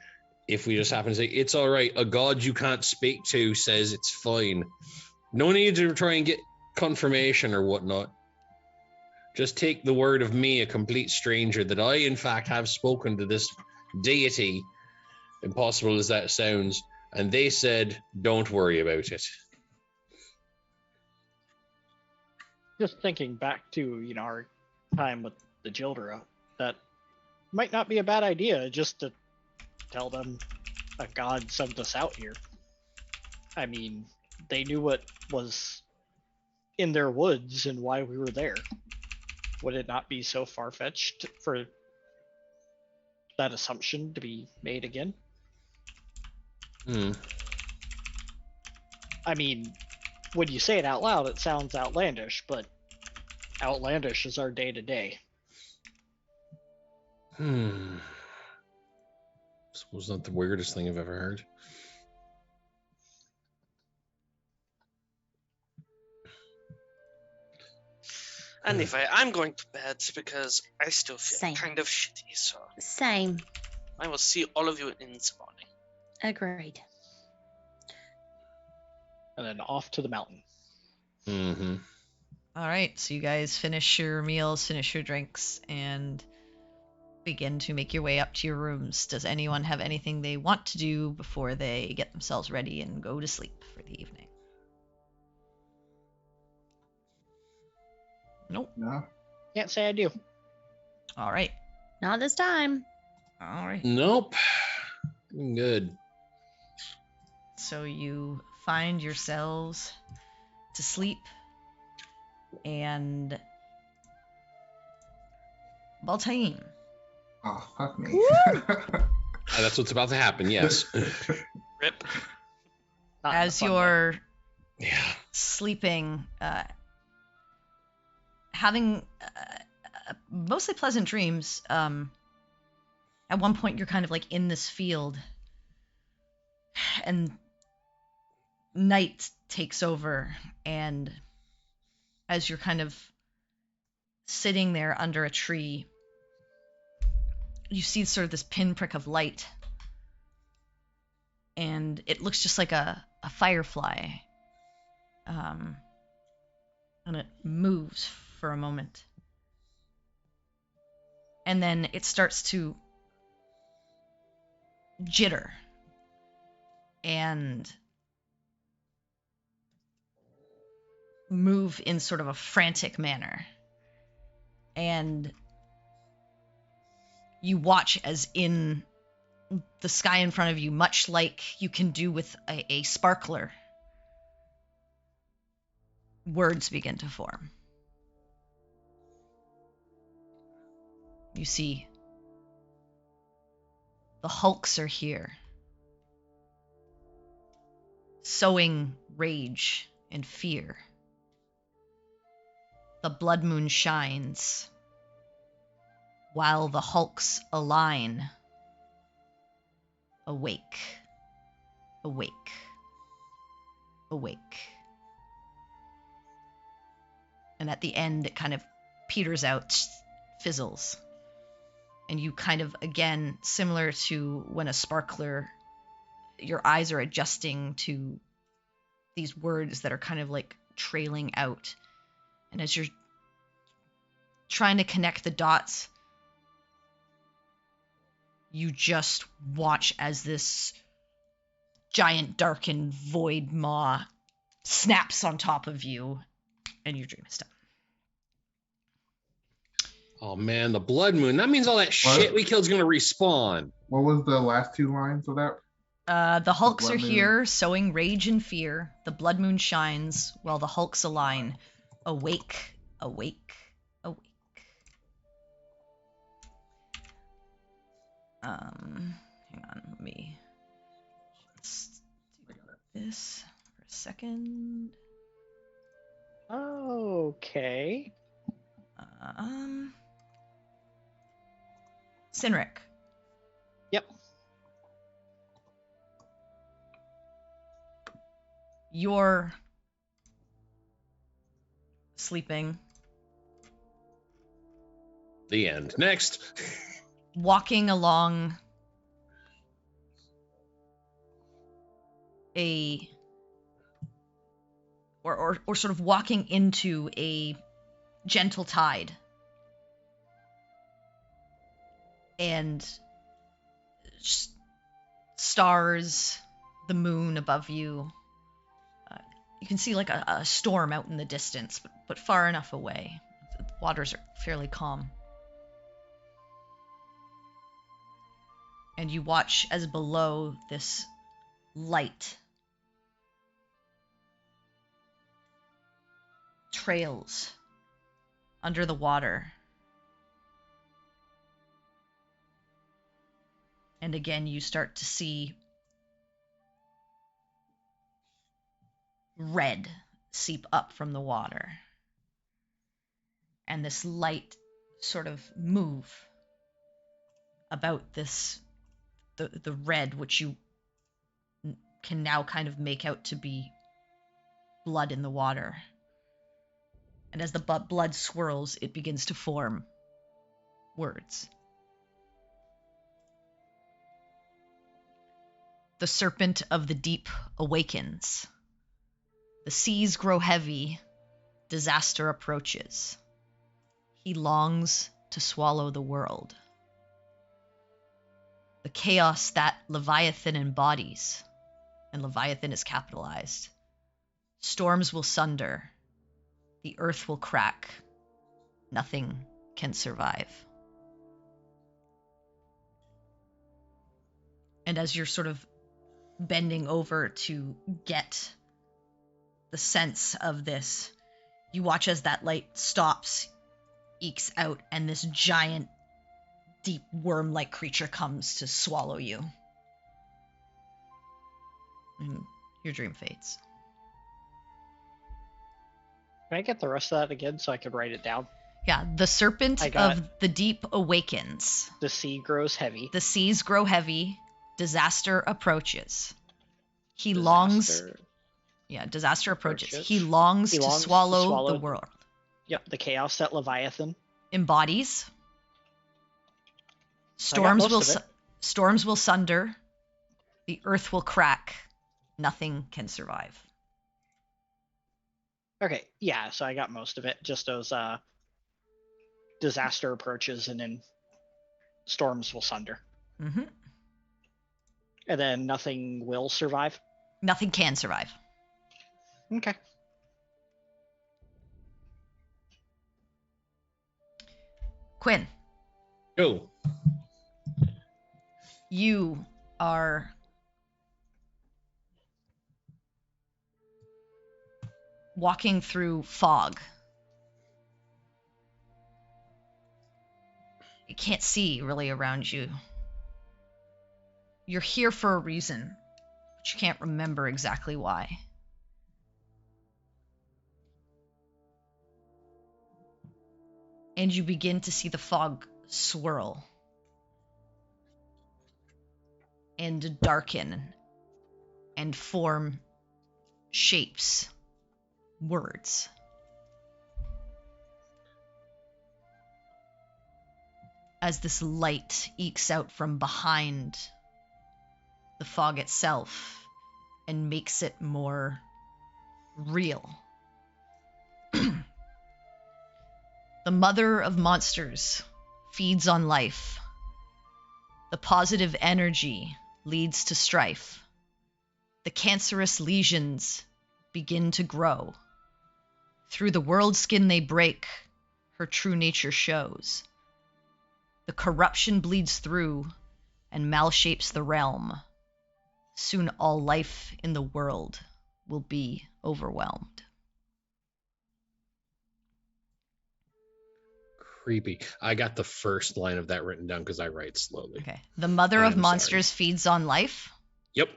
if we just happen to say, it's all right. A god you can't speak to says it's fine. No need to try and get confirmation or whatnot. Just take the word of me, a complete stranger, that I in fact have spoken to this deity, impossible as that sounds, and they said don't worry about it. Just thinking back to our time with the Jildra, that might not be a bad idea just to tell them a god sent us out here. I mean, they knew what was in their woods and why we were there. Would it not be so far-fetched for that assumption to be made again? I mean, when you say it out loud, it sounds outlandish, but outlandish is our day-to-day. Suppose not the weirdest thing I've ever heard. Anyway, I'm going to bed because I still feel Same. kind of shitty, so Same. I will see all of you in the morning. Agreed. And then off to the mountain. All right, so you guys finish your meals, finish your drinks, and begin to make your way up to your rooms. Does anyone have anything they want to do before they get themselves ready and go to sleep for the evening? Nope. No. Can't say I do. All right. Not this time. All right. Nope. I'm good. So you find yourselves to sleep, and Baltaim, Oh, fuck me. That's what's about to happen, yes. Rip. Not in a as fun way. you're Yeah. sleeping, having mostly pleasant dreams, at one point you're kind of like in this field, and night takes over, and as you're kind of sitting there under a tree, you see sort of this pinprick of light, and it looks just like a firefly, and it moves for a moment, and then it starts to jitter and move in sort of a frantic manner, and you watch as in the sky in front of you, much like you can do with a sparkler, words begin to form. You see, the hulks are here, sowing rage and fear. The blood moon shines, while the hulks align. Awake, awake, awake. And at the end, it kind of peters out, fizzles. And you kind of, again, similar to when a sparkler, your eyes are adjusting to these words that are kind of like trailing out. And as you're trying to connect the dots, you just watch as this giant darkened void maw snaps on top of you, and your dream is done. Oh man, the blood moon. That means all that shit we killed's gonna respawn. What was the last two lines of that? The hulks are blood moon. here, sowing rage and fear. The blood moon shines, while the hulks align. Awake, awake, awake. Hang on, let me just do this for a second. Okay. Sinric. Yep. You're sleeping, The end. Next. walking along a or sort of walking into a gentle tide, and stars, the moon above you. You can see like a storm out in the distance, but far enough away. The waters are fairly calm. And you watch as below this light trails under the water. And again, you start to see red seep up from the water. And this light sort of move about this, the red, which you can now kind of make out to be blood in the water. And as the blood swirls, it begins to form words. The serpent of the deep awakens. The seas grow heavy. Disaster approaches. He longs to swallow the world. the chaos that Leviathan embodies, and Leviathan is capitalized. Storms will sunder, the earth will crack, nothing can survive. And as you're sort of bending over to get the sense of this, you watch as that light stops, ekes out, and this giant, deep worm-like creature comes to swallow you. And your dream fades. Can I get the rest of that again so I could write it down? Yeah, the serpent of the deep awakens. The sea grows heavy. The seas grow heavy. Disaster approaches. He longs. Yeah, disaster approaches. He longs to swallow the world. Yep, the chaos that Leviathan embodies. Storms will sunder. The earth will crack. Nothing can survive. Okay, yeah, so I got most of it. Just those disaster approaches, and then storms will sunder. Mm-hmm. And then nothing will survive? Nothing can survive. Okay. Quinn. Go. You are walking through fog. You can't see really around you. You're here for a reason, but you can't remember exactly why. And you begin to see the fog swirl and darken and form shapes, words. As this light ekes out from behind the fog itself and makes it more real. The mother of monsters feeds on life. The positive energy leads to strife. The cancerous lesions begin to grow. Through the world skin they break, her true nature shows. The corruption bleeds through and malshapes the realm. Soon all life in the world will be overwhelmed. Creepy. I got the first line of that written down because I write slowly. Okay. The mother of monsters feeds on life. Yep.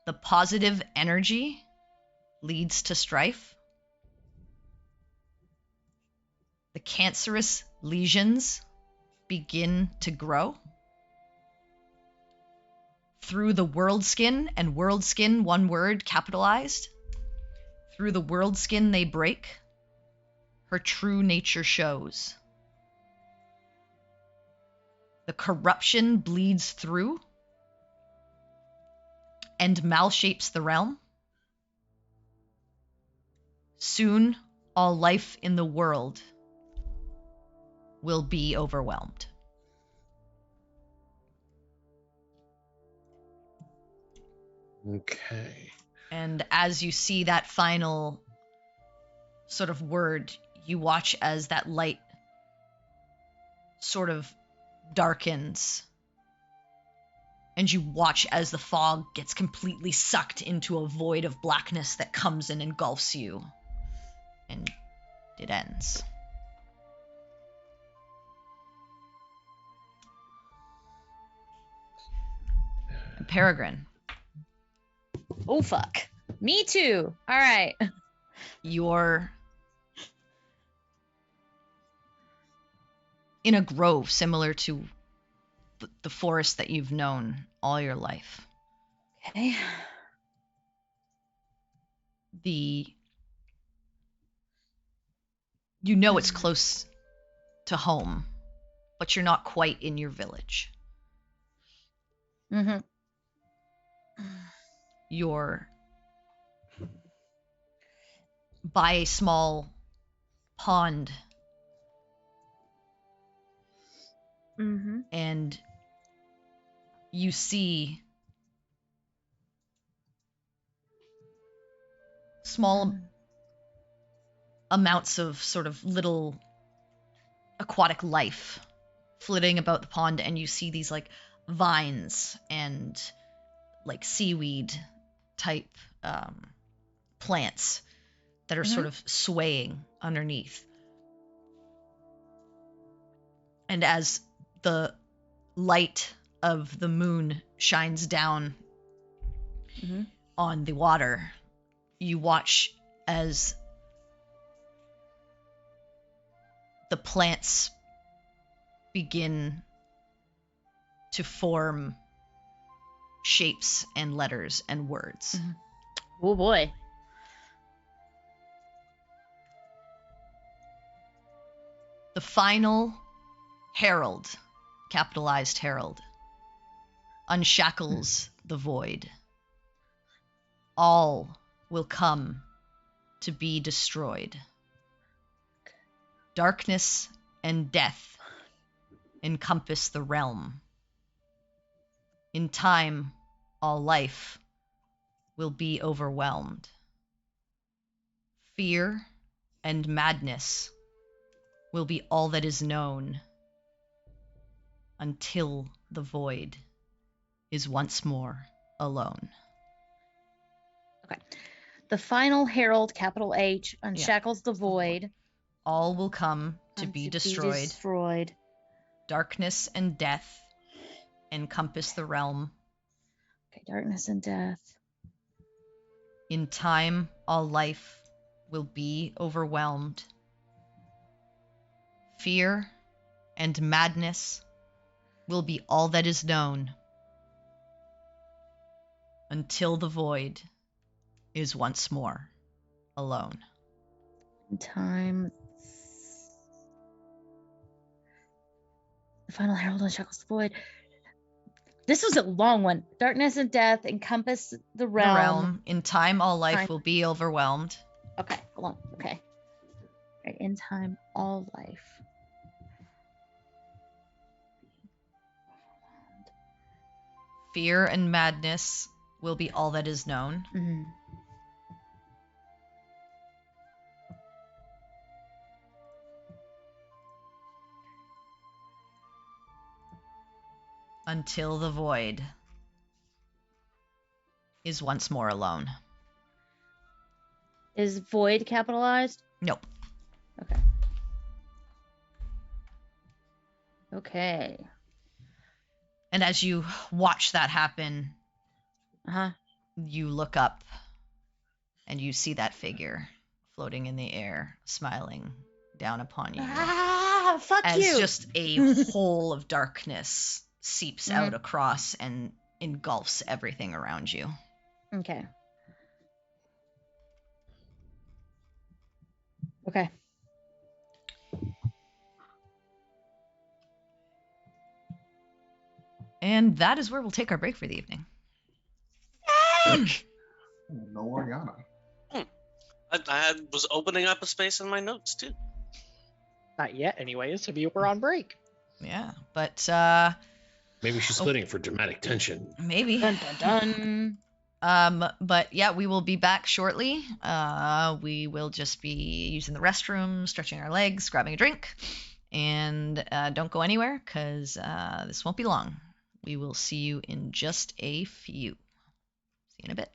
The positive energy leads to strife. The cancerous lesions begin to grow. Through the world skin, and world skin, one word, capitalized. Through the world skin they break. Her true nature shows. The corruption bleeds through and malshapes the realm. Soon, all life in the world will be overwhelmed. Okay. And as you see that final sort of word, you watch as that light sort of darkens. And you watch as the fog gets completely sucked into a void of blackness that comes and engulfs you. And it ends. And Peregrine. Oh, fuck. Me too. All right. You're in a grove similar to the forest that you've known all your life. Okay. You know it's close to home, but you're not quite in your village. Mm-hmm. You're by a small pond. Mm-hmm. And you see small amounts of sort of little aquatic life flitting about the pond, and you see these like vines and like seaweed type plants that are sort of swaying underneath. And as the light of the moon shines down on the water, you watch as the plants begin to form shapes and letters and words. Oh boy. The final herald, capitalized herald, unshackles the void. All will come to be destroyed. Darkness and death encompass the realm. In time, all life will be overwhelmed. Fear and madness will be all that is known until the void is once more alone. Okay. The final herald, capital H, unshackles the void. All will come to be destroyed. Darkness and death encompass the realm. Okay, darkness and death. In time, all life will be overwhelmed. Fear and madness will be all that is known until the void is once more alone. In time. The final herald unshackles the void. This was a long one. Darkness and death encompass the realm. In time, all life will be overwhelmed. Okay, hold on. Okay. Right, in time, all life. Fear and madness will be all that is known. Until the void is once more alone. Is void capitalized? Nope. Okay. Okay. And as you watch that happen, you look up and you see that figure floating in the air, smiling down upon you. Fuck as you! Just a hole of darkness seeps out across and engulfs everything around you. Okay. Okay. And that is where we'll take our break for the evening. No Oriana. I was opening up a space in my notes too. Not yet, anyways. So we're on break. Yeah, but maybe she's splitting it for dramatic tension. Maybe. Dun dun dun. But yeah, we will be back shortly. We will just be using the restroom, stretching our legs, grabbing a drink, and don't go anywhere because this won't be long. We will see you in just a few. See you in a bit.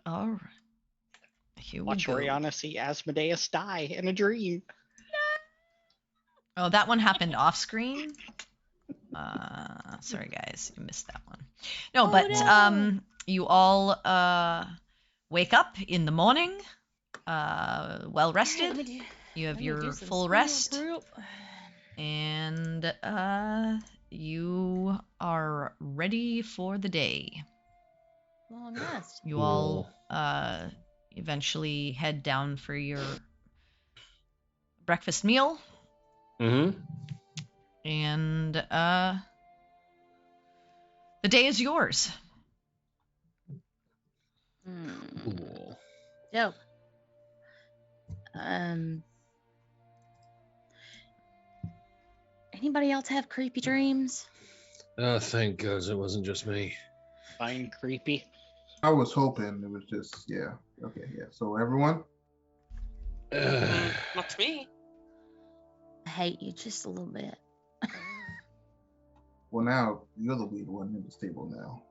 All right. Here we Watch go. Oriana see Asmodeus die in a dream. Oh, that one happened off screen. Sorry guys, you missed that one. No, Oh, but no. you all wake up in the morning, well rested. You have your full rest, and you are ready for the day. Long rest. You all eventually head down for your breakfast meal, Mm-hmm. and the day is yours. Cool. So, anybody else have creepy dreams? Oh, thank God it wasn't just me. Fine, creepy. I was hoping it was just, yeah. Okay, yeah. So everyone? Not me. I hate you just a little bit. Well, now you're the weird one at this table now.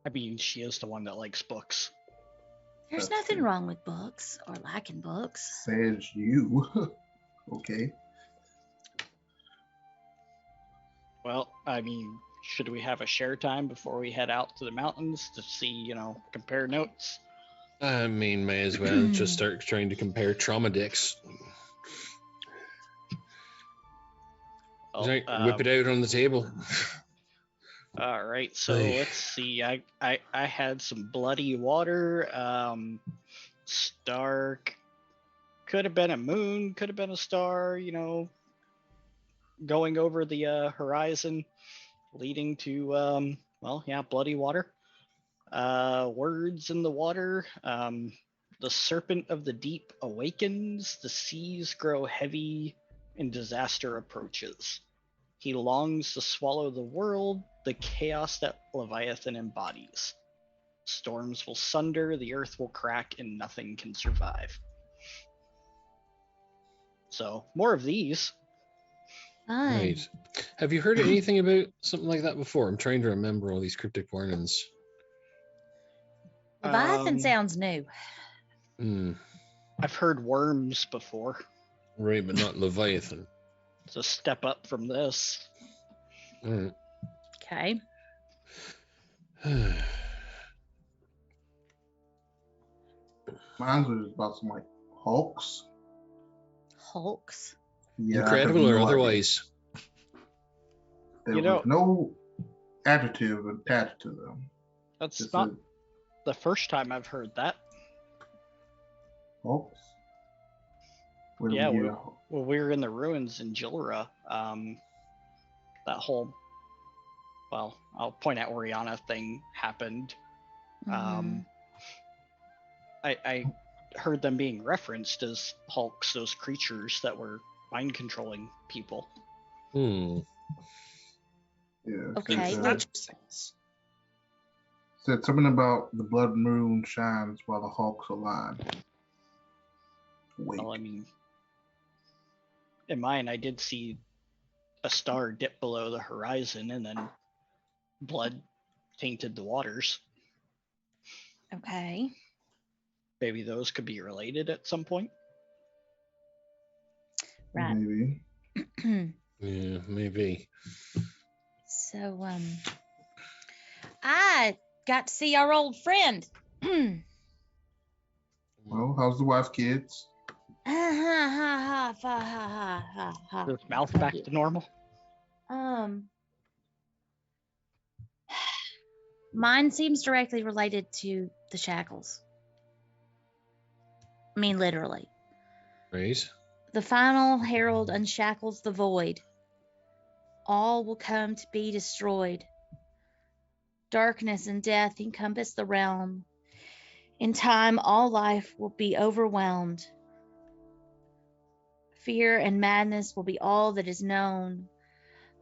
I mean, she is the one that likes books. There's That's nothing true. wrong with books or liking books. Says you. Okay. Well, I mean, should we have a share time before we head out to the mountains to see, compare notes? I mean, may as well just start trying to compare trauma dicks. Well, Right, whip it out on the table. All right, so Hey. let's see. I had some bloody water. Star could have been a moon, could have been a star. Going over the horizon, leading to bloody water. Words in the water. The serpent of the deep awakens. The seas grow heavy, and disaster approaches. He longs to swallow the world, the chaos that Leviathan embodies. Storms will sunder, the earth will crack, and nothing can survive. So, more of these. Fun. Right. Have you heard anything about something like that before? I'm trying to remember all these cryptic warnings. Leviathan sounds new. I've heard worms before. Right, but not Leviathan. It's a step up from this. All right. Okay. Mine was about some like hulks. Hulks. Yeah, I have Incredible or no idea. otherwise? There You was know- no adjective attached to them. That's Just not a the first time I've heard that. hulks. When Yeah, we, When we were in the ruins in Jilra, that whole, I'll point at Oriana thing happened. Mhm. I heard them being referenced as hulks, those creatures that were mind controlling people. yeah, Okay, said, well- said something about the blood moon shines while the hulks align. Wait. Well, I mean, in mine, I did see a star dip below the horizon, and then blood tainted the waters. Okay. Maybe those could be related at some point. Right. Maybe. Yeah, maybe. So, I got to see our old friend. Well, how's the wife, kids? His mouth back to normal. Mine seems directly related to the shackles. I mean, literally. Right. The final herald unshackles the void. All will come to be destroyed. Darkness and death encompass the realm. In time, all life will be overwhelmed. Fear and madness will be all that is known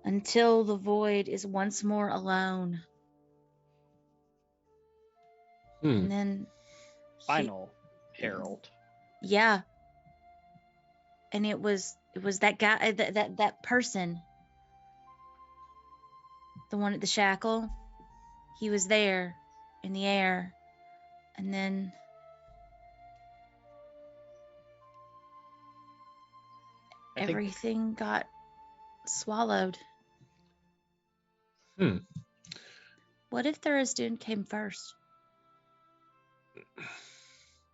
until the void is once more alone. And then Final herald. Yeah. And it was that guy, that person, the one at the shackle. He was there. in the air, and then I think everything got swallowed. What if Thursdune came first?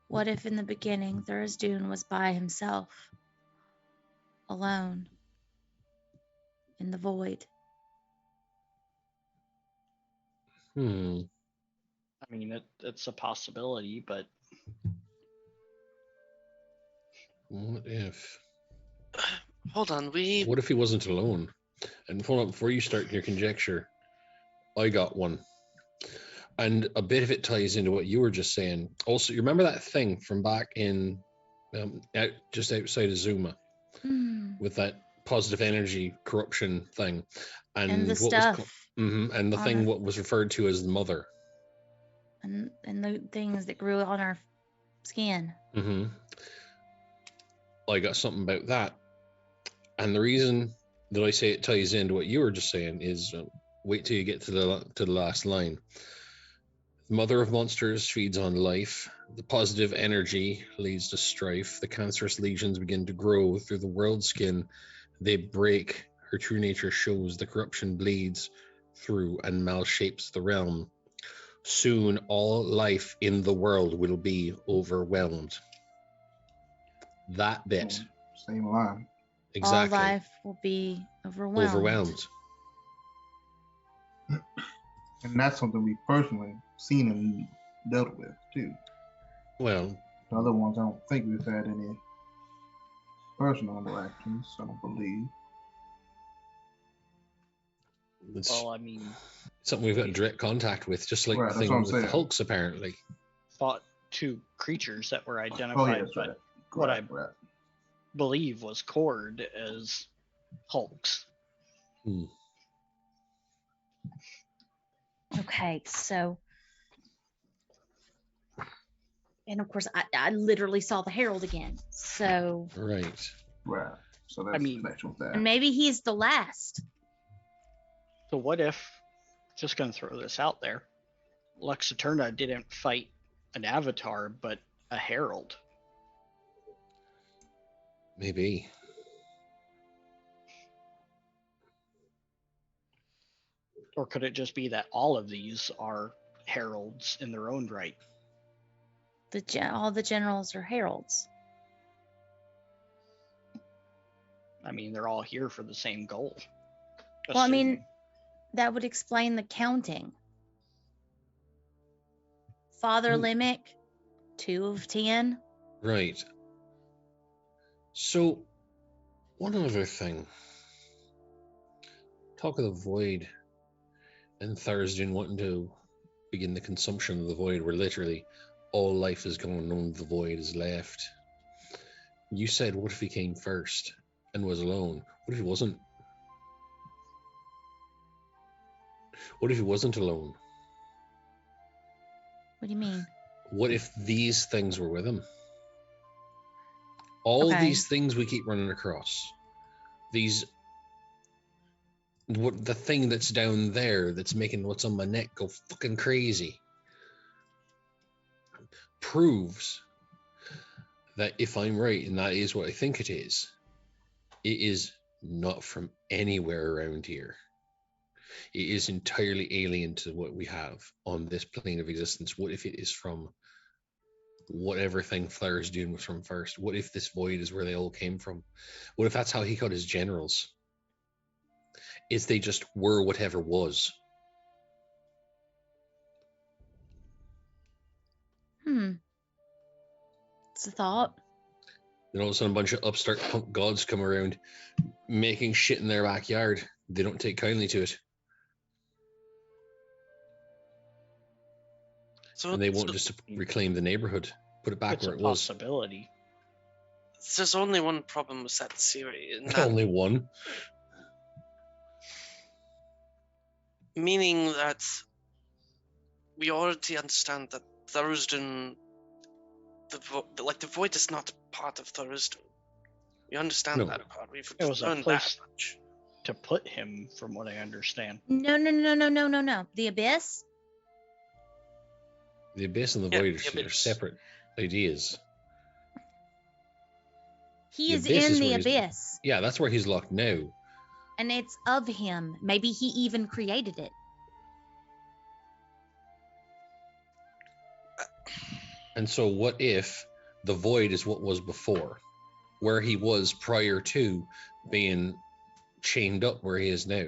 What if in the beginning Thursdune was by himself, alone, in the void? I mean, it's a possibility, but What if? Hold on, What if he wasn't alone? And hold on, before you start your conjecture, I got one. And a bit of it ties into what you were just saying. Also, you remember that thing from back in just outside of Zuma with that positive energy corruption thing, And the what stuff. was and the on thing it. what was referred to as the mother. And the things that grew on our skin. I got something about that, and the reason that I say it ties into what you were just saying is wait till you get to the last line. The mother of monsters feeds on life. The positive energy leads to strife. The cancerous legions begin to grow through the world skin. They break. Her true nature shows. The corruption bleeds through and malshapes the realm. Soon all life in the world will be overwhelmed. That bit. Same line. Exactly. All life will be overwhelmed. Overwhelmed. And that's something we personally seen and dealt with too. Well, The other ones, I don't think we've had any personal interactions. I don't believe. it's well, I mean, something we've got direct contact with, just like Right, the that's thing what I'm with the saying. Hulks, apparently. fought two creatures that were Oh identified, yeah, that's but right. what Right, I right. believe was Cord as Hulks. Okay, so. And of course, I literally saw the Herald again. So. Right. Right. So that's the connection with that. And maybe he's the last. So what if, just going to throw this out there, Lux Eterna didn't fight an Avatar, but a Herald? Maybe. Or could it just be that all of these are heralds in their own right? All the generals are heralds. I mean, they're all here for the same goal. Well, I mean, assuming. that would explain the counting. Father Limic, 2 of 10. Right. So, one other thing. Talk of the void and Thursday wanting to begin the consumption of the void, where literally all life is gone, only the void is left. You said, what if he came first and was alone? What if he wasn't? What if he wasn't alone? What do you mean? What if these things were with him? All these things we keep running across, the thing that's down there that's making what's on my neck go fucking crazy, proves that if I'm right, and that is what I think it is not from anywhere around here. It is entirely alien to what we have on this plane of existence. What if it is from whatever thing Thursdune was from first? What if this void is where they all came from? What if that's how he got his generals? Is they just were whatever was? It's a thought. Then all of a sudden a bunch of upstart punk gods come around making shit in their backyard. They don't take kindly to it. And they won't just reclaim the neighborhood, put it back It's where a it was. possibility. There's only one problem with that theory. And that, Only one. meaning that we already understand that Thurston, the void is not part of Thurston. We understand No. that part. We've It was a learned place that much. to put him, from what I understand. No. The Abyss? The abyss and the Yeah, void the are abyss. separate ideas. He The is abyss in is the where he's- abyss, Yeah, that's where he's locked now. and it's of him. Maybe he even created it. And so what if the void is what was before, where he was prior to being chained up where he is now?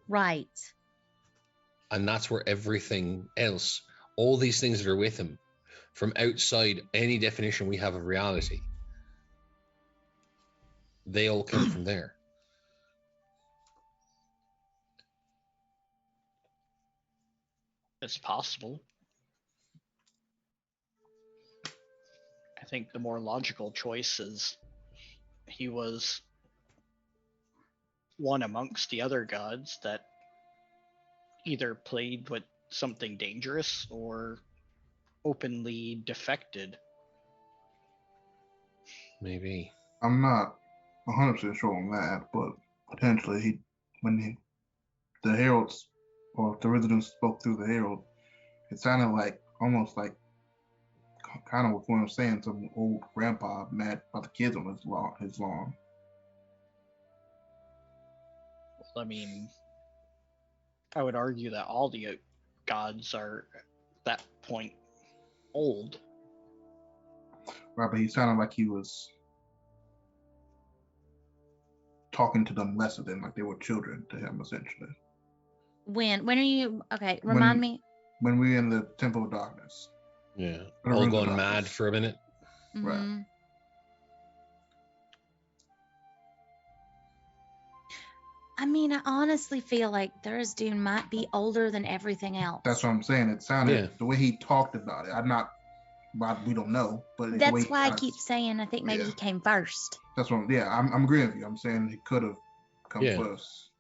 Right. And that's where everything else, all these things that are with him, from outside any definition we have of reality, they all come from there. It's possible. I think the more logical choice is he was one amongst the other gods that either played with something dangerous or openly defected. Maybe. I'm not 100% sure on that, but potentially the heralds or the residents spoke through the herald, it sounded like almost like kind of what I'm saying, some old grandpa mad about the kids on his lawn. Well, I mean, I would argue that all the gods are at that point old. Right, but he sounded like he was talking to them lesser than like they were children to him, essentially. When are you? Okay, remind me. When we were in the Temple of Darkness. Yeah. Or All Rings of going mad Darkness. for a minute. Right. Mhm. I mean, I honestly feel like Thursday might be older than everything else. That's what I'm saying. It sounded Yeah. the way he talked about it. We don't know, but the way That's he why I kinda- keep saying I think maybe Yeah. he came first. That's what. I'm agreeing with you. I'm saying he could have come Yeah. first.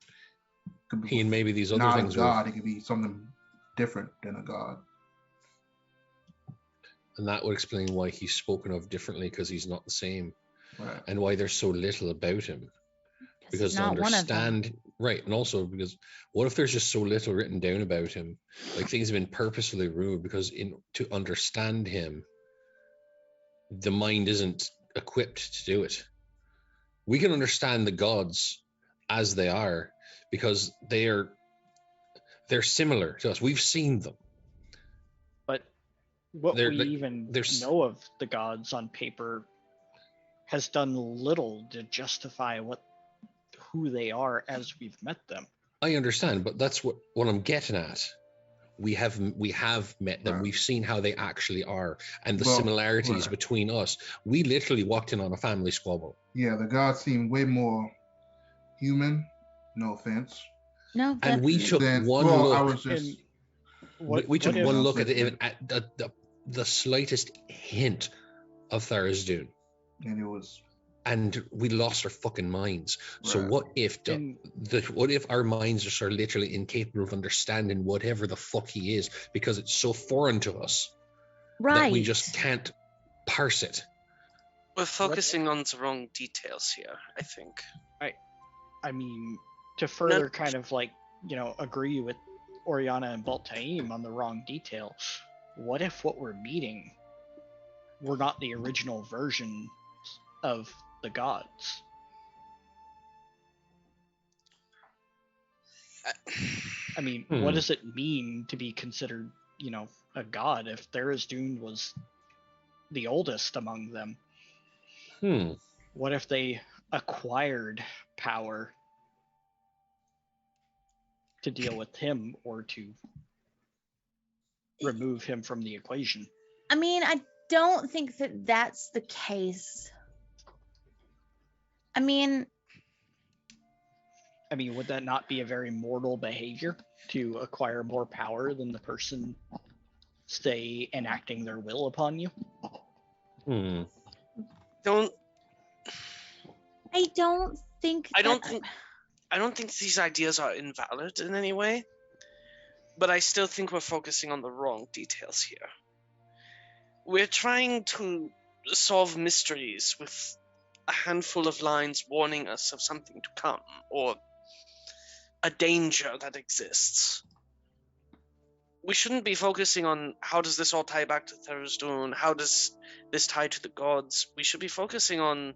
Could be He and maybe these other not things a god. It could be something different than a god. and that would explain why he's spoken of differently, because he's not the same, Right. and why there's so little about him. Because he's to not one of them. understand, right, and also because what if there's just so little written down about him, like things have been purposefully removed, because to understand him, the mind isn't equipped to do it. We can understand the gods as they are because they're similar to us. We've seen them. But what They're- we they're- even there's- know of the gods on paper has done little to justify who they are as we've met them. I understand, but that's what I'm getting at. We have met them. Right. We've seen how they actually are, and the Well, similarities right. between us. We literally walked in on a family squabble. Yeah, the gods seem way more human. No offense. No, And we that- took Then, one well, look. I was just We took what if- one if- look at it, at the slightest hint of Tharizdun, and it was and we lost our fucking minds. So Right. what if in- what if our minds are so literally incapable of understanding whatever the fuck he is, because it's so foreign to us right. that we just can't parse it? We're focusing on the wrong details here, I think. I mean, to further kind of agree with Oriana and Baltaim on the wrong detail, what if what we're meeting were not the original version of the gods? I mean, what does it mean to be considered, a god if Tharizdun was the oldest among them? What if they acquired power to deal with him or to remove him from the equation? I mean, I don't think that that's the case. I mean, would that not be a very mortal behavior to acquire more power than the person, say, enacting their will upon you? Don't I don't think. I don't think these ideas are invalid in any way, but I still think we're focusing on the wrong details here. We're trying to solve mysteries with a handful of lines warning us of something to come, or a danger that exists. we shouldn't be focusing on how does this all tie back to Thurstone, how does this tie to the gods. We should be focusing on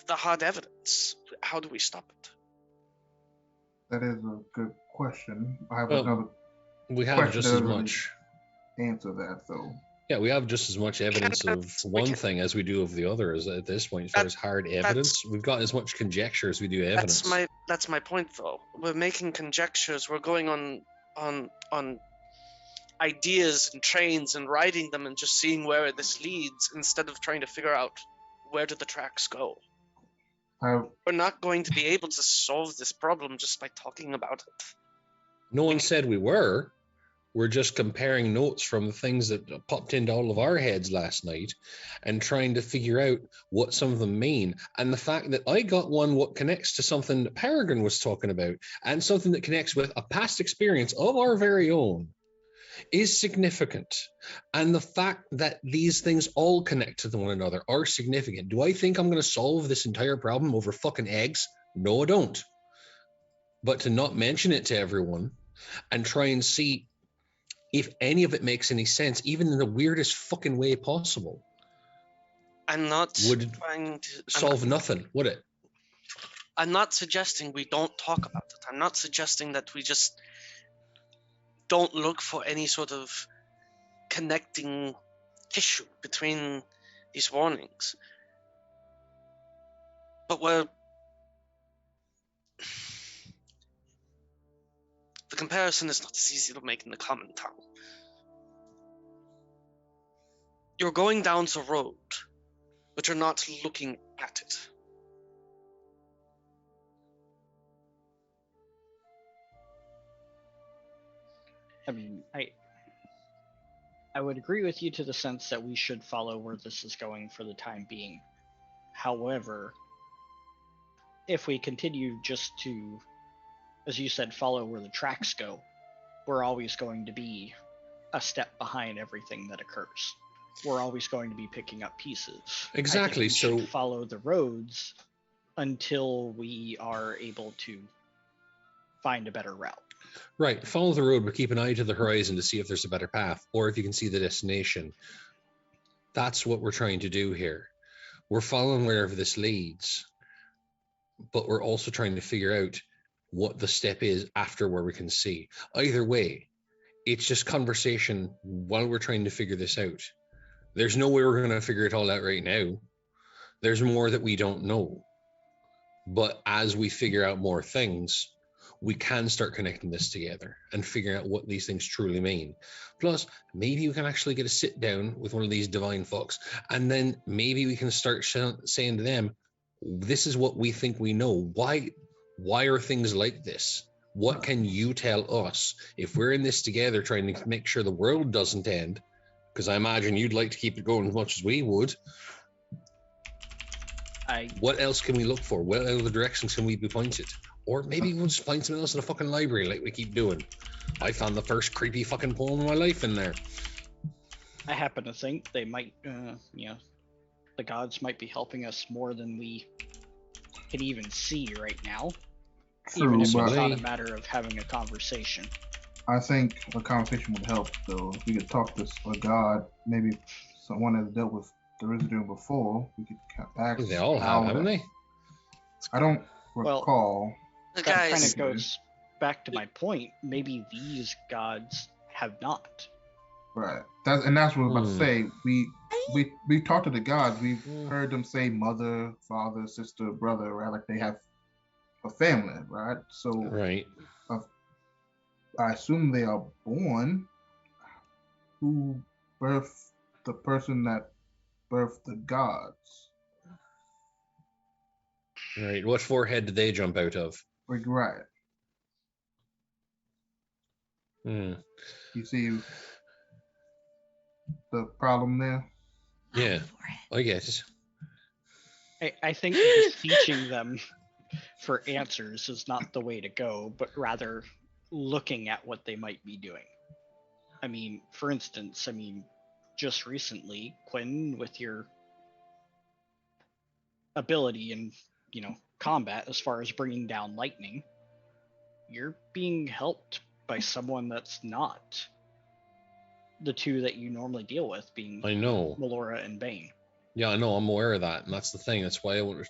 the hard evidence. How do we stop it? That is a good question. I have Well, another We have question just that as doesn't really much. answer that, though. Yeah, we have just as much evidence of one thing as we do of the other. At this point, as far as hard evidence, we've got as much conjecture as we do evidence. That's my point, though. We're making conjectures. We're going on ideas and trains and riding them and just seeing where this leads instead of trying to figure out where do the tracks go. We're not going to be able to solve this problem just by talking about it. No one said we were. We're just comparing notes from the things that popped into all of our heads last night and trying to figure out what some of them mean. And the fact that I got one what connects to something that Peregrine was talking about and something that connects with a past experience of our very own is significant. And the fact that these things all connect to one another are significant. Do I think I'm going to solve this entire problem over fucking eggs? No, I don't. But to not mention it to everyone and try and see if any of it makes any sense, even in the weirdest fucking way possible, I'm not would trying to solve nothing, would it? I'm not suggesting we don't talk about it. I'm not suggesting that we just don't look for any sort of connecting tissue between these warnings. But the comparison is not as easy to make in the common tongue. You're going down the road, but you're not looking at it. I mean, I would agree with you to the sense that we should follow where this is going for the time being. However, if we continue just to, as you said, follow where the tracks go, we're always going to be a step behind everything that occurs. We're always going to be picking up pieces. Exactly. I think we should follow the roads until we are able to find a better route. Right. Follow the road, but keep an eye to the horizon to see if there's a better path or if you can see the destination. That's what we're trying to do here. We're following wherever this leads, but we're also trying to figure out what the step is after where we can see. Either way, it's just conversation while we're trying to figure this out. There's no way we're going to figure it all out right now. There's more that we don't know. But as we figure out more things, we can start connecting this together and figuring out what these things truly mean. Plus, maybe we can actually get a sit down with one of these divine folks, and then maybe we can start saying to them, this is what we think we know. Why are things like this? What can you tell us if we're in this together trying to make sure the world doesn't end? Because I imagine you'd like to keep it going as much as we would. What else can we look for? What other directions can we be pointed? Or maybe we'll just find something else in a fucking library like we keep doing. I found the first creepy fucking poem of my life in there. I happen to think they might, the gods might be helping us more than we can even see right now. True, even if it's but not a matter of having a conversation. I think a conversation would help, though. If we could talk to a god, maybe someone that's dealt with the residue before, we could ask. They all have, haven't they? I don't recall. That kind of goes back to my point. Maybe these gods have not. Right. That's what I was about to say. We talked to the gods. We've heard them say mother, father, sister, brother, right? Like they have a family, right? So right. I assume they are born. Who birthed the person that birthed the gods? Right. What forehead did they jump out of? Right. You see the problem there? Yeah, I guess. I think beseeching them for answers is not the way to go, but rather looking at what they might be doing. I mean, for instance, just recently, Quinn, with your ability in, combat as far as bringing down lightning, you're being helped by someone that's not the two that you normally deal with, being I know. Melora and Bane. Yeah, I know. I'm aware of that, and that's the thing. That's why I was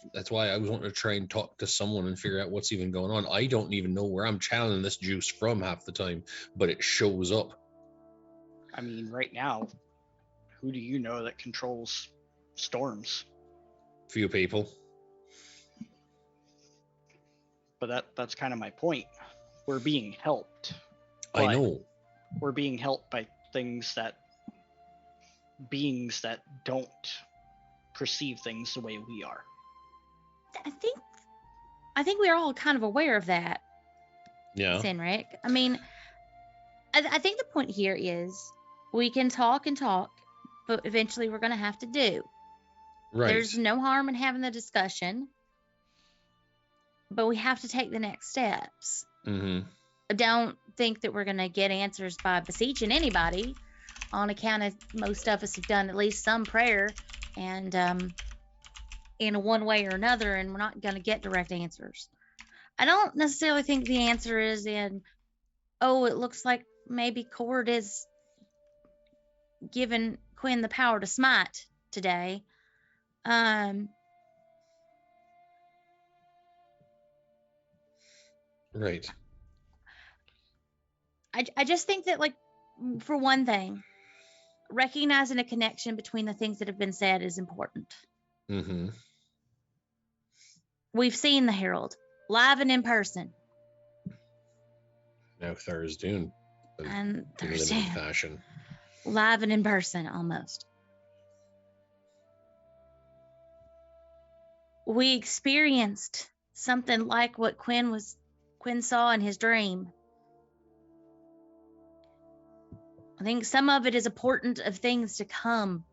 wanting to try and talk to someone and figure out what's even going on. I don't even know where I'm channeling this juice from half the time, but it shows up. I mean, right now, who do you know that controls storms? Few people. But that's kind of my point. We're being helped. I but know. We're being helped by beings that don't perceive things the way we are. I think we're all kind of aware of that, Yeah. Sinric. I mean, I think the point here is we can talk and talk, but eventually we're going to have to do. Right. There's no harm in having the discussion, but we have to take the next steps. Mm-hmm. I don't think that we're going to get answers by beseeching anybody, on account of most of us have done at least some prayer and in one way or another, and we're not going to get direct answers. I don't necessarily think the answer is in, oh, it looks like maybe Cord is giving Quinn the power to smite today. Right. I just think that, like, for one thing, recognizing a connection between the things that have been said is important. Mm-hmm. We've seen the Herald live and in person. Now Thursday And in Thursday, limited fashion. live and in person, almost. We experienced something like what Quinn saw in his dream. I think some of it is a portent of things to come.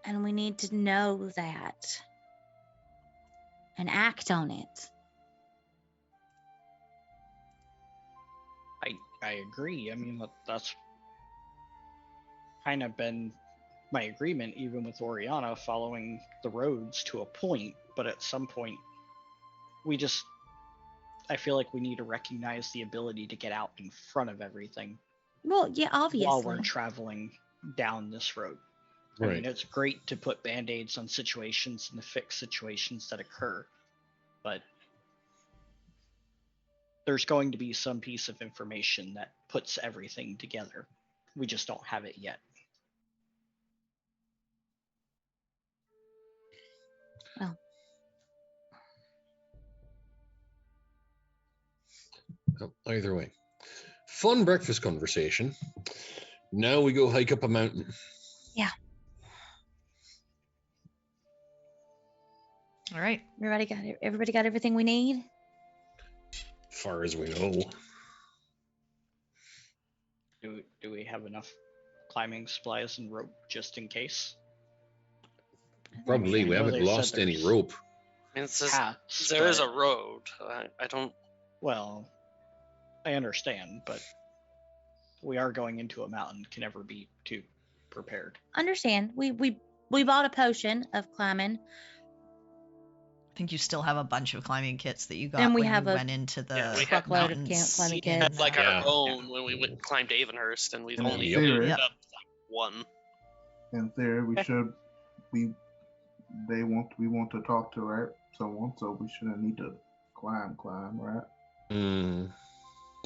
And we need to know that and act on it. I agree. I mean, that's kind of been my agreement, even with Oriana, following the roads to a point. But at some point, I feel like we need to recognize the ability to get out in front of everything. Well, yeah, obviously. While we're traveling down this road. Right. I mean, it's great to put band-aids on situations and to fix situations that occur, but there's going to be some piece of information that puts everything together. We just don't have it yet. Well, either way. Fun breakfast conversation. Now we go hike up a mountain. Yeah. All right. Everybody got everything we need? Far as we know. Do we have enough climbing supplies and rope just in case? Probably. We I know haven't they lost said any there's rope. I mean, Hats, there is but- a road. I don't. Well, I understand, but we are going into a mountain. Can never be too prepared. Understand. We bought a potion of climbing. I think you still have a bunch of climbing kits that you got And we when have you a went into the Yeah, we have- truckload of mountains. climbing We kits. had like Yeah. our own when we went and climbed Avonhurst, and we've In only theory, used up one. in theory, we want to talk to, right, someone, so we shouldn't need to climb, right? Mm.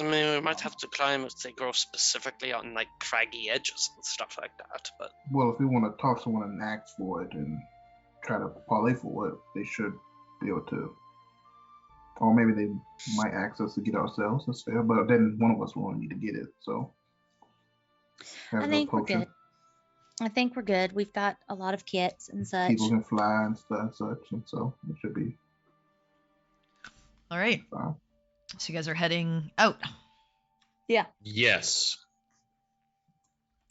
I mean, we might have to climb if they grow specifically on like craggy edges and stuff like that. But Well, if we want to talk to someone and ask for it and try to parlay for it, they should be able to. Or maybe they might ask us to get ourselves. That's fair, but then one of us will need to get it. So I think we're good. We've got a lot of kits and such. People can fly and such, and so it should be All right. fine. So you guys are heading out. Yes.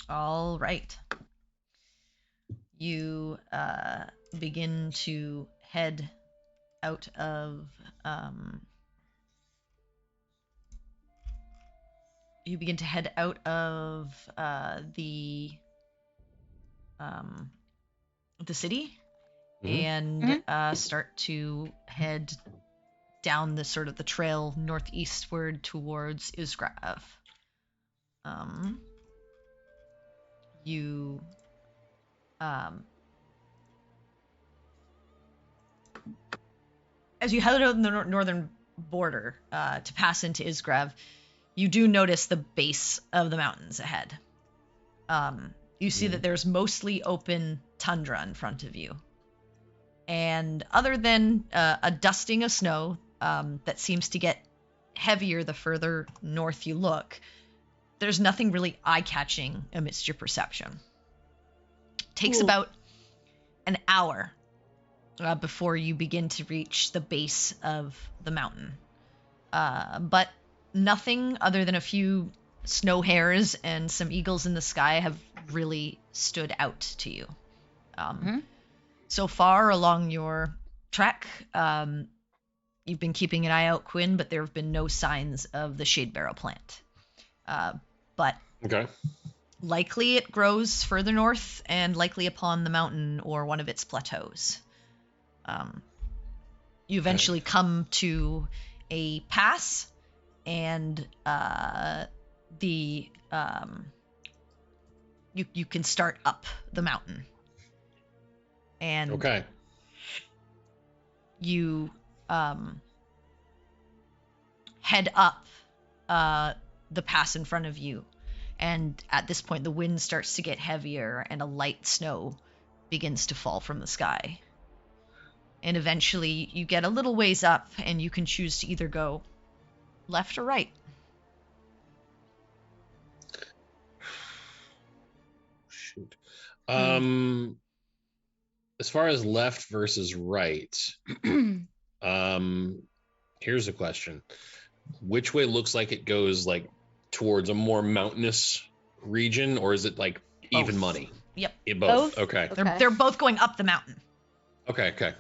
All right. You begin to head out of the city, and start to head down the sort of the trail northeastward towards Isgrav. You as you head out on the northern border to pass into Isgrav, you do notice the base of the mountains ahead. You see that there's mostly open tundra in front of you. And other than a dusting of snow that seems to get heavier the further north you look, there's nothing really eye-catching amidst your perception. Takes about an hour before you begin to reach the base of the mountain. But nothing other than a few snow hares and some eagles in the sky have really stood out to you. So far along your trek, you've been keeping an eye out, Quinn, but there have been no signs of the Shadebarrow plant. But likely it grows further north and likely upon the mountain or one of its plateaus. You eventually come to a pass, and you can start up the mountain. And you head up the pass in front of you. And at this point, the wind starts to get heavier and a light snow begins to fall from the sky. And eventually you get a little ways up and you can choose to either go left or right. Shoot. As far as left versus right, here's a question. Which way looks like it goes like towards a more mountainous region, or is it like even money? Yep. Both. Okay. They're both going up the mountain. Okay.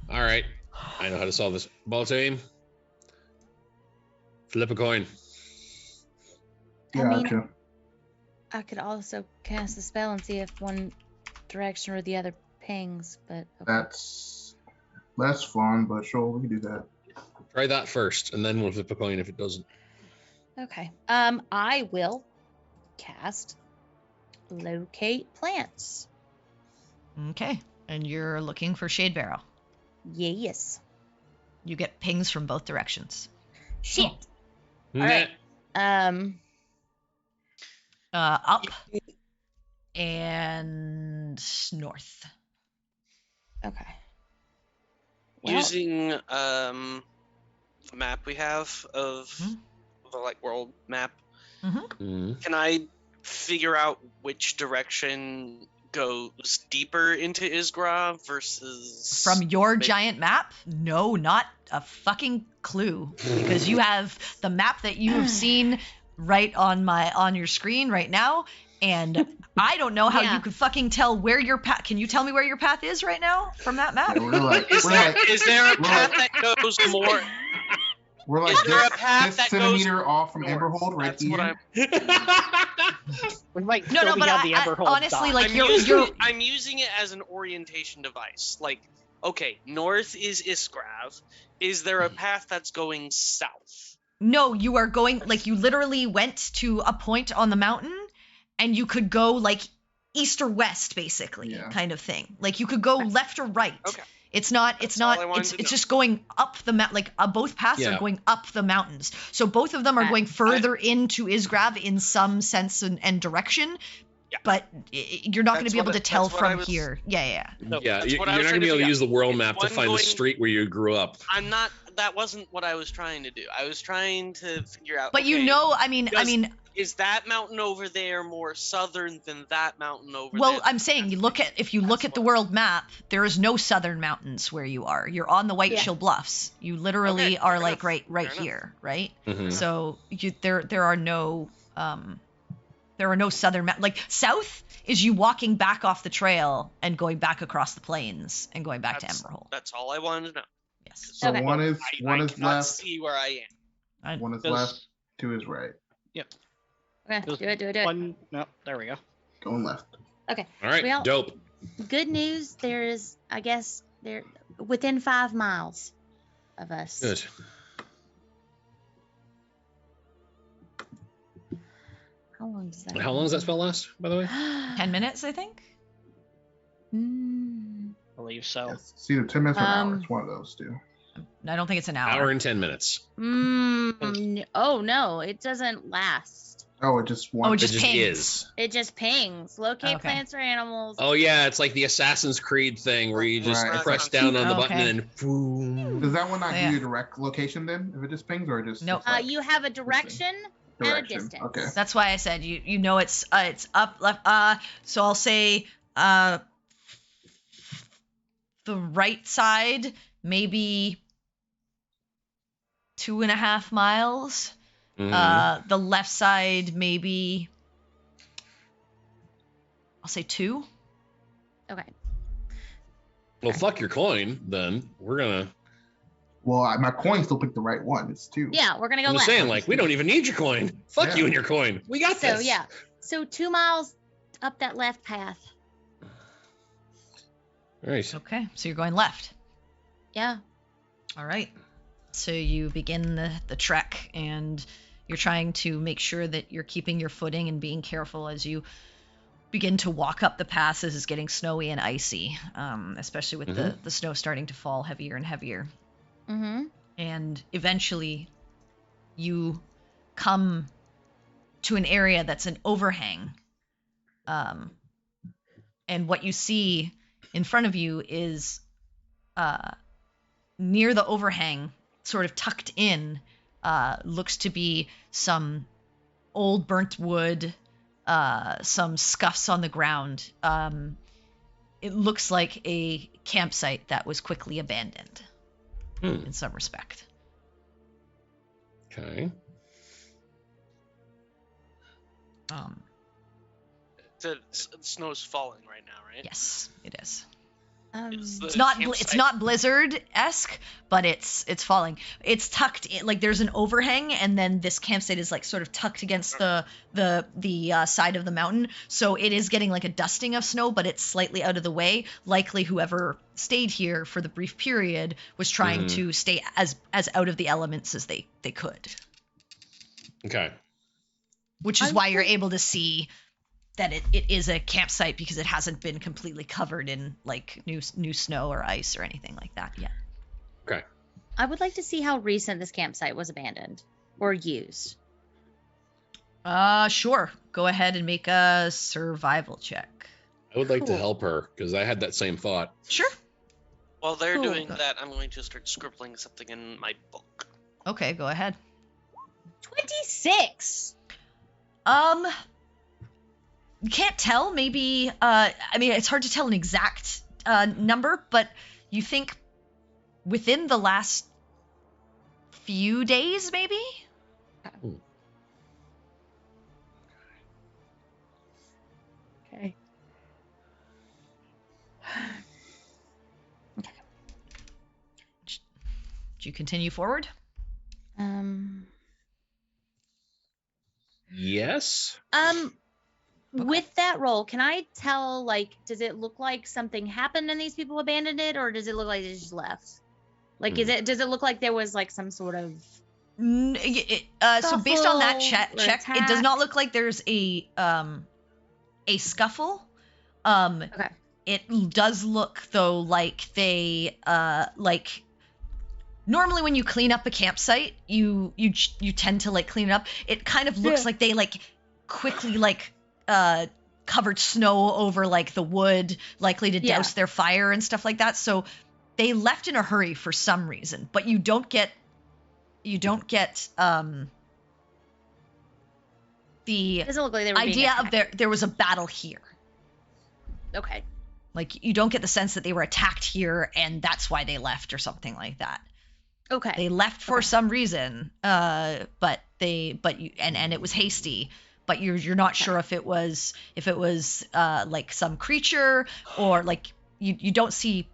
All right. I know how to solve this. Ball team. Flip a coin. Yeah, I mean, I could also cast a spell and see if one direction or the other pings, but that's less fun, but sure, we can do that. Try that first, and then we'll flip a coin if it doesn't. Okay. I will cast Locate Plants. Okay. And you're looking for Shadebarrow. Yes. You get pings from both directions. Shit. All right. Up and north. Okay. Using the map we have of the like world map, can I figure out which direction goes deeper into Isgra versus from your giant map? No, not a fucking clue, because you have the map that you have seen right on your screen right now, and I don't know how you could fucking tell where your path. Can you tell me where your path is right now from that map? Yeah, is there a path that goes more? We're like this centimeter off from Emberhold, right here. We might no, still be but on the Emberhold honestly, dot. like I'm using it as an orientation device. Like, okay, north is Isgrav. Is there a path that's going south? No, you are going, like, you literally went to a point on the mountain, and you could go, like, east or west, basically, kind of thing. Like, you could go left or right. Okay. It's just going up the mountain. Like, both paths are going up the mountains. So both of them are going further into Isgrav in some sense and direction. Yeah. But you're not going to be able to tell from here. Yeah. No, you're not going to be able to use the world map to find the street where you grew up. That wasn't what I was trying to do. I was trying to figure out. But is that mountain over there more southern than that mountain over there? Well, I'm saying if you look at the world map, there is no southern mountains where you are. You're on the White Shield Bluffs. You literally are like right here, right? Mm-hmm. So there are no southern like south is you walking back off the trail and going back across the plains and going back to Emberhold. That's all I wanted to know. Yes. So one is left. See where I am. One is left. Two is right. Yep. Okay. Do it. No, there we go. Going left. Okay. All right. Dope. Good news, there's, I guess, they're within 5 miles of us. Good. How long does that? How long does that spell last, by the way? 10 minutes, I think. Mm, I believe so. Yes. It's either 10 minutes or an hour. Um, It's one of those two. I don't think it's an hour. Hour and 10 minutes. oh no, it doesn't last. Oh, it just one. Oh, it It just just pings. is. It just pings. Locate Okay. plants or animals. Oh yeah, it's like the Assassin's Creed thing where you just Right. press down on the button Okay. and then boom. Does that one not Yeah. give you a direct location then? If it just pings, or it just Nope. looks like You have a direction and a direction? distance. Okay. That's why I said you know it's up left. So I'll say the right side maybe 2.5 miles. Mhm. The left side maybe I'll say 2. Okay. Well, fuck your coin, then. We're gonna. Well, my coin still picked the right one. It's 2. Yeah, we're gonna go I'm just left. saying, like, we don't even need your coin. Fuck Yeah. you and your coin. We got So this. yeah, so 2 miles up that left path. All right. Okay, so you're going left. Yeah. All right. So you begin the trek, and you're trying to make sure that you're keeping your footing and being careful as you begin to walk up the pass as it's getting snowy and icy, especially with the snow starting to fall heavier and heavier. Mm-hmm. And eventually you come to an area that's an overhang. And what you see in front of you is near the overhang, sort of tucked in, looks to be some old burnt wood, some scuffs on the ground. It looks like a campsite that was quickly abandoned in some respect. Okay. The snow's falling right now, right? Yes, it is. Is the It's not campsite- it's not blizzard-esque, but it's falling. It's tucked in, like there's an overhang, and then this campsite is like sort of tucked against the side of the mountain. So it is getting like a dusting of snow, but it's slightly out of the way. Likely whoever stayed here for the brief period was trying to stay as out of the elements as they could. Okay. Which is why you're able to see that it is a campsite, because it hasn't been completely covered in like new snow or ice or anything like that yet. Okay. I would like to see how recent this campsite was abandoned or used. Sure. Go ahead and make a survival check. I would like to Cool. help her because I had that same thought. Sure. While they're Cool. doing that, I'm going to start scribbling something in my book. Okay, go ahead. 26. You can't tell. Maybe. I mean, it's hard to tell an exact number, but you think within the last few days, maybe. Okay. Do you continue forward? Yes. With that roll, can I tell, like, does it look like something happened and these people abandoned it, or does it look like they just left? Like, does it look like there was like some sort of So based on that check, Scuffle or it does not attack? look like there's a scuffle. okay? It does look though like they like normally when you clean up a campsite, you tend to like clean it up. It kind of looks like they like quickly like covered snow over like the wood, likely to douse their fire and stuff like that. So they left in a hurry for some reason, but you don't get the Doesn't look like they were being idea of attacked. there was a battle here. Okay. Like you don't get the sense that they were attacked here and that's why they left or something like that. Okay. They left for some reason, but it was hasty. But you're not sure if it was like some creature or like you don't see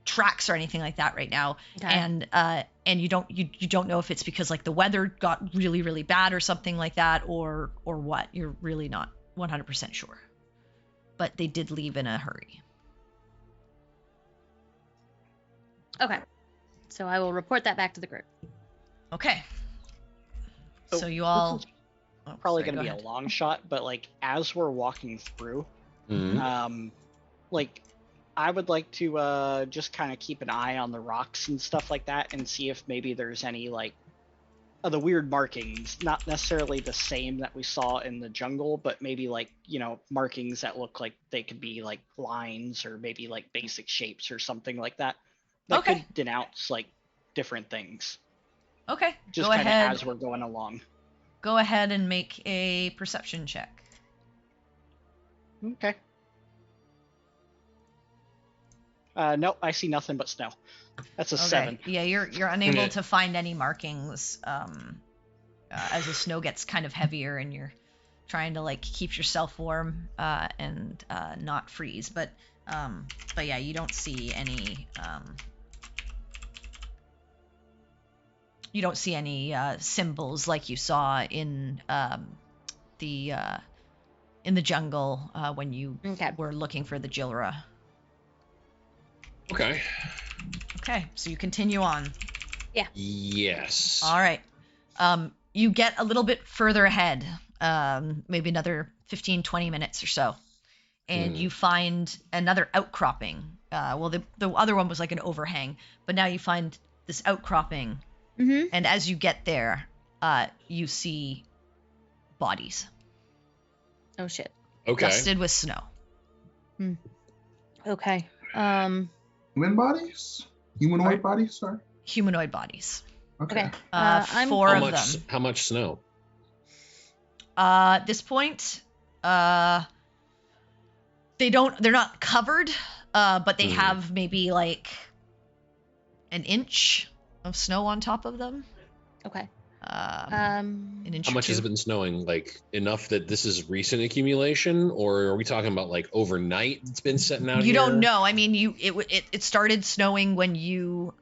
tracks or anything like that right now, Okay. and you don't know if it's because like the weather got really really bad or something like that or what. You're really not 100% sure. but they did leave in a hurry. Okay. So I will report that back to the group. Okay. So you this all is probably sorry, going to be go ahead. a long shot, but like as we're walking through, Mhm. like I would like to just kind of keep an eye on the rocks and stuff like that and see if maybe there's any like the weird markings, not necessarily the same that we saw in the jungle, but maybe like, markings that look like they could be like lines or maybe like basic shapes or something like that. That Okay. could denounce like different things. Okay. Just Go kind of ahead. as we're going along. Go ahead and make a perception check. Okay. Nope, I see nothing but snow. That's a Okay. 7. Yeah, you're unable Yeah. to find any markings as the snow gets kind of heavier and you're trying to like keep yourself warm and not freeze. But yeah, you don't see any symbols like you saw in the jungle when you Okay. were looking for the Jilra. Okay. Okay, so you continue on. Yes. All right. You get a little bit further ahead, maybe another 15, 20 minutes or so, and you find another outcropping. Well, the other one was like an overhang, but now you find this outcropping, Mm-hmm. and as you get there, you see bodies Oh shit. Okay. dusted with snow. Okay. Human bodies? Humanoid bodies? Sorry. Humanoid bodies. Okay. Okay. I'm 4 How of much? them. How much snow? At this point, they're not covered, but they have maybe like an inch of snow on top of them. okay. An inch How or much has two. it been snowing? Like enough that this is recent accumulation, or are we talking about like overnight? It's been sitting out You here. don't know. I mean, it started snowing when you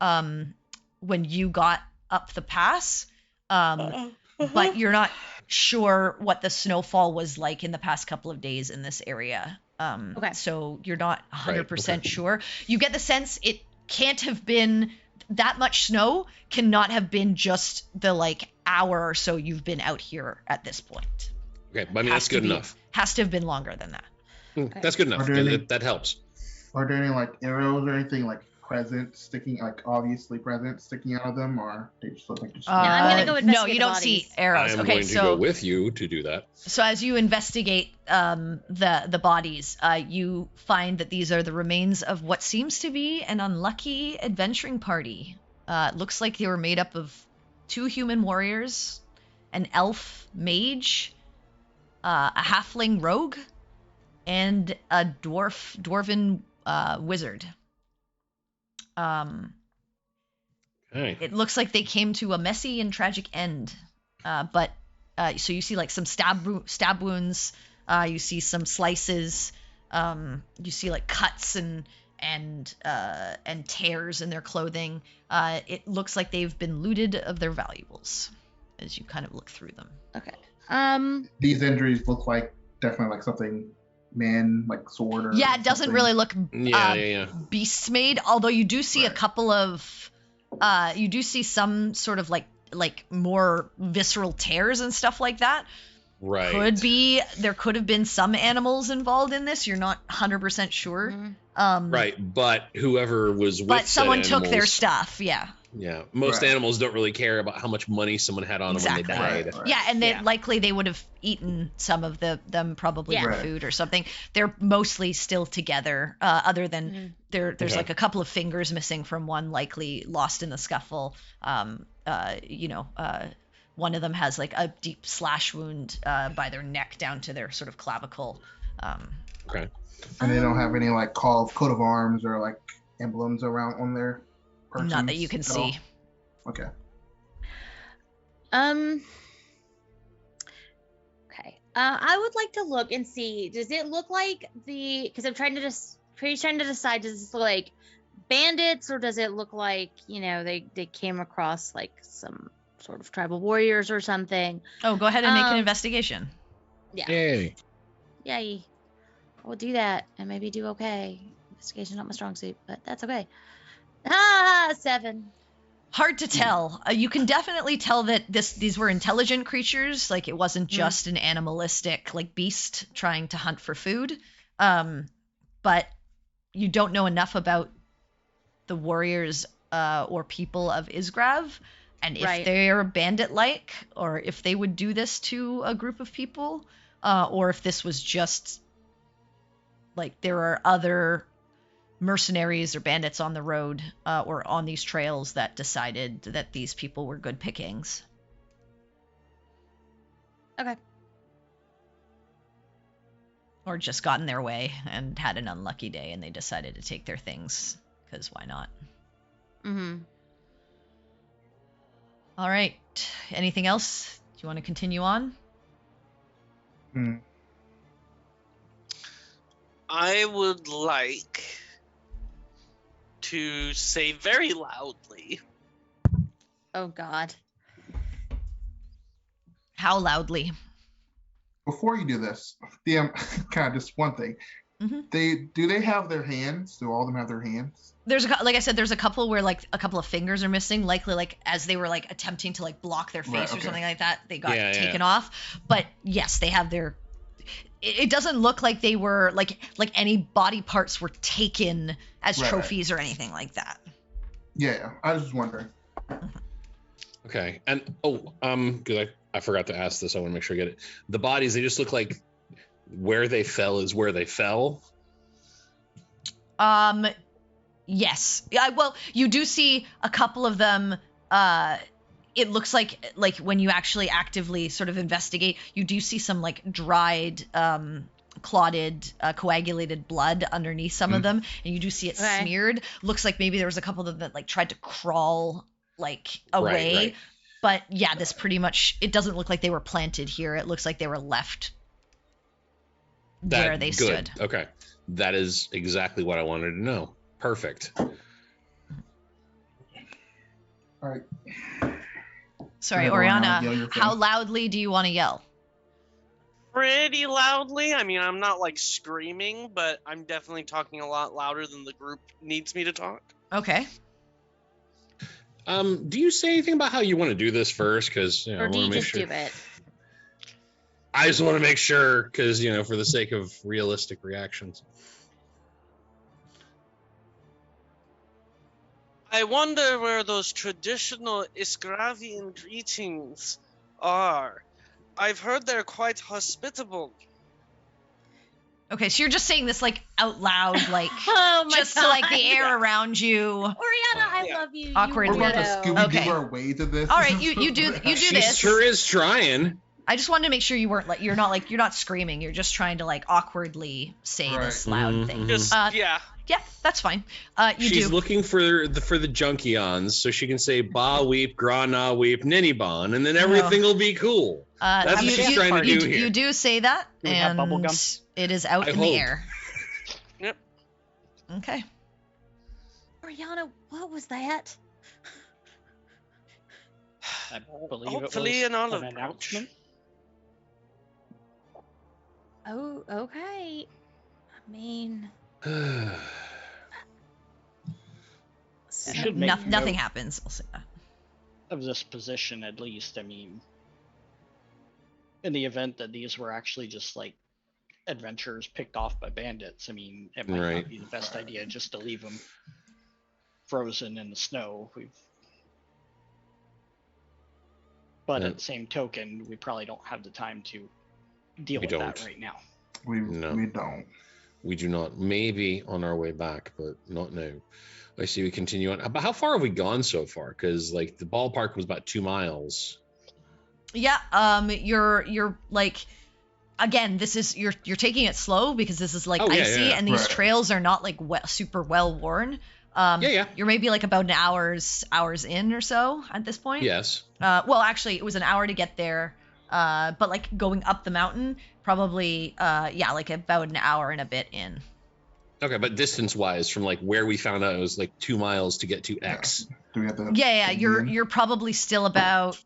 got up the pass, but you're not sure what the snowfall was like in the past couple of days in this area. Okay. So you're not 100% okay. sure. You get the sense it can't have been that much snow. Cannot have been just the like hour or so you've been out here at this point. Okay, but I mean Has that's to good be- enough. Has to have been longer than that. That's good enough. Are there any- That helps. Are there any like arrows or anything like obviously present sticking out of them, or they just look like just? I'm gonna go No, investigate you the don't see bodies. arrows. I'm Okay, going to so go with you to do that. So as you investigate the bodies, you find that these are the remains of what seems to be an unlucky adventuring party. It looks like they were made up of 2 human warriors, an elf mage, a halfling rogue, and a dwarven wizard. Okay. It looks like they came to a messy and tragic end. But so you see like some stab wounds. You see some slices. You see like cuts and tears in their clothing. It looks like they've been looted of their valuables as you kind of look through them. Okay. These injuries look like definitely like something like sword or. Yeah, it doesn't something. really look Yeah. beast made, although you do see a Right. couple of you do see some sort of like more visceral tears and stuff like that. Right. There could have been some animals involved in this. You're not 100% sure. Mhm. Right, but whoever was with But someone said took their animals- stuff. Yeah. Yeah, most Right. animals don't really care about how much money someone had on them when Exactly. they died. Right. Yeah, and Yeah. likely they would have eaten some of them probably Yeah. for Right. food or something. They're mostly still together, other than Mhm. there's Okay. like a couple of fingers missing from one, likely lost in the scuffle. One of them has like a deep slash wound by their neck down to their sort of clavicle. Okay. And they don't have any like coat of arms or like emblems around on their. Not that you can persons at all? see. Okay. Okay. I would like to look and see. Does it look like because I'm trying to decide. Does this look like bandits or does it look like they came across like some sort of tribal warriors or something? Oh, go ahead and make an Um, investigation. Yeah. Yay. Yay. We'll do that and maybe do okay. Investigation's not my strong suit, but that's okay. Ah, 7. Hard to tell. You can definitely tell that these were intelligent creatures. Like, it wasn't just an animalistic, like, beast trying to hunt for food. But you don't know enough about the warriors or people of Isgrav, and if Right. they're bandit-like, or if they would do this to a group of people, or if this was just, like, there are other mercenaries or bandits on the road or on these trails that decided that these people were good pickings. Okay. Or just got in their way and had an unlucky day and they decided to take their things, because why not? Mm-hmm. All right. Anything else? Do you want to continue on? I would like to say very loudly, Oh, God. How loudly? Before you do this, DM, kind of just one thing. Mhm. Do they have their hands? Do all of them have their hands? There's like I said, there's a couple where like a couple of fingers are missing, likely like as they were like attempting to like block their face Right, or okay. something like that, they got Yeah, taken off. But yes, they have their. It doesn't look like they were like any body parts were taken as Right. trophies or anything like that. Yeah, I was just wondering. Okay. And because I forgot to ask this, I want to make sure I get it. The bodies, they just look like where they fell is where they fell. Yes. Yeah, well, you do see a couple of them. It looks like when you actually actively sort of investigate, you do see some like dried, clotted, coagulated blood underneath some of them, and you do see it Okay. smeared. Looks like maybe there was a couple of them that like tried to crawl like away. Right. But yeah, this pretty much, it doesn't look like they were planted here. It looks like they were left where they stood. Okay. That is exactly what I wanted to know. Perfect. All right. Sorry, Go ahead, Oriana, Oriana, yell your how thing. loudly do you want to yell? pretty loudly. I mean, I'm not like screaming, but I'm definitely talking a lot louder than the group needs me to talk. Okay. Do you say anything about how you want to do this first? Because I Or want do to you make just sure. do it? I just want to make sure, because for the sake of realistic reactions. I wonder where those traditional Isgravian greetings are. I've heard they're quite hospitable. Okay, so you're just saying this like out loud, like Oh my just god. to like the air around you. Oriana, I Yeah. love you. Awkwardly. You We're about to weirdo. Scooby Doo Okay. our way to this. All right, you do She this. sure is trying. I just wanted to make sure you weren't like you're not screaming. You're just trying to like awkwardly say this Right. loud Mhm, thing. mhm. Just, yeah. Yeah, that's fine. You She's do. looking for the junkions, so she can say ba weep, gra na weep, ninny bon, and then everything will be cool. That's you, what she's you- trying to you do do- here. You do say that, Do we have and bubble gum? it is out I in the hope. air. Yep. Okay. Oriana, what was that? I believe Hopefully it was an olive an branch. announcement. Oh, okay. I mean, It should make Nothing note happens. I'll say that. of this position, at least. I mean, in the event that these were actually just like adventurers picked off by bandits, I mean, it might Right. not be the best idea just to leave them frozen in the snow. But Yeah. at the same token, we probably don't have the time to deal We with that don't. right now. we No. we don't. We do not. Maybe on our way back, but not now. I see we continue on. But how far have we gone so far? Because like the ballpark was about 2 miles. Yeah. You're like, again, this is you're taking it slow because this is like Oh, yeah, icy, yeah. and these Right. trails are not like super well worn. Yeah. You're maybe like about an hours in or so at this point. Yes. Well, actually, it was an hour to get there. But like going up the mountain, probably, like about an hour and a bit in. Okay, but distance-wise, from like where we found out it was like 2 miles to get to X. Do we have to? Yeah, you're Indian? you're probably still about,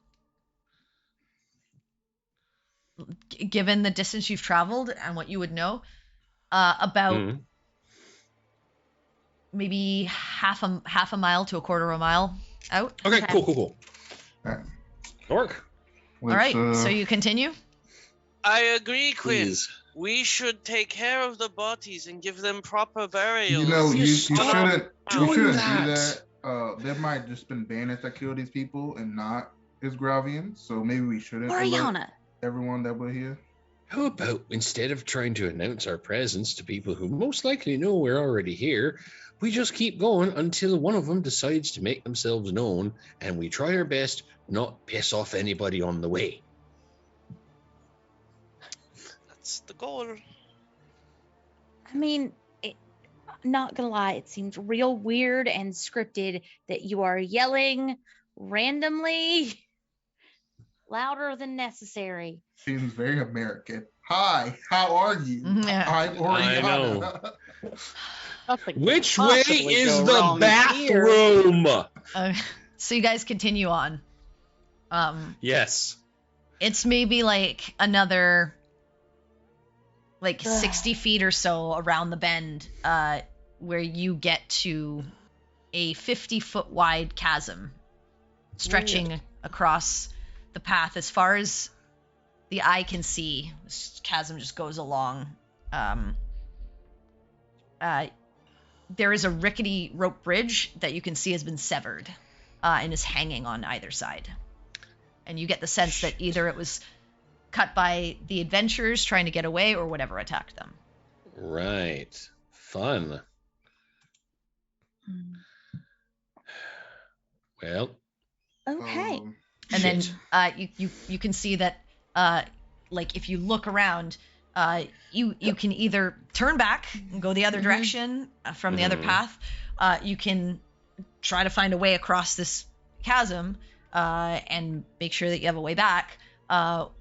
given the distance you've traveled and what you would know, about Mhm. maybe half a mile to a quarter of a mile out. Okay, Okay. cool. Alright. Orc, All right, so you continue. I agree, Quinn. please. We should take care of the bodies and give them proper burials. You know, you stop shouldn't doing do that. that. There might just been bandits that killed these people and not Isgravians, so maybe we shouldn't alert Oriana. everyone that we're here. How about instead of trying to announce our presence to people who most likely know we're already here, we just keep going until one of them decides to make themselves known, and we try our best not piss off anybody on the way. That's the goal. I mean, not gonna lie, it seems real weird and scripted that you are yelling randomly louder than necessary. Seems very American. Hi, how are you? Yeah. I'm Oriana. know. Nothing could Which way possibly is go the wrong here. bathroom? So you guys continue on. Yes. It's maybe like another like Ugh. 60 feet or so around the bend, where you get to a 50-foot wide chasm stretching across the path as far as the eye can see. This chasm just goes along. There is a rickety rope bridge that you can see has been severed and is hanging on either side. And you get the sense that either it was cut by the adventurers trying to get away or whatever attacked them. Right. Fun. Well, Okay. And then shit. you can see that like if you look around, you can either turn back and go the other direction from the other path. You can try to find a way across this chasm and make sure that you have a way back,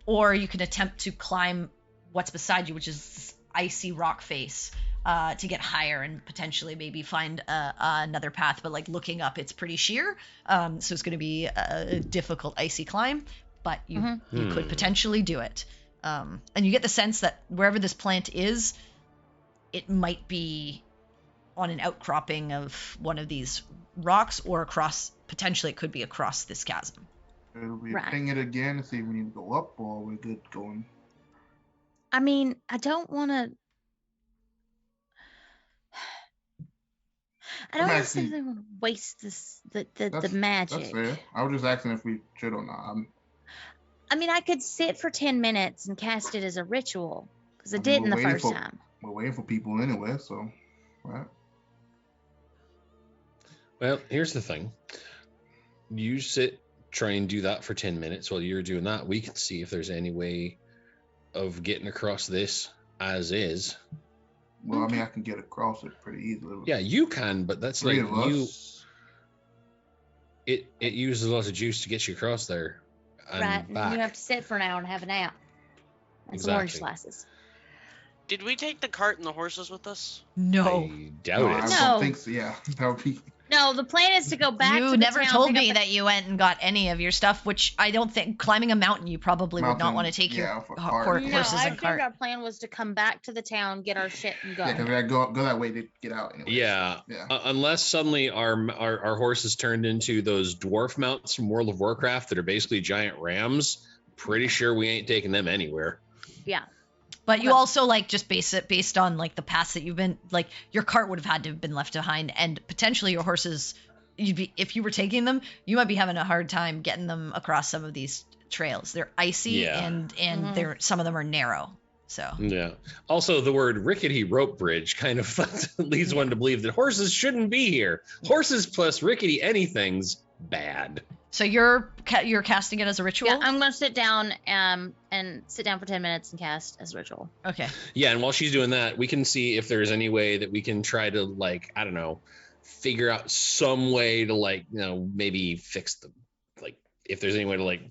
or you can attempt to climb what's beside you, which is this icy rock face, to get higher and potentially maybe find another path. But like looking up, it's pretty sheer, so it's going to be a difficult icy climb, but you could potentially do it. And you get the sense that wherever this plant is, it might be on an outcropping of one of these rocks, or potentially it could be across this chasm. We Right. ping it again to see if we need to go up or we're good going. I mean, I don't want to. I don't I'm necessarily asking- want to waste the That's magic. fair. I was just asking if we should or not. I mean, I could sit for 10 minutes and cast it as a ritual because I I mean, did in we're the waiting first for- time. We're waiting for people anyway, so right. Well, here's the thing. You try and do that for 10 minutes. While you're doing that, we can see if there's any way of getting across this as is. Well, I mean, I can get across it pretty easily. Yeah, you can, but that's Three like of you. us. It uses a lot of juice to get you across there and Right. And back. then you have to sit for an hour and have a nap. And some orange Exactly. slices. Did we take the cart and the horses with us? No. I doubt No, it. I No. don't think so. Yeah, that would be. No, the plan is to go back to You the never town, told pick up me the- that you went and got any of your stuff, which I don't think climbing a mountain you probably would not Mountain, want to take yeah, your for cart. horses No, I and figured cart. our plan was to come back to the town, get our shit, and go. Yeah, because I go that way to get out. Anyway. Yeah. Yeah. Unless suddenly our horses turned into those dwarf mounts from World of Warcraft that are basically giant rams, pretty sure we ain't taking them anywhere. Yeah. But you Well- also like just based on like the paths that you've been, like your cart would have had to have been left behind, and potentially your horses, if you were taking them, you might be having a hard time getting them across some of these trails. They're icy Yeah. and Mhm. some of them are narrow. So Yeah. Also, the word rickety rope bridge kind of leads one to believe that horses shouldn't be here. Horses plus rickety anything's bad. so you're casting it as a ritual. Yeah, I'm gonna sit down and sit down for 10 minutes and cast as a ritual. Okay. Yeah, and while she's doing that, we can see if there's any way that we can try to, like, I don't know, figure out some way to, like, you know, maybe fix the, like, if there's any way to, like,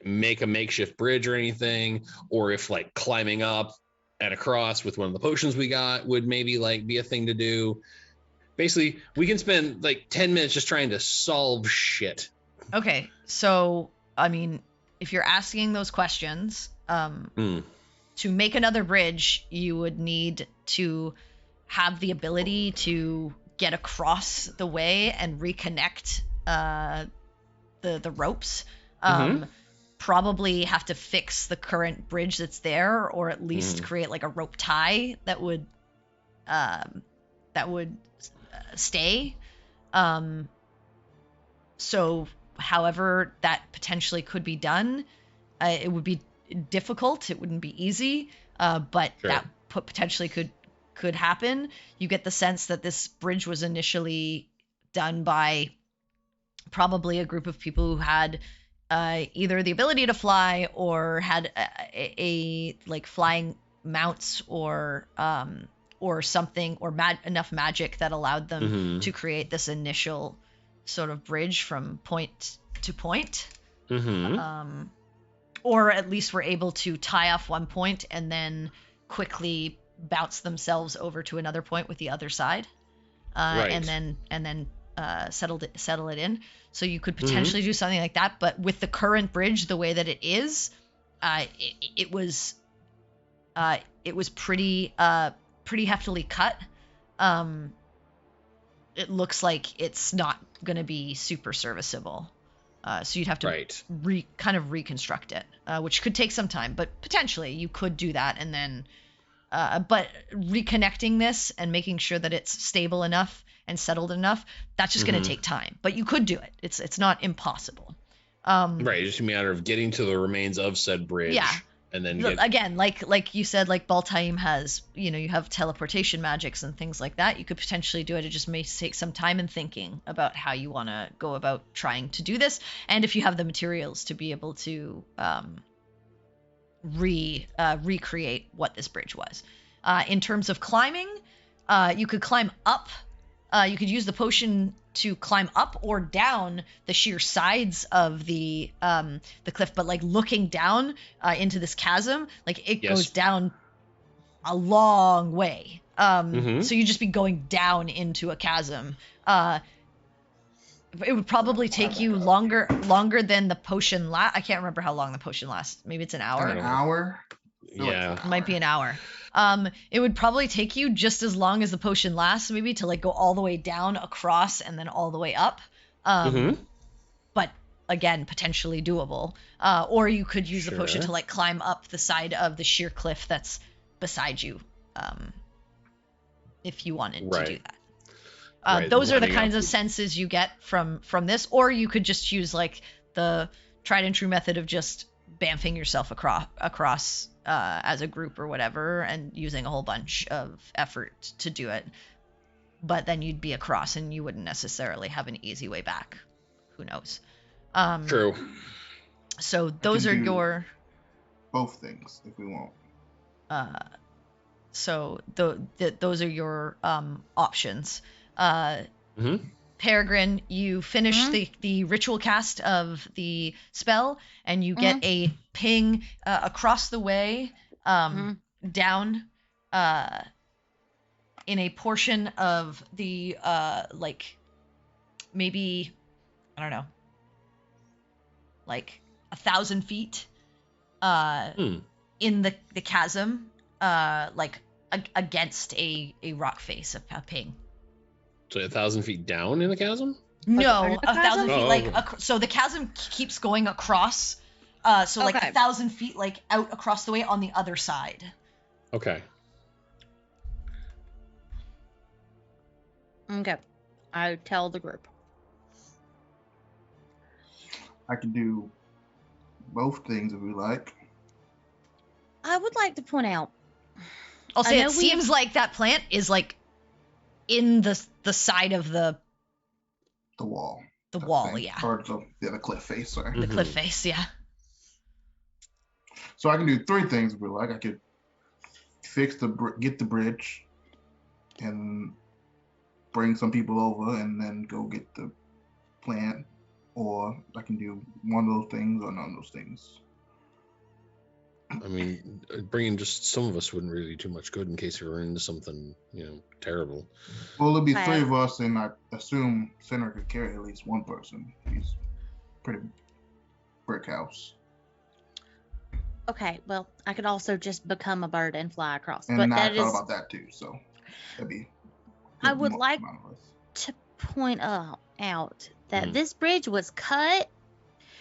make a makeshift bridge or anything, or if, like, climbing up and across with one of the potions we got would maybe, like, be a thing to do. Basically, we can spend, like, 10 minutes just trying to solve shit. Okay. So I mean, if you're asking those questions, Hmm. to make another bridge, you would need to have the ability to get across the way and reconnect the ropes. Probably have to fix the current bridge that's there, or at least create like a rope tie that would stay. So however that potentially could be done, it would be difficult. It wouldn't be easy, but Sure. that potentially could happen. You get the sense that this bridge was initially done by probably a group of people who had either the ability to fly or had a like flying mounts or something, or enough magic that allowed them to create this initial sort of bridge from point to point. Or at least were able to tie off one point and then quickly bounce themselves over to another point with the other side, Right. and then settle it in. So you could potentially do something like that, but with the current bridge the way that it is, it was pretty heftily cut. It looks like it's not going to be super serviceable. So you'd have to Right. kind of reconstruct it, which could take some time, but potentially you could do that. And then, but reconnecting this and making sure that it's stable enough and settled enough, that's just going to take time. But you could do it. It's not impossible. Right. It's just a matter of getting to the remains of said bridge. Yeah. And then Again, like you said, like Baltaim has, you have teleportation magics and things like that. You could potentially do it. It just may take some time and thinking about how you want to go about trying to do this, and if you have the materials to be able to recreate what this bridge was. In terms of climbing, you could climb up. You could use the potion to climb up or down the sheer sides of the cliff, but like looking down into this chasm, like it Yes. goes down a long way. Mhm. So you'd just be going down into a chasm. It would probably take you longer than the potion lasts. I can't remember how long the potion lasts. Maybe it's an hour. I An don't know. hour? Yeah. It might be an hour. It would probably take you just as long as the potion lasts, maybe, to like go all the way down across and then all the way up. But again, potentially doable. Or you could use the potion Sure. to like climb up the side of the sheer cliff that's beside you, if you wanted to Right. do that. Right, Those are the lining kinds up. of senses you get from this, or you could just use like the tried and true method of just bamfing yourself across as a group or whatever, and using a whole bunch of effort to do it. But then you'd be across, and you wouldn't necessarily have an easy way back. Who knows? True. So those are do- your. Both things if we want. So those are your options. Mhm. Peregrine, you finish the ritual cast of the spell, and you get a ping across the way, down in a portion of the like maybe, I don't know, like 1,000 feet in the chasm, like against a rock face, a ping. So 1,000 feet down in the chasm? No, under the 1,000 feet, chasm? like Oh. so the chasm keeps going across, so like Okay. 1,000 feet, like out across the way on the other side. Okay. Okay. I tell the group. I can do both things if we like. I would like to point out. I'll say I know it we- seems like that plant is like in the side of the The wall. wall, thing. yeah, Or the cliff face, sorry. the Mhm. cliff face, yeah. So I can do three things if we like. I could fix get the bridge, and bring some people over, and then go get the plant. Or I can do one of those things or none of those things. I mean, bringing just some of us wouldn't really do much good in case we were into something, terrible. Well, there'll be Right. three of us, and I assume Center could carry at least one person. He's pretty brick house. Okay, well, I could also just become a bird and fly across. And but I that thought is, about that too. So that'd be. I would like amount of us. to point out that Mhm. this bridge was cut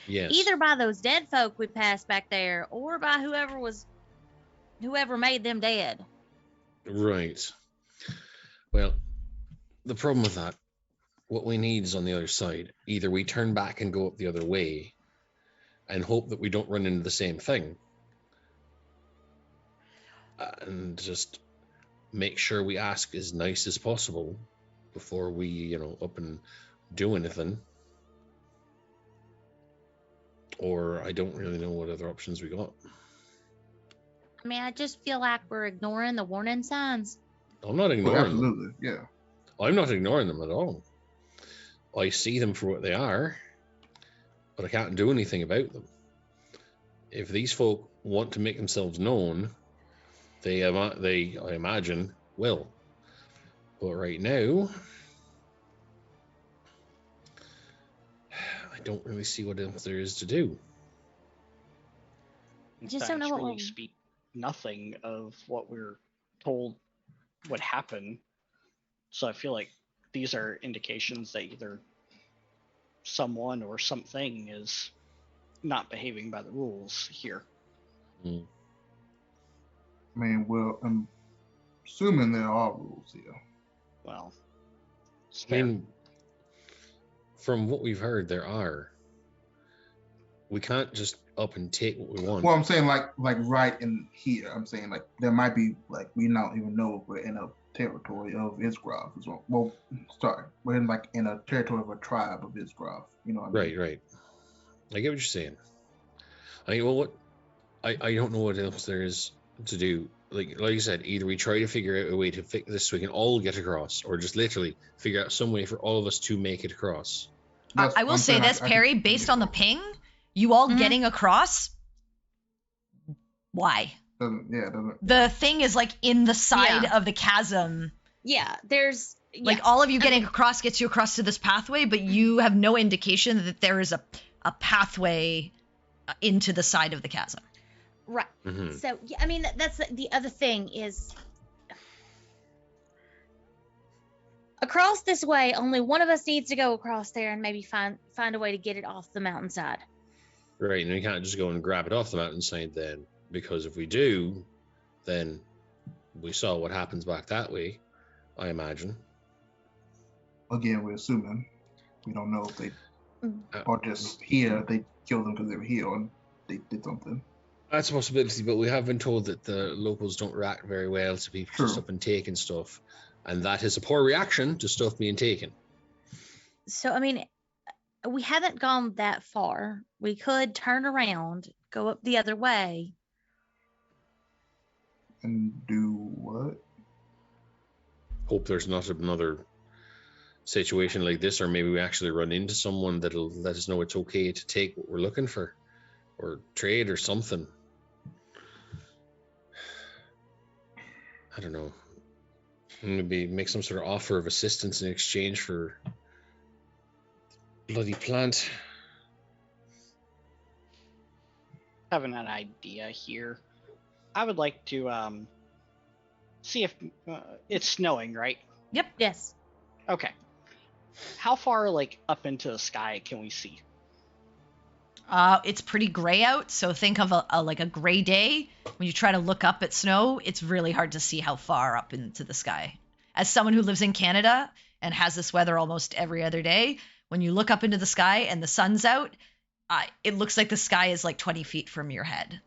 Yes. either by those dead folk we passed back there, or by whoever made them dead. Right. Well, the problem with that, what we need is on the other side. Either we turn back and go up the other way and hope that we don't run into the same thing, and just make sure we ask as nice as possible before we, up and do anything. Or I don't really know what other options we got. I mean, I just feel like we're ignoring the warning signs. I'm not Well, ignoring them. absolutely, yeah. I'm not ignoring them at all. I see them for what they are, but I can't do anything about them. If these folk want to make themselves known, they I imagine, will. But right now, I don't really see what else there is to do. Just don't know what really we'll- speak nothing of what we're told would happen. So I feel like these are indications that either someone or something is not behaving by the rules here. Mm. I mean, well, I'm assuming there are rules here. Well, it's I fair. mean, from what we've heard, there are. We can't just up and take what we want. Well, I'm saying like right in here. I'm saying like there might be like we don't even know if we're in a territory of Isgrov as well. Well, sorry, we're in a territory of a tribe of Isgrov. You know what I mean? Right. I get what you're saying. I don't know what else there is to do. Like you said, either we try to figure out a way to fix this so we can all get across, or just literally figure out some way for all of us to make it across. I will say this, Perry, based on the ping, you all getting across, why? Doesn't. The thing is like in the side Yeah. of the chasm. Yeah, there's Like all of you getting across gets you across to this pathway, but you have no indication that there is a pathway into the side of the chasm. right. Mm-hmm. So yeah, I mean that's the other thing is across this way. Only one of us needs to go across there and maybe find a way to get it off the mountainside. Right, and we can't just go and grab it off the mountainside then, because if we do, then we saw what happens back that way, I imagine. Again, we're assuming. We don't know if they Uh, are just here. They killed them because they were here and they did something. That's a possibility, but we have been told that the locals don't react very well to people just True. up and taking stuff, and that is a poor reaction to stuff being taken. So I mean, we haven't gone that far. We could turn around, go up the other way. And do what? Hope there's not another situation like this, or maybe we actually run into someone that'll let us know it's okay to take what we're looking for, or trade or something. I don't know. Maybe make some sort of offer of assistance in exchange for bloody plant. Having an idea here, I would like to see if it's snowing, right? Yes. Okay. How far, like, up into the sky can we see? It's pretty gray out, so think of a gray day. When you try to look up at snow, it's really hard to see how far up into the sky. As someone who lives in Canada and has this weather almost every other day, when you look up into the sky and the sun's out, it looks like the sky is like 20 feet from your head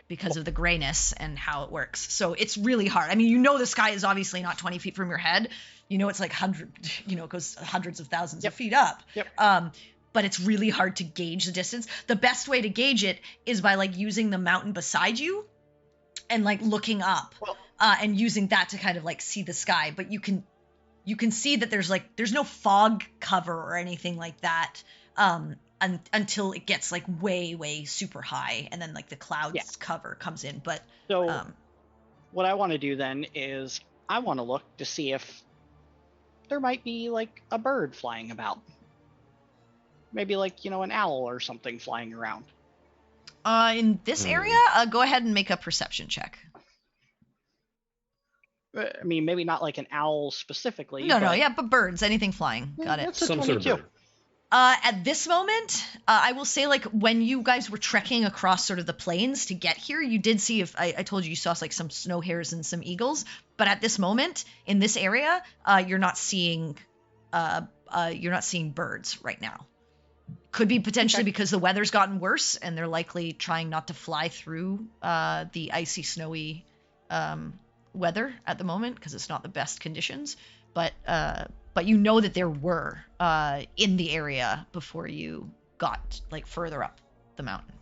because of the grayness and how it works. So it's really hard. I mean, you know the sky is obviously not 20 feet from your head. You know it's like it goes hundreds of thousands of feet up. Yep. But it's really hard to gauge the distance. The best way to gauge it is by like using the mountain beside you and like looking up and using that to kind of like see the sky. But you can see that there's no fog cover or anything like that until it gets like way super high, and then like the clouds cover comes in. But So what I want to do then is I want to look to see if there might be like a bird flying about. Maybe like, an owl or something flying around. In this area, go ahead and make a perception check. I mean, maybe not like an owl specifically. No, but birds, anything flying. Got it. That's a Some sort 22. of bird. At this moment, I will say, like, when you guys were trekking across sort of the plains to get here, you did see, if I told you saw like some snow hares and some eagles, but at this moment in this area, you're not seeing birds right now. Could be potentially because the weather's gotten worse and they're likely trying not to fly through the icy, snowy weather at the moment because it's not the best conditions. But you know that there were in the area before you got like further up the mountain.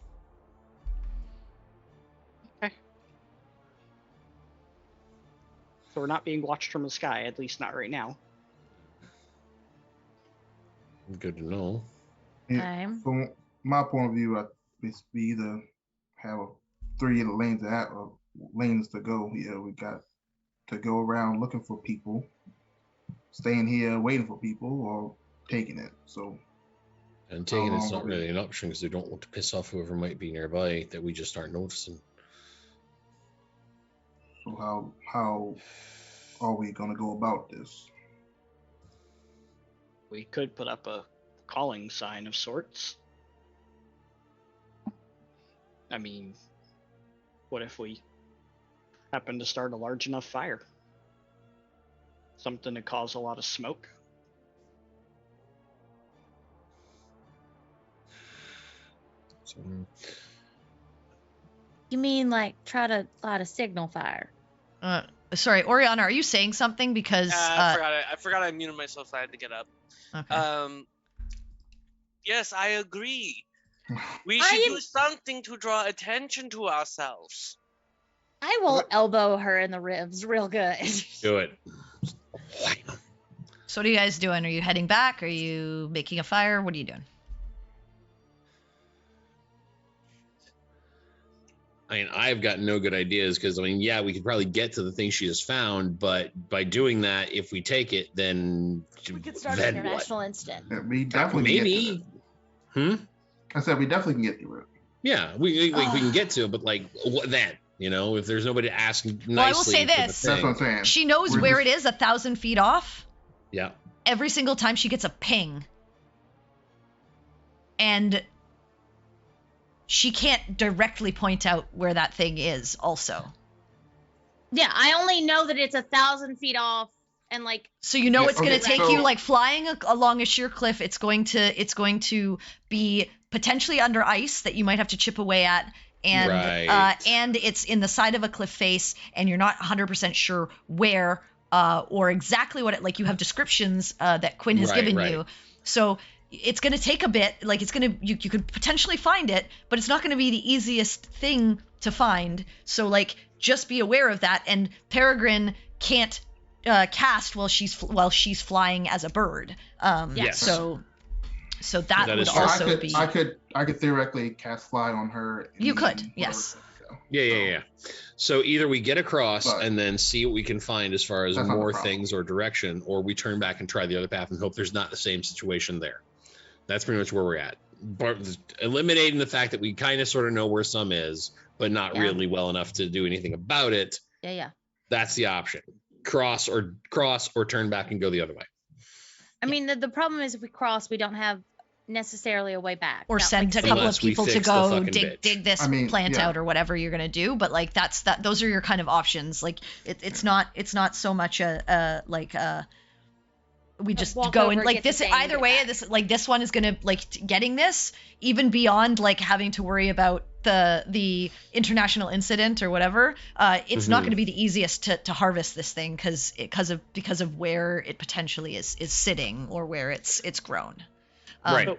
Okay. So we're not being watched from the sky, at least not right now. Good to know. Yeah, from my point of view, we either have 3 lanes to go here. We got to go around looking for people, staying here waiting for people, or taking it. So, and taking it's not really an option because they don't want to piss off whoever might be nearby that we just aren't noticing. So how are we gonna go about this? We could put up a calling sign of sorts. I mean, what if we happen to start a large enough fire? Something to cause a lot of smoke? So, You mean like try to light a signal fire? Sorry, Oriana, are you saying something? Because I forgot I muted myself. I had to get up. Okay. Yes, I agree. We should do something to draw attention to ourselves. I will elbow her in the ribs real good. do it. So what are you guys doing? Are you heading back? Are you making a fire? What are you doing? I mean, I've got no good ideas because, I mean, yeah, we could probably get to the thing she has found, but by doing that, if we take it, then We could start an international incident. Yeah, we definitely maybe. I said we definitely can get through it. Yeah, we can get to it, but like, what then? You know, if there's nobody to ask nicely. Well, I will say this. That's what I'm saying. She knows where it is 1,000 feet off. Yeah. Every single time she gets a ping. And she can't directly point out where that thing is also. Yeah, I only know that it's 1,000 feet off and like. So you know it's going to take so- you like flying along a sheer cliff. It's going to be potentially under ice that you might have to chip away at. And Right. And it's in the side of a cliff face, and you're not 100% sure where or exactly what it, like you have descriptions that Quinn has given you. So it's going to take a bit, like it's going to, you could potentially find it, but it's not going to be the easiest thing to find. So like, just be aware of that. And Peregrine can't cast while she's flying as a bird. Yes. So that would is true. also be. I could theoretically cast fly on her. You could, yes. Yeah. So either we get across But- and then see what we can find as far as That's not the more problem. things or direction, or we turn back and try the other path and hope there's not the same situation there. That's pretty much where we're at. But eliminating the fact that we kind of sort of know where some is, but not really well enough to do anything about it. Yeah. That's the option. Cross or turn back and go the other way. I mean, the problem is if we cross, we don't have necessarily a way back. Or Not send a like couple of Unless we people to fix the go fucking dig bitch. this I mean, plant yeah. out or whatever you're gonna do. But like those are your kind of options. Like it's not so much we just walk go over, and like get the this thing, either get way. back. This one is gonna getting this even beyond like having to worry about the international incident or whatever. It's not going to be the easiest to harvest this thing because of where it potentially is sitting or where it's grown. Right.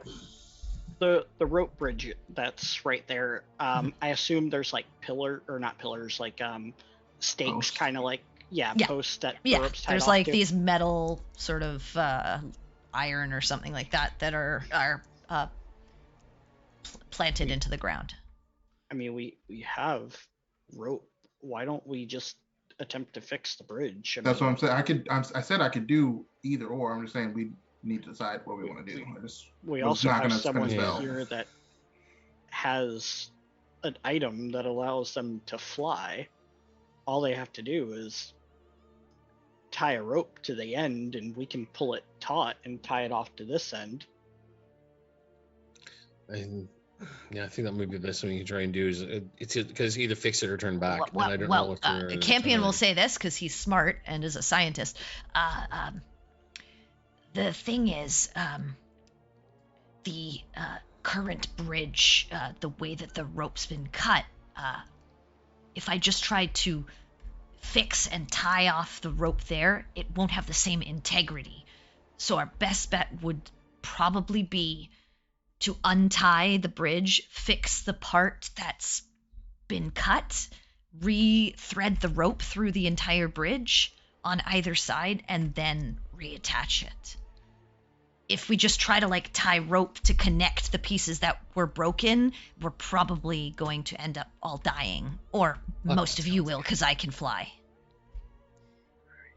So the rope bridge that's right there, I assume there's like not pillars, like stakes, Posts. kind of like posts that the Yeah, ropes tied there's off like to. these metal sort of iron or something like that are planted into the ground. I mean, we have rope. Why don't we just attempt to fix the bridge? That's what I'm saying. I said I could do either or. I'm just saying we need to decide what we want to do. We was also not have gonna spin someone a spell. here that has an item that allows them to fly. All they have to do is tie a rope to the end, and we can pull it taut and tie it off to this end. And yeah, I think that might be the best thing you can try and do is it's because either fix it or turn back. Well, and I don't well, know if they're Campion will turning. say this because he's smart and is a scientist. The thing is, the current bridge, the way that the rope's been cut, if I just tried to fix and tie off the rope there, it won't have the same integrity. So our best bet would probably be to untie the bridge, fix the part that's been cut, re-thread the rope through the entire bridge on either side, and then reattach it. If we just try to like tie rope to connect the pieces that were broken, we're probably going to end up all dying. Or most of you will, because I can fly.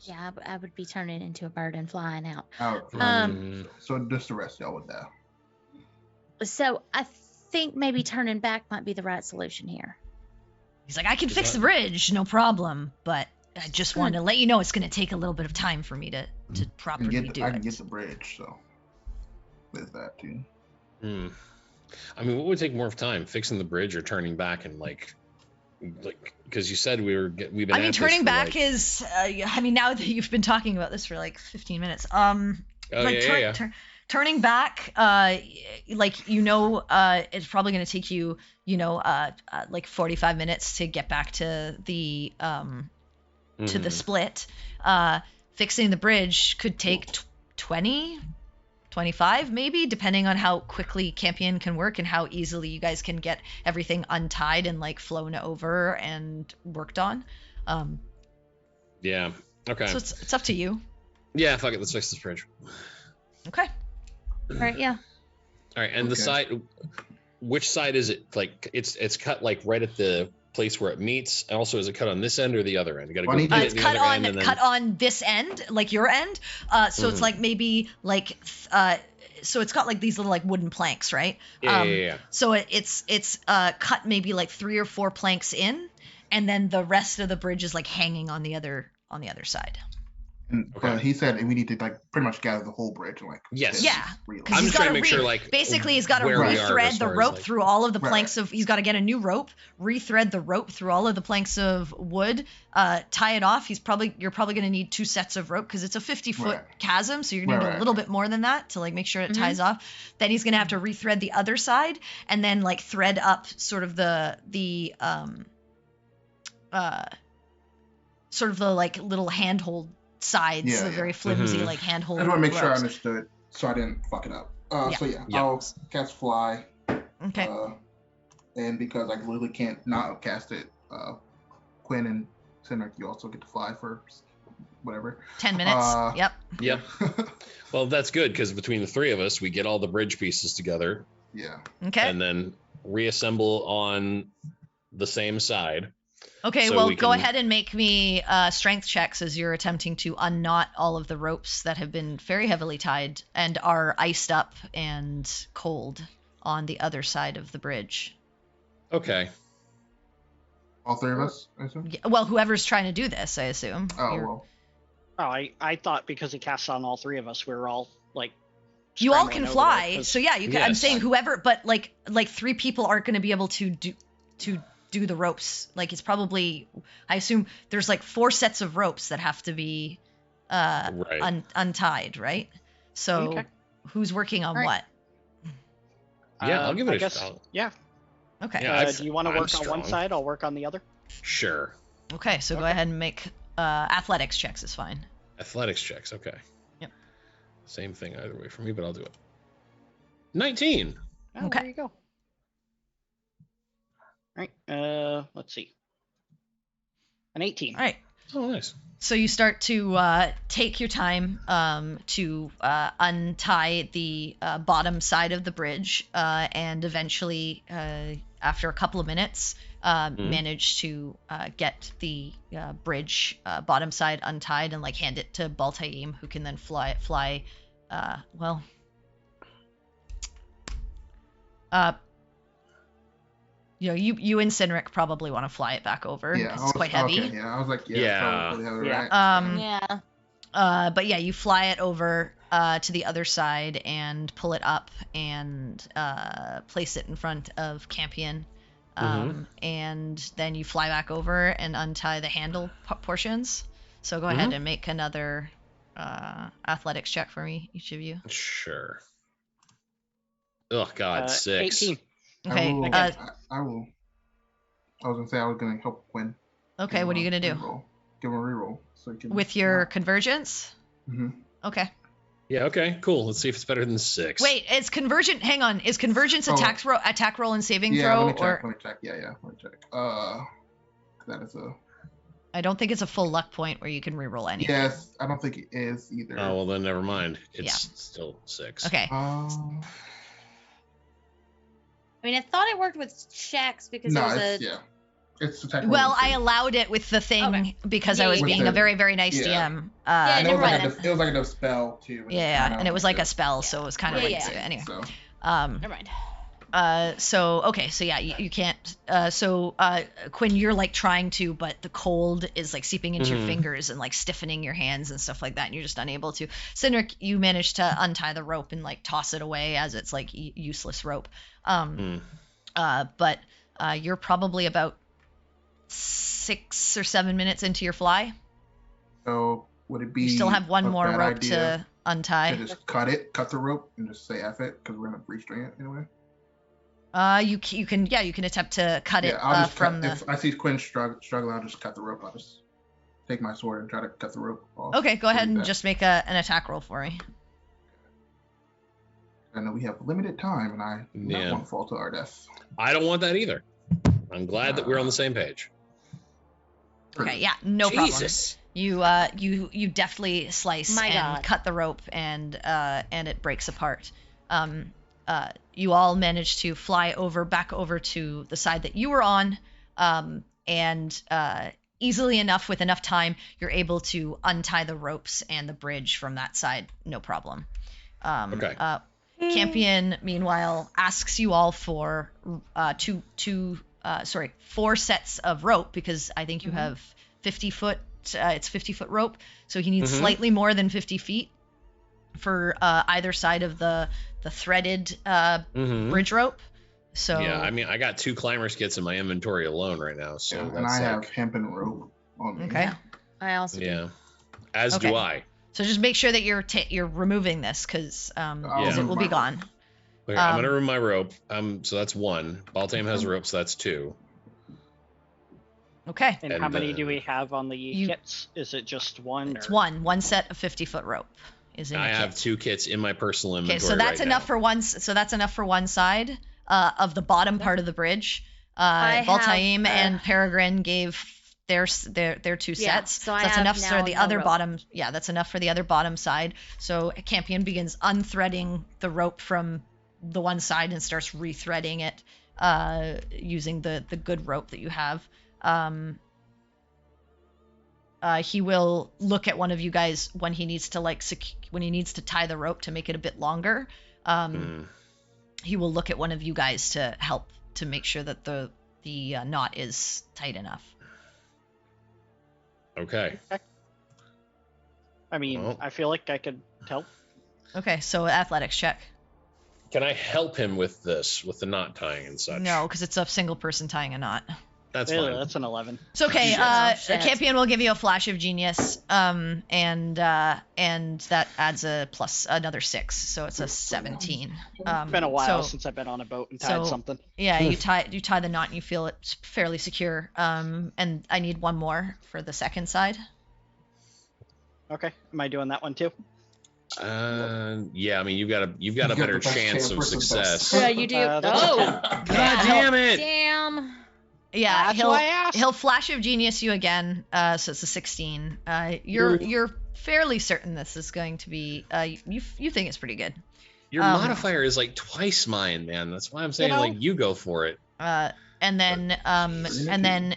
Yeah, I would be turning into a bird and flying out. So just the rest of y'all would die. So I think maybe turning back might be the right solution here. He's like, I can fix the bridge, no problem, but I just wanted to let you know it's going to take a little bit of time for me to properly do I it. can get the bridge, so there's that too. I mean, what would take more of time, fixing the bridge or turning back and like because you said we've been. I mean, at this turning for, back like, is. I mean, now that you've been talking about this for like 15 minutes, turning back, like it's probably going to take you, like 45 minutes to get back to the to the split. Fixing the bridge could take 20, 25 maybe, depending on how quickly Campion can work and how easily you guys can get everything untied and like flown over and worked on. Yeah. Okay. So it's up to you. Yeah. Fuck it. Let's fix this bridge. Okay. All right, yeah. All right. And the side, which side is it? Like it's cut like right at the place where it meets. And also, is it cut on this end or the other end? You gotta go. It's cut on this end, like your end. So it's like maybe like so it's got like these little like wooden planks, right? Yeah. So it's cut maybe like 3 or 4 planks in, and then the rest of the bridge is like hanging on the other side. And, he said we need to like pretty much gather the whole bridge and like. Yes. Yeah. I'm just trying to make sure like basically he's got to re-thread the rope through all of the planks of. He's got to get a new rope, re-thread the rope through all of the planks of wood, tie it off. You're probably going to need 2 sets of rope because it's a 50-foot chasm, so you're going to need a little bit more than that to like make sure it ties off. Then he's going to have to re-thread the other side and then like thread up sort of the like little handhold sides, the very flimsy like handhold. I just want to make sure I ropes. understood, so I didn't fuck it up. So Yeah. I'll cast fly. Okay. And because I literally can't not cast it, Quinn and Cindric, you also get to fly for whatever. 10 minutes. Yep. Well, that's good because between the 3 of us, we get all the bridge pieces together. Yeah. Okay. And then reassemble on the same side. Okay, So well, we go can- ahead and make me strength checks as you're attempting to unknot all of the ropes that have been very heavily tied and are iced up and cold on the other side of the bridge. Okay. All 3 of us, I assume? Yeah, well, whoever's trying to do this, I assume. Oh, I thought because he cast on all 3 of us, we were all like. You all scrambling can over fly, there 'cause- so yeah, you can. I'm Yes. saying whoever, but like 3 people aren't going to be able to do the ropes. Like it's probably, I assume there's like 4 sets of ropes that have to be untied, right? So Okay. who's working on All right. what? Yeah, I'll give it I a guess, shot. yeah. Okay. Yeah, Do you want to I'm work on one strong. side? I'll work on the other. Sure. Okay, so go Okay. ahead and make athletics checks is fine. Athletics checks. Okay. Yep. Same thing either way for me, but I'll do it. 19. Oh, Okay. There you go. All right. Let's see. An 18. All right. Oh, nice. So you start to take your time to untie the bottom side of the bridge, and eventually, after a couple of minutes, manage to get the bridge bottom side untied and like hand it to Baltaim, who can then fly. you and Sinric probably want to fly it back over Yeah, because it's quite heavy. Okay, yeah, I was like, Yeah. probably heavy, Yeah. right? Yeah. But yeah, you fly it over to the other side and pull it up and place it in front of Campion. And then you fly back over and untie the handle portions. So go ahead and make another athletics check for me, each of you. Sure. Oh God, 6. 18. Okay. I will. I was gonna say I was gonna help Quinn. Okay. What are you gonna do Reroll. Give him a reroll so he can. with your convergence? Mm-hmm. Okay. Yeah. Okay. Cool. Let's see if it's better than 6. Wait, is convergent? Hang on. Is convergence Oh. attack roll and saving Yeah, throw? let me check. Or Let me check. Yeah, let me check. That is a. I don't think it's a full luck point where you can reroll anything. Yes, I don't think it is either. Oh well, then never mind. It's Yeah. still 6. Okay. I mean, I thought it worked with checks because No, it was it's, a. yeah. It's attack roll Well, and I save. allowed it with the thing Okay. because Yeah, I was yeah, being yeah. a very, very nice Yeah. DM. Yeah, And it never was like mind. it was like a spell too. Yeah, and it was like a spell, Yeah. so it was kind of Yeah, like yeah. anyway. So Never mind. So okay, so yeah, you can't. Quinn, you're like trying to, but the cold is like seeping into your fingers and like stiffening your hands and stuff like that, and you're just unable to. Cindric, you managed to untie the rope and like toss it away as it's like useless rope. But you're probably about 6 or 7 minutes into your fly. So would it be? You still have one a more bad rope idea to untie. to just cut the rope, and just say F it because we're gonna restring it anyway. You can attempt to cut it Yeah, I'll just from cut. If I see Quinn struggling, I'll just cut the rope. I'll just take my sword and try to cut the rope off. Okay, go ahead Like and that. just make an attack roll for me. I know we have limited time, and I do not Yeah. want to fall to our death. I don't want that either. I'm glad that we're on the same page. Okay, yeah, no Jesus. problem. You deftly slice My and God. cut the rope, and it breaks apart. You all manage to fly back over to the side that you were on, and easily enough, with enough time, you're able to untie the ropes and the bridge from that side, no problem. Okay. Campion, meanwhile, asks you all for 4 sets of rope, because I think you have 50 foot. It's 50-foot rope, so he needs slightly more than 50 feet for either side of the threaded bridge rope. So Yeah, I mean, I got 2 climber skits in my inventory alone right now, so Yeah, that's and I have like, hempen rope on me. okay. I also. yeah. As Okay. do I. So just make sure that you're removing this, because it remove will my be rope. gone. Okay, I'm gonna remove my rope. So that's 1. Baltame has a rope, so that's 2. Okay. And And, how many do we have on the you- kits? Is it just one? It's or... one set of 50-foot rope is in I a have kit. 2 kits in my personal Okay, inventory. so that's right enough now. for one. So that's enough for one side of the bottom part of the bridge. I Baltaim have, and Peregrine gave their 2 Yeah, sets. so I that's have enough for now the no other rope. bottom. Yeah, that's enough for the other bottom side. So Campion begins unthreading the rope from the one side and starts rethreading it using the good rope that you have. He will look at one of you guys when he needs to when he needs to tie the rope to make it a bit longer. He will look at one of you guys to help to make sure that the knot is tight enough. Okay. I mean, Well. I feel like I could help. Okay, so athletics check. Can I help him with this, with the knot tying and such? No, because it's a single person tying a knot. That's Ew, fine. that's an 11. It's okay. Shit. Campion will give you a flash of genius, and that adds another 6, so it's a 17. It's been a while so- since I've been on a boat and tied so- something. Yeah, you tie the knot and you feel it fairly secure. And I need one more for the second side. Okay, am I doing that one too? Yeah, I mean, you've got a got better the best chance of chance for success. success. Yeah, you do. That's Oh, God damn it! damn. Yeah, That's why I asked. he'll flash of genius you again. So it's a 16. You're fairly certain this is going to be. You think it's pretty good. Your modifier is like twice mine, man. That's why I'm saying, know? like, you go for it. And then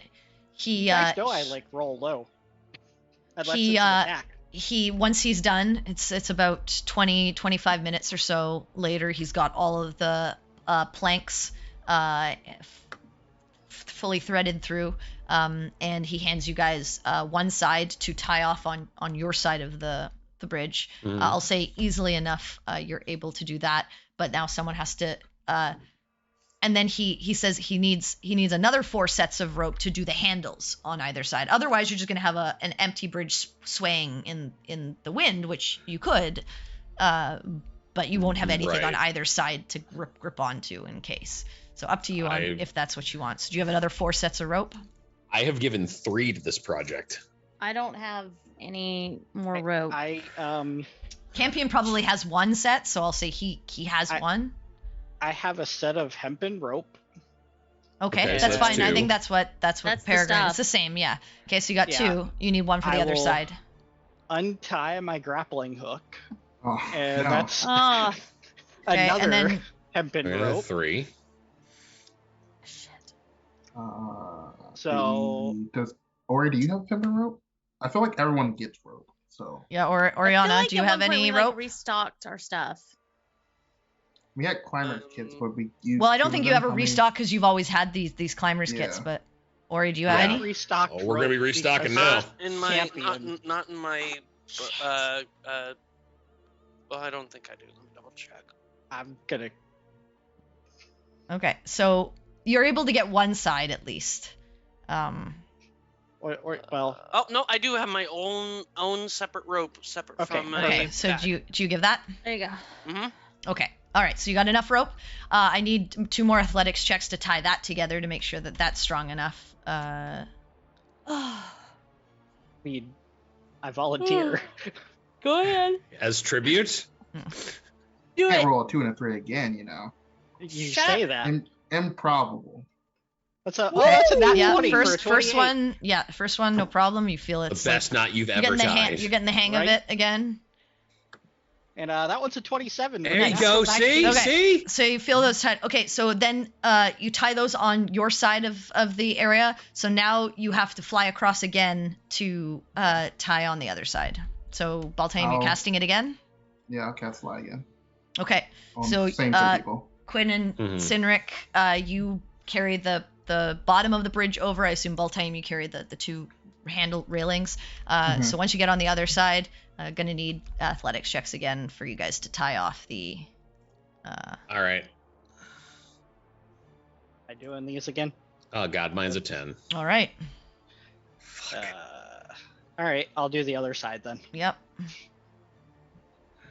he Guys know I like roll low. I'd like he, to attack. once he's done, it's about 25 minutes or so later, he's got all of the planks fully threaded through, and he hands you guys one side to tie off on your side of the bridge. Mhm. I'll say easily enough, you're able to do that, but now someone has to. And then he says he needs another 4 sets of rope to do the handles on either side. Otherwise, you're just going to have an empty bridge swaying in the wind, which you could, but you won't have anything on Right. either side to grip onto in case. So up to you on I- if that's what you want. So do you have another 4 sets of rope? I have given 3 to this project. I don't have any more rope. Campion probably has 1 set, so I'll say he has 1. I have a set of hempen rope. Okay, Okay, so that's that's fine. I 2. think that's what That's the Peregrine. It's stuff. the same, yeah. Okay, so you got Yeah. 2. You need 1 for the I other will- side. Untie my grappling hook, Oh, and no. that's Oh, Okay, another and then hempen Another rope. 3. shit. So- does Ori, do you have timber rope? I feel like everyone gets rope. So yeah, or I feel Oriana, like do you at have one point any we, rope? Like, restocked our stuff. we had climbers kits, but we used. Well, I don't 2 think of you them. ever How many- restock because you've always had these climbers kits. Yeah. But Ori, do you have Yeah. any? Restocked. Oh, we're gonna be rope restocking because now. In my Champion. not in my well, I don't think I do. Let me double check. I'm gonna. Okay, so you're able to get 1 side at least. Well, Oh no, I do have my own separate rope, separate Okay, from my. Okay, so do you give that? There you go. Mm-hmm. Okay. All right. So you got enough rope. I need 2 more athletics checks to tie that together to make sure that that's strong enough. I volunteer. Go ahead. As tribute? Do Can't it. roll a 2 and a 3 again, you know. You Shut say up. that. Improbable. That's a Woo! that's a nat Yeah. 20 for a First 28. one. Yeah. First one. No problem. You feel The it's best knot you've you're ever getting tied. you're getting the hang of Right? it again. And that one's a 27. There you That's go. a nice- See? Okay. See? So you feel those tied. Okay. So then you tie those on your side of the area. So now you have to fly across again to tie on the other side. So Baltane, you Oh. casting it again. Yeah, I'll cast fly again. Okay. On So, same 2 people. Quinn and Mhm. Sinric, you carry the bottom of the bridge over. I assume Baltane, you carry the 2 handle railings. Mhm. So once you get on the other side, gonna need athletics checks again for you guys to tie off the. All right. Am I doing these again? Oh, God. Mine's a 10. All right. All right, I'll do the other side then. Yep.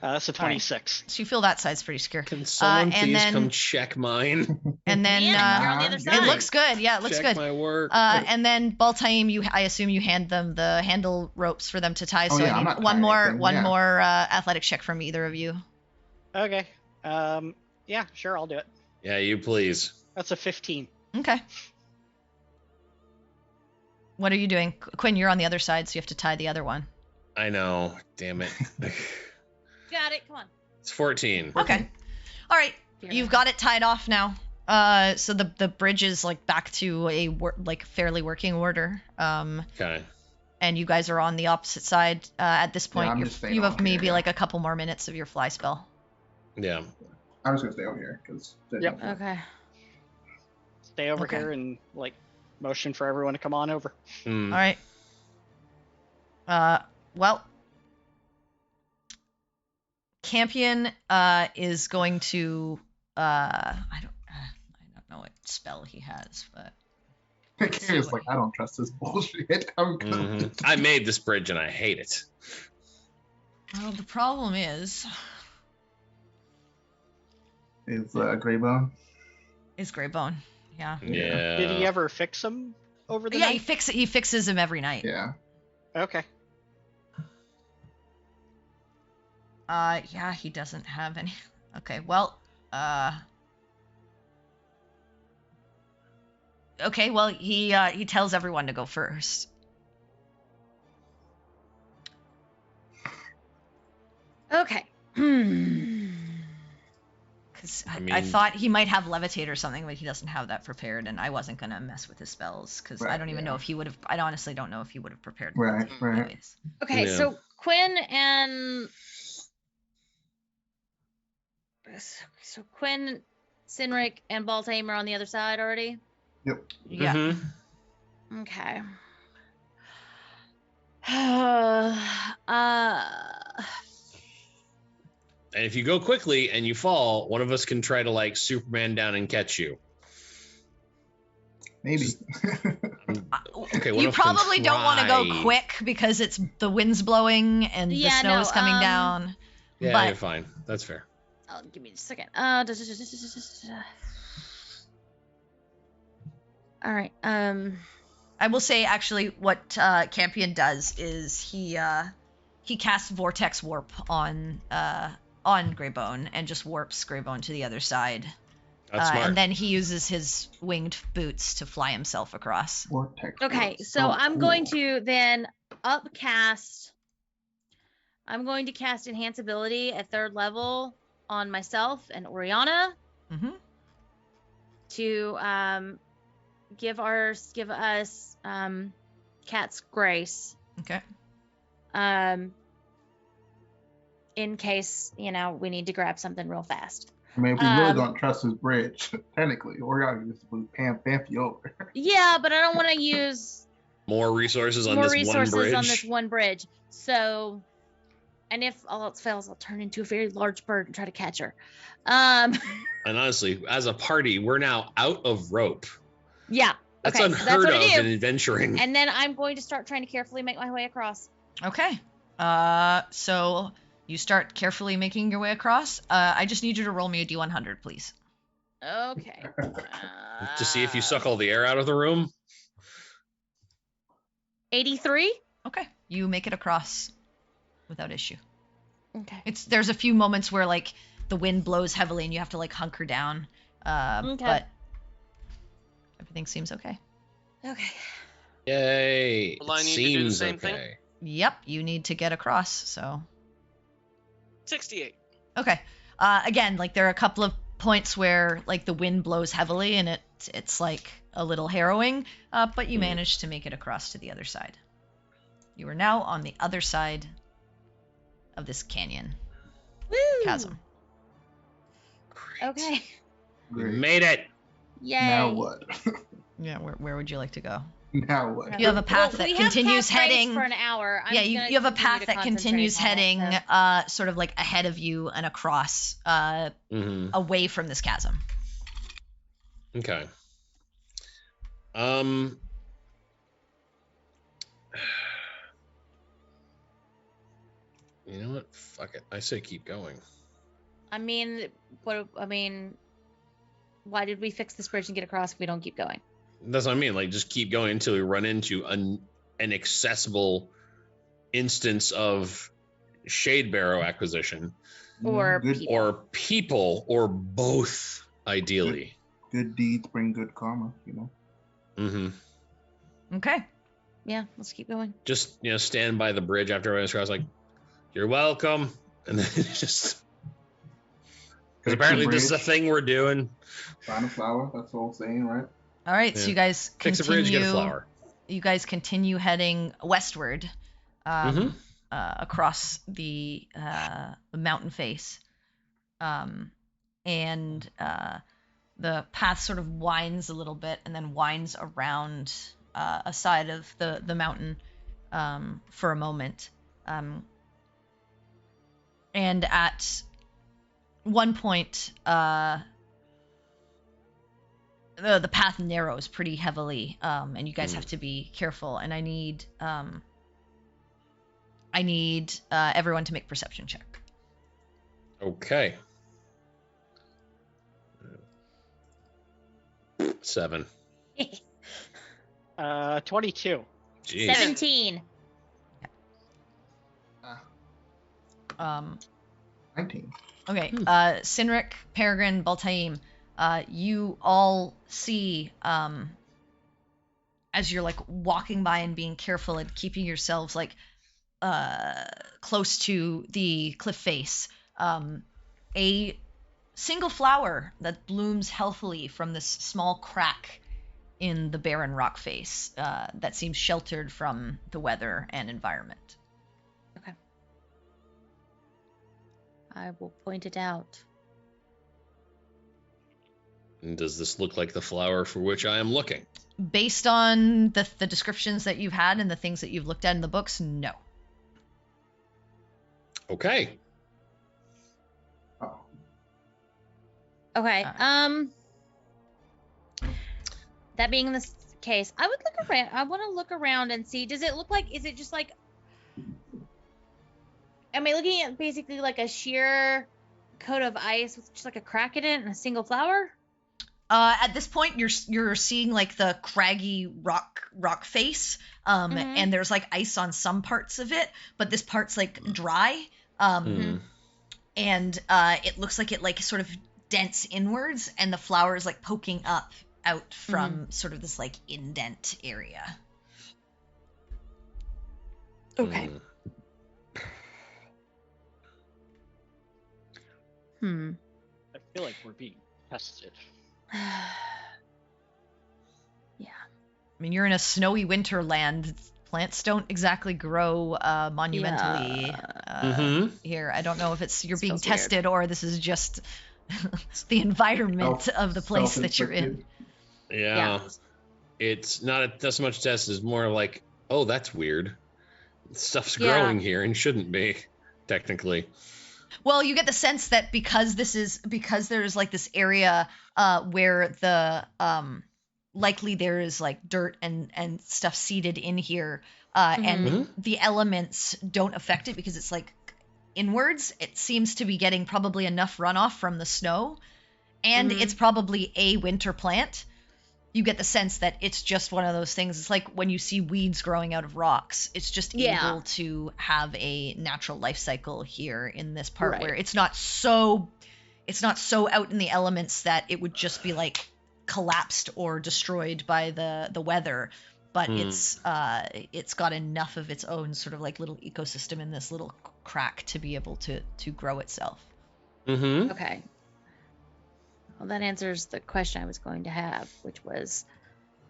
That's a All right. 26. So you feel that side's pretty secure. Can someone and please then- come check mine? And then And you're on the other it side. it looks good. Yeah, it looks check good. my work. And then Baltime, I assume you hand them the handle ropes for them to tie. Oh, So yeah, I I'm need not one tying more anything, yeah. athletic check from either of you. Okay. Yeah, sure, I'll do it. Yeah, you please. That's a 15. Okay. What are you doing? Quinn, you're on the other side, so you have to tie the other one. I know. Damn it. Got it. Come on. It's 14. Okay. All right. Fair You've enough. got it tied off now. So the bridge is like back to a fairly working order. Okay. And you guys are on the opposite side. At this point, I'm just staying you have on here, maybe yeah. like a couple more minutes of your fly spell. Yeah. I'm just gonna stay over here because. Yep. Okay. Stay over Okay. here and, like, motion for everyone to come on over. Hmm. All right. Well, Campion is going to I don't know what spell he has, but It's like I don't trust this bullshit. I'm good. Mhm. I made this bridge and I hate it. well, the problem is Is Greybone? Greybone. Yeah. Yeah. Did he ever fix them over the Yeah, night? he fixes him every night. Yeah. Okay. Yeah, he doesn't have any. Okay, well, okay, well, he tells everyone to go first. Okay. Because I I mean- thought he might have levitate or something, but he doesn't have that prepared, and I wasn't gonna mess with his spells because I Right, don't even yeah. know if he would have. I honestly don't know if he would have prepared. Right. Right. Anyways. Okay, Yeah. so Quinn and Quinn, Sinric, and Baltame are on the other side already. Yep. Yeah. Mhm. Okay. And if you go quickly and you fall, one of us can try to like Superman down and catch you. Maybe. Okay, one You of us can probably don't want to go try. quick because it's the wind's blowing and the Yeah, snow no, is coming down. Yeah, but you're fine. That's fair. Oh, give me a second. All right. I will say actually what Campion does is he casts Vortex Warp on Greybone and just warps Greybone to the other side. That's smart. And then he uses his winged boots to fly himself across. Vortex. Okay, works. so Oh, I'm cool. going to then upcast. I'm going to cast Enhance Ability at 3rd level on myself and Oriana Mm-hmm. to give us Cat's Grace. Okay. In case, we need to grab something real fast. I mean, we really don't trust his bridge, technically. Or I just boot Pamphy over. Yeah, but I don't want to use More resources on more this resources one bridge. on this one bridge. So, and if all else fails, I'll turn into a very large bird and try to catch her. And honestly, as a party, we're now out of rope. Yeah. That's Okay, so unheard what I of do. in adventuring. And then I'm going to start trying to carefully make my way across. Okay. So you start carefully making your way across. I just need you to roll me a D100, please. Okay. To see if you suck all the air out of the room. 83. Okay. You make it across without issue. Okay. There's a few moments where like the wind blows heavily and you have to like hunker down. Okay. But everything seems okay. Okay. Yay. Will I It need to do the seems same okay. thing? Yep, you need to get across, so 68. okay. Again, like there are a couple of points where like the wind blows heavily and it's like a little harrowing, but you managed to make it across to the other side. You are now on the other side of this canyon Woo! chasm. Okay. We Great. made it. Yay. Now what? Yeah, where would you like to go? Now what? You have a path that we have continues path raised heading. for an hour. I'm Yeah, gonna you have a continue path to that continues concentrate on heading it, so- sort of like ahead of you and across Mm-hmm. away from this chasm. Okay. You know what? Fuck it. I say keep going. I mean, why did we fix this bridge and get across if we don't keep going? That's what I mean. Like, just keep going until we run into an accessible instance of Shadebarrow acquisition, Or good, people. or people, or both, ideally. good deeds bring good karma, Mm-hmm. Okay. Yeah, let's keep going. Just stand by the bridge after everyone's across, like, you're welcome, and then just because apparently this is a thing we're doing. Find a flower, that's all I'm saying, right? All right, so Yeah. you guys Fix continue. a bridge, get a flower. You guys continue heading westward, across the mountain face, and the path sort of winds a little bit and then winds around a side of the mountain for a moment, and at one point the path narrows pretty heavily, and you guys have to be careful, and I need everyone to make perception check. Okay. 7. 22. Jeez. 17. Um 19. Okay, Sinric, Peregrine, Baltaim, you all see, as you're like walking by and being careful and keeping yourselves like close to the cliff face, a single flower that blooms healthily from this small crack in the barren rock face that seems sheltered from the weather and environment. Okay. I will point it out. And does this look like the flower for which I am looking? Based on the descriptions that you've had and the things that you've looked at in the books, no. Okay. Oh, Okay. That being the case, I would look around. I want to look around and see. Does it look like? Is it just like? Am I looking at basically like a sheer coat of ice with just like a crack in it and a single flower? At this point, you're seeing like the craggy rock face, and there's like ice on some parts of it, but this part's like dry, and it looks like it like sort of dents inwards, and the flower is like poking up out from sort of this like indent area. Okay. I feel like we're being tested. Yeah. I mean, you're in a snowy winter land. Plants don't exactly grow monumentally here. I don't know if it's you're This being feels weird. tested or this is just the environment of the place that you're in. Yeah. It's not so much test as more like, oh, that's weird. Stuff's growing here and shouldn't be, technically. Well, you get the sense that because there's like this area where the likely there is like dirt and stuff seeded in here, and the elements don't affect it because it's like inwards. It seems to be getting probably enough runoff from the snow, and it's probably a winter plant. You get the sense that it's just one of those things. It's like when you see weeds growing out of rocks. It's just able to have a natural life cycle here in this part where it's not so out in the elements that it would just be like collapsed or destroyed by the weather. But it's got enough of its own sort of like little ecosystem in this little crack to be able to grow itself. Okay. Well, that answers the question I was going to have, which was,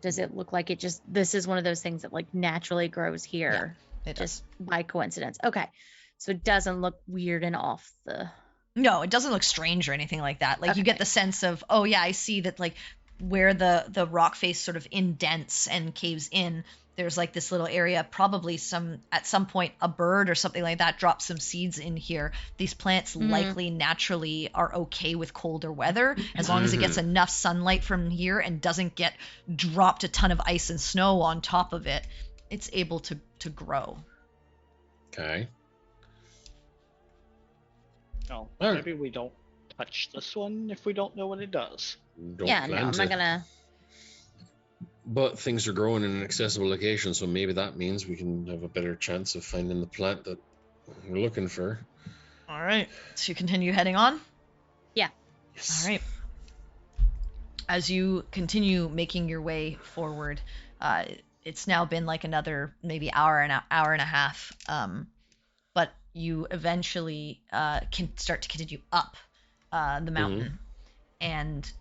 does it look like this is one of those things that like naturally grows here, it just by coincidence? Okay. So it doesn't look weird and off the... No, it doesn't look strange or anything like that. Like you get the sense of, oh yeah, I see that like where the rock face sort of indents and caves in, there's like this little area, probably at some point a bird or something like that dropped some seeds in here. These plants likely naturally are okay with colder weather as long as it gets enough sunlight from here and doesn't get dropped a ton of ice and snow on top of it. It's able to grow. Okay. Oh, maybe we don't touch this one if we don't know what it does. I'm not gonna... But things are growing in an accessible location, so maybe that means we can have a better chance of finding the plant that we're looking for. All right. So you continue heading on? Yeah. Yes. All right. As you continue making your way forward, it's now been like another maybe hour and a half, but you eventually can start to continue up the mountain, and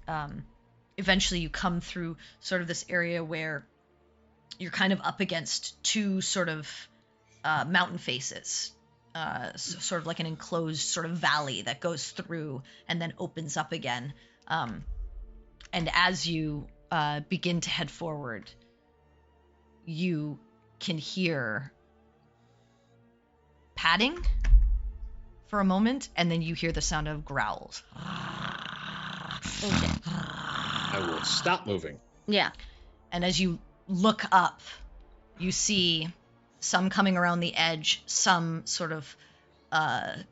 eventually you come through sort of this area where you're kind of up against two sort of mountain faces, sort of like an enclosed sort of valley that goes through and then opens up again. And as you begin to head forward, you can hear padding for a moment, and then you hear the sound of growls. I will stop moving. Yeah. And as you look up, you see some coming around the edge, some sort of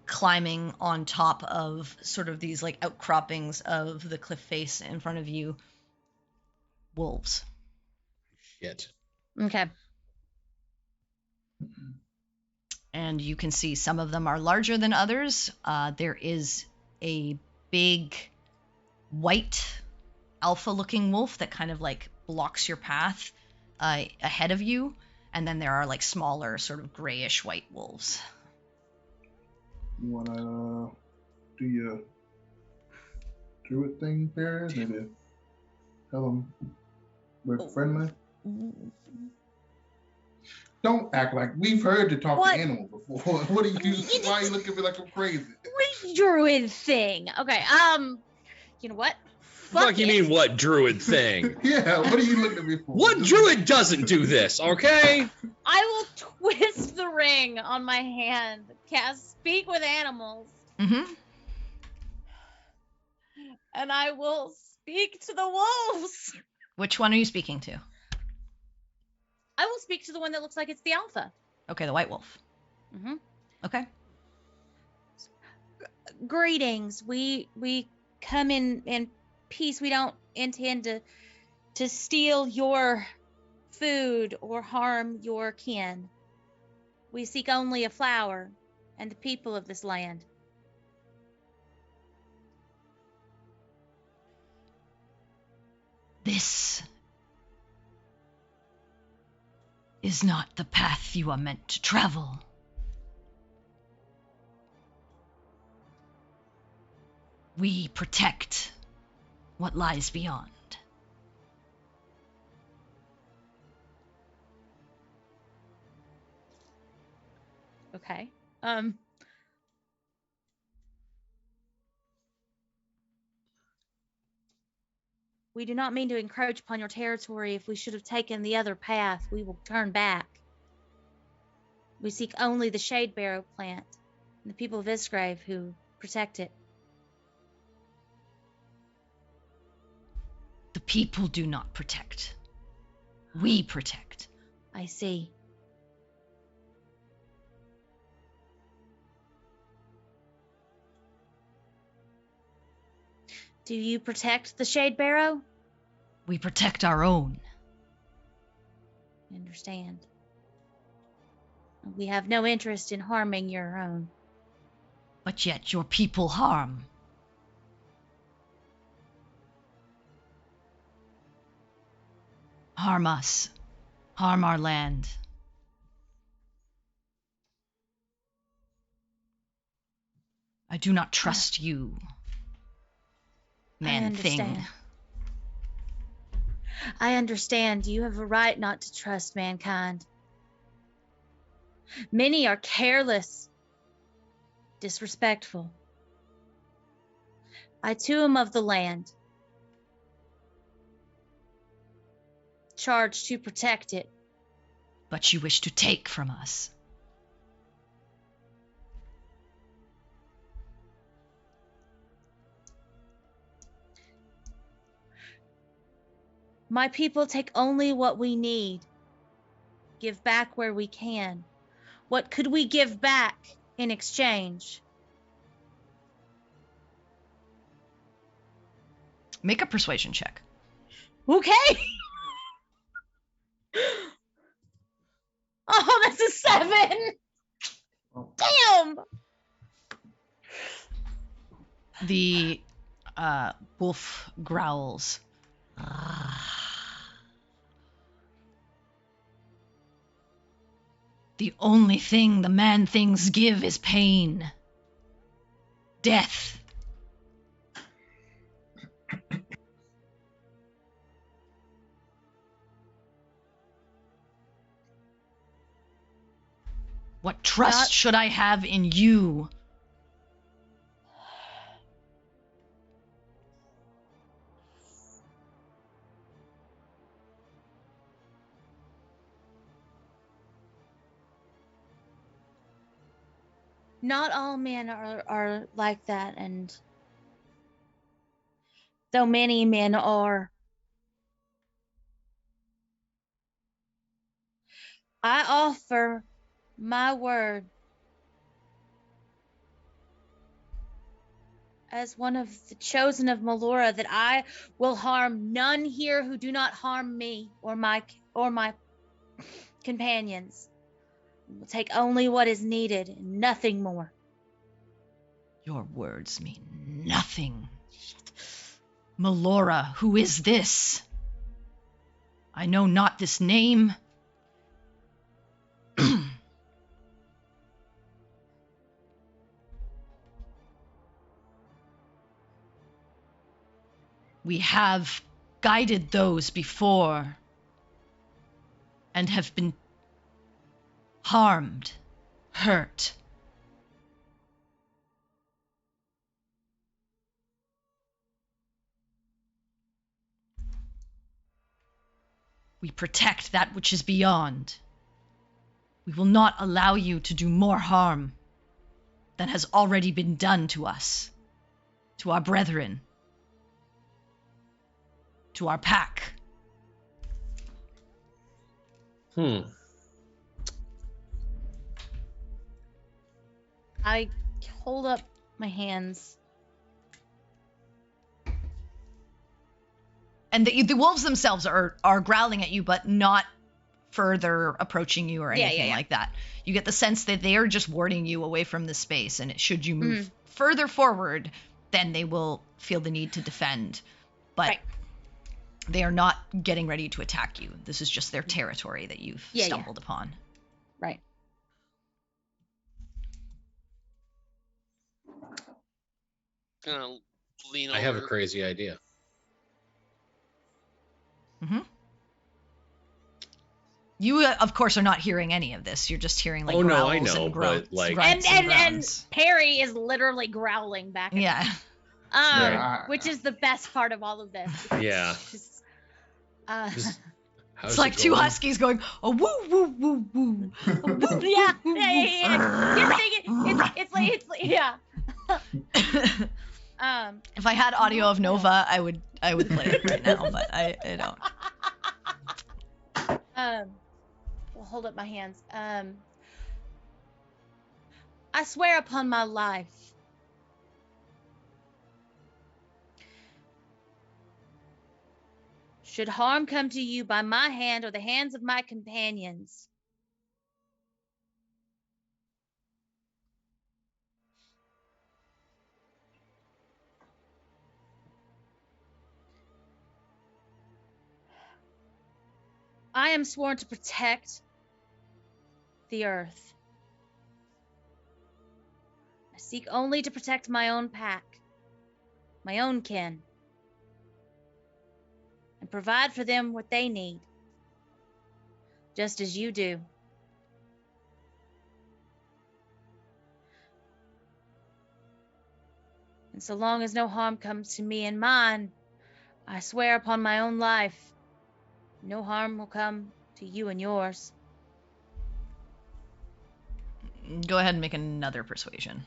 climbing on top of sort of these like outcroppings of the cliff face in front of you. Wolves. Shit. Okay. And you can see some of them are larger than others. There is a big white alpha-looking wolf that kind of like blocks your path ahead of you, and then there are like smaller sort of grayish white wolves. You wanna do your druid thing, Paris? Maybe tell them we're friendly. Don't act like we've heard you talk to animals before. What are you? Why are you looking at me like I'm crazy? What druid thing? Okay. You know what? Fuck you mean what druid thing? Yeah, what are you looking at me for? What druid doesn't do this, okay? I will twist the ring on my hand, cast Speak with Animals, Mm-hmm. and I will speak to the wolves. Which one are you speaking to? I will speak to the one that looks like it's the alpha. Okay, the white wolf. Mm-hmm. Okay. Greetings. We come in peace. We don't intend to steal your food or harm your kin. We seek only a flower and the people of this land. This is not the path you are meant to travel. We protect what lies beyond. Okay. We do not mean to encroach upon your territory. If we should have taken the other path, we will turn back. We seek only the Shadebarrow plant and the people of Isgrave who protect it. The people do not protect. We protect. I see. Do you protect the Shadebarrow? We protect our own. I understand. We have no interest in harming your own. But yet your people harm. Harm us. Harm our land. I do not trust you, man thing. I understand. You have a right not to trust mankind. Many are careless, disrespectful. I too am of the land, charged to protect it. But you wish to take from us. My people take only what we need, give back where we can. What could we give back in exchange? Make a persuasion check. Okay. Oh, that's a 7. Damn. The wolf growls. The only thing the man things give is pain. Death. What trust should I have in you? Not all men are like that, and though many men are, I offer my word as one of the chosen of Melora that I will harm none here who do not harm me or my companions. We'll take only what is needed and nothing more. Your words mean nothing. Melora, who is this? I know not this name. We have guided those before and have been harmed, hurt. We protect that which is beyond. We will not allow you to do more harm than has already been done to us, to our brethren, to our pack. I hold up my hands. And the wolves themselves are growling at you, but not further approaching you or anything like that. You get the sense that they are just warding you away from the space, and should you move further forward, then they will feel the need to defend. But they are not getting ready to attack you. This is just their territory that you've stumbled upon. Right. Gonna lean I over. have a crazy idea. Mm-hmm. You, of course, are not hearing any of this. You're just hearing like growls I know, and grunts, but like, grunts And groans. Perry is literally growling back at Yeah. me. Yeah, Which is the best part of all of this. yeah. Just, It's like two huskies going, oh, woo, woo, woo, woo. Oh, woo, yeah. woo, woo, You're thinking, it's like, yeah. If I had audio of Nova, I would play it right now, but I don't. Well, hold up my hands. I swear upon my life. Should harm come to you by my hand or the hands of my companions, I am sworn to protect the earth. I seek only to protect my own pack, my own kin, and provide for them what they need, just as you do. And so long as no harm comes to me and mine, I swear upon my own life, no harm will come to you and yours. Go ahead and make another persuasion.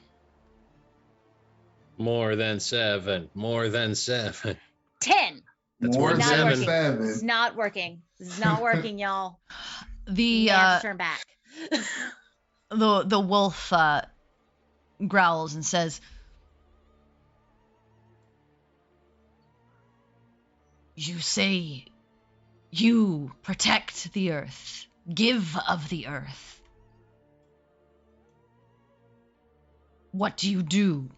More than 7. More than 7. 10. That's more more than Not than working. 7. This is not working. This is not working, y'all. The You have to turn back. the wolf growls and says, "You say you protect the earth, give of the earth. What do you do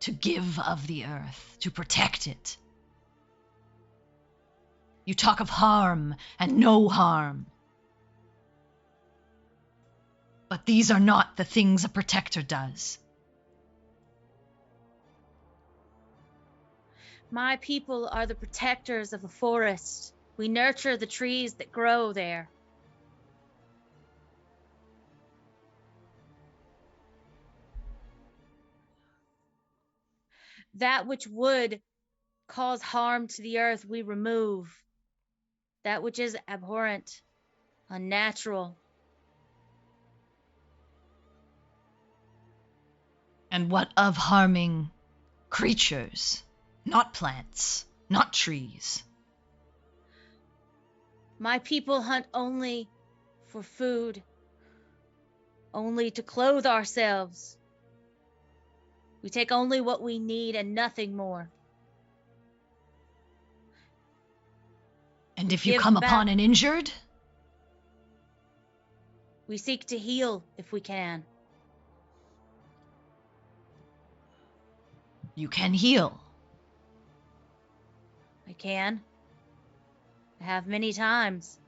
to give of the earth, to protect it? You talk of harm and no harm. But these are not the things a protector does." My people are the protectors of a forest. We nurture the trees that grow there. That which would cause harm to the earth, we remove. That which is abhorrent, unnatural. And what of harming creatures, not plants, not trees? My people hunt only for food, only to clothe ourselves. We take only what we need and nothing more. And if you Give come back. upon an injured, We seek to heal if we can. you can heal. I can. I have many times.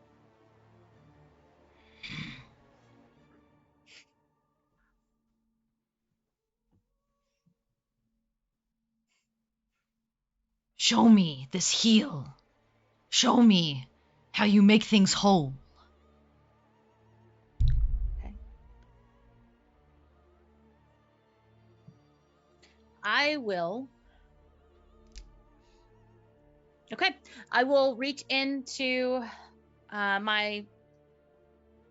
Show me this heal. Show me how you make things whole. Okay. I will. Okay. I will reach into my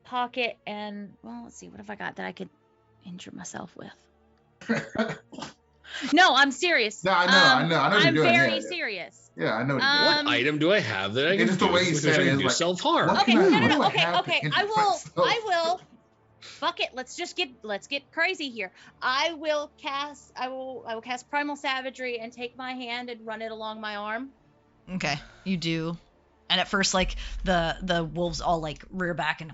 pocket and, well, let's see, what have I got that I could injure myself with? No, I'm serious. No, I know what I'm you're doing. very Yeah. serious. Yeah, I know what you're doing. What item do I have that I It's can just do? the way you with said which I it can is do like, self-harm? what Okay, can I- no, what no, do no. I Okay, have to okay. injure I will. myself? Fuck it. Let's get crazy here. I will cast Primal Savagery and take my hand and run it along my arm. Okay, you do. And at first, like, the wolves all, like, rear back and...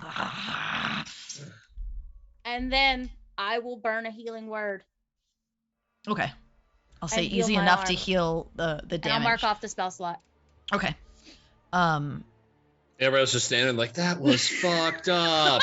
And then I will burn a healing word. Okay. I'll say And heal easy my enough to arm. heal the damage. And I'll mark off the spell slot. Okay. Everybody's just standing like, that was fucked up.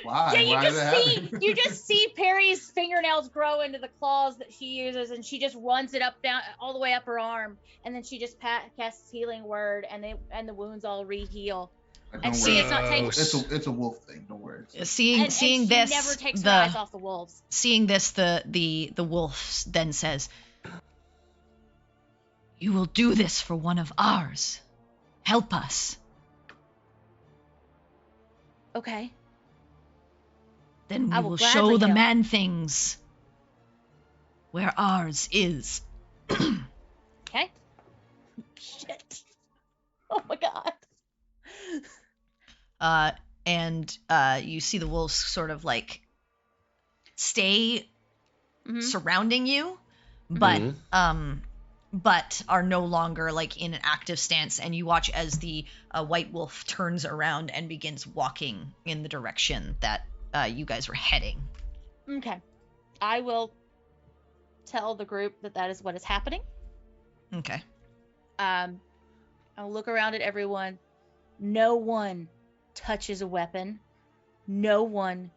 Why? Yeah, Why did that happen? you just see Perry's fingernails grow into the claws that she uses, and she just runs it up down all the way up her arm, and then she just casts healing word, and the wounds all re-heal. Don't And worry. see, it's not taking. It's a wolf thing. Don't worry. Seeing And she this, never takes her eyes off the wolves. seeing this, the wolf then says, "You will do this for one of ours. Help us." Okay. Then I we will will gladly show the help. man things where ours is. Okay. Shit. Oh my god. And you see the wolves sort of like stay Mhm. surrounding you, but Mhm. but are no longer like in an active stance, and you watch as the white wolf turns around and begins walking in the direction that you guys were heading. Okay. I will tell the group that is what is happening. Okay. I'll look around at everyone. No one touches a weapon. No one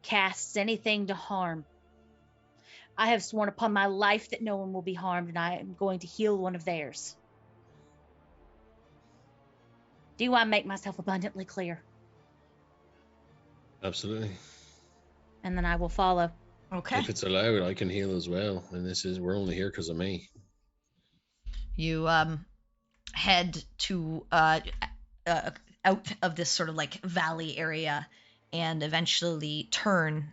casts anything to harm. I have sworn upon my life that no one will be harmed, and I am going to heal one of theirs. Do I make myself abundantly clear? Absolutely. And then I will follow. Okay. If it's allowed, I can heal as well. And we're only here because of me. You head to out of this sort of like valley area, and eventually turn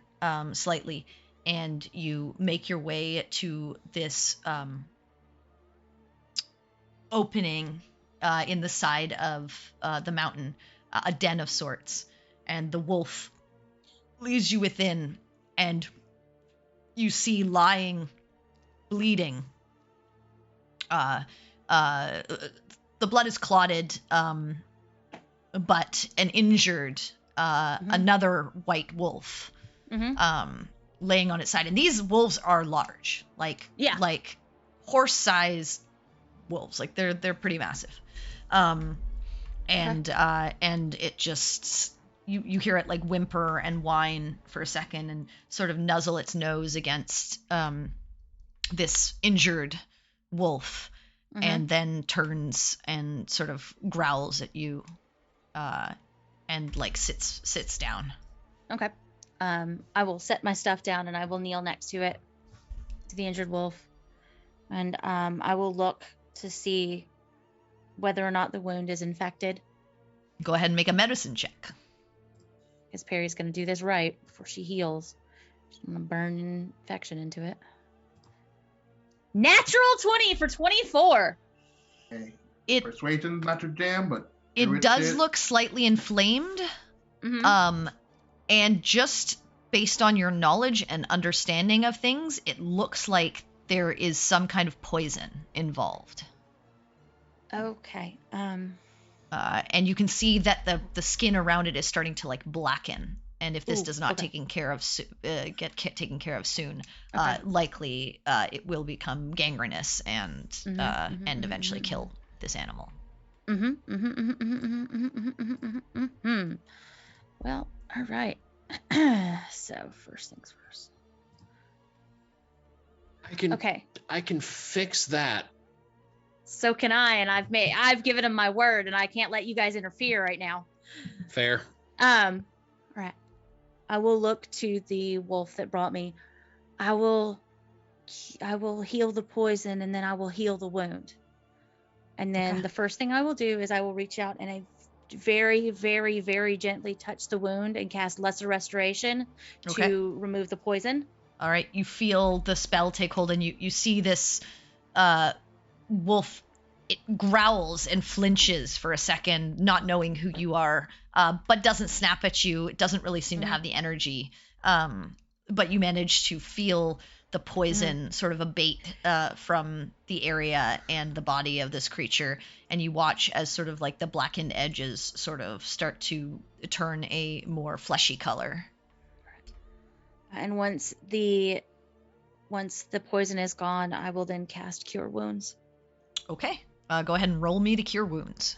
slightly, and you make your way to this opening in the side of the mountain, a den of sorts, and the wolf leads you within, and you see lying, bleeding. The blood is clotted, but an injured another white wolf laying on its side. And these wolves are large, like horse-sized wolves. Like they're pretty massive. And it just you hear it like whimper and whine for a second and sort of nuzzle its nose against this injured wolf, and then turns and sort of growls at you, and like sits down. Okay. I will set my stuff down and I will kneel next to it, to the injured wolf, and I will look to see whether or not the wound is infected. Go ahead and make a medicine check. Because Perry's going to do this right before she heals. She's going to burn infection into it. Natural 20 for 24. Okay. Persuasion's not your jam, but it does look slightly inflamed. And just based on your knowledge and understanding of things, it looks like there is some kind of poison involved. Okay. And you can see that the skin around it is starting to like blacken. And if this does not get taken care of soon, likely it will become gangrenous and eventually kill this animal. Well, all right. So first things first. I can fix that. So can I, and I've given him my word, and I can't let you guys interfere right now. Fair. All right. I will look to the wolf that brought me. I will heal the poison, and then I will heal the wound. And then the first thing I will do is I will reach out, and very, very, very gently touch the wound and cast Lesser Restoration Okay. to remove the poison. All right, you feel the spell take hold, and you see this wolf. It growls and flinches for a second, not knowing who you are, but doesn't snap at you. It doesn't really seem to have the energy. But you manage to feel the poison sort of abate from the area and the body of this creature, and you watch as sort of like the blackened edges sort of start to turn a more fleshy color. And once the poison is gone, I will then cast Cure Wounds. Okay. Go ahead and roll me to cure wounds.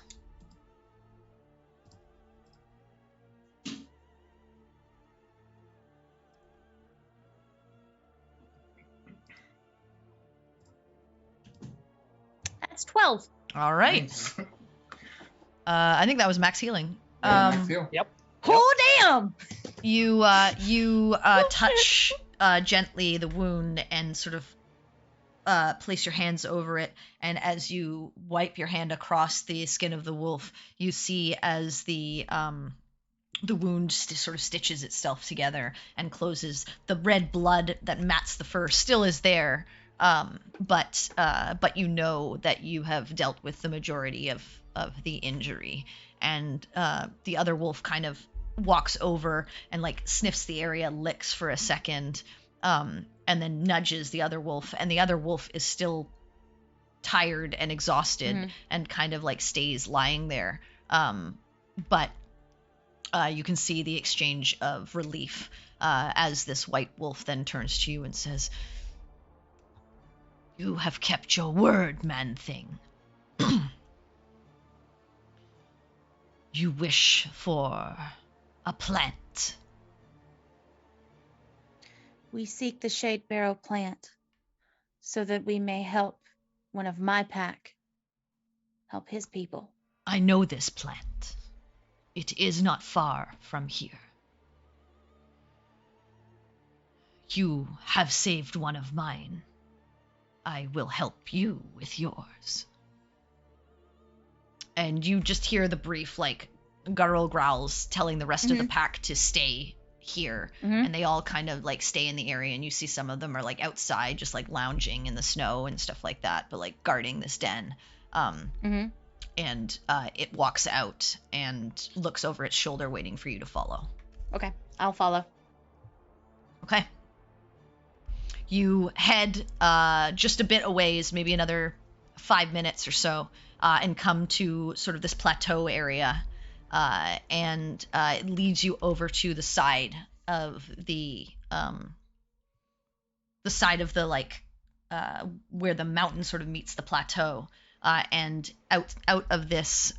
That's 12. All right. Nice. I think that was max healing. Yeah, max heal. Yep. Oh, damn! You touch gently the wound and sort of place your hands over it, and as you wipe your hand across the skin of the wolf, you see as the wound sort of stitches itself together and closes. The red blood that mats the fur still is there, but you know that you have dealt with the majority of the injury, and the other wolf kind of walks over and like sniffs the area, licks for a second, and then nudges the other wolf, and the other wolf is still tired and exhausted and kind of like stays lying there. But you can see the exchange of relief as this white wolf then turns to you and says, "You have kept your word, man-thing. You wish for a plant." We seek the Shadebarrow plant so that we may help one of my pack help his people. I know this plant. It is not far from here. You have saved one of mine. I will help you with yours. And you just hear the brief, like, guttural growls telling the rest of the pack to stay here. And they all kind of, like, stay in the area, and you see some of them are, like, outside, just, like, lounging in the snow and stuff like that, but, like, guarding this den. And it walks out and looks over its shoulder, waiting for you to follow. Okay, I'll follow. Okay. You head just a bit a ways, maybe another 5 minutes or so, and come to sort of this plateau area, and it leads you over to the side of the like where the mountain sort of meets the plateau, and out of this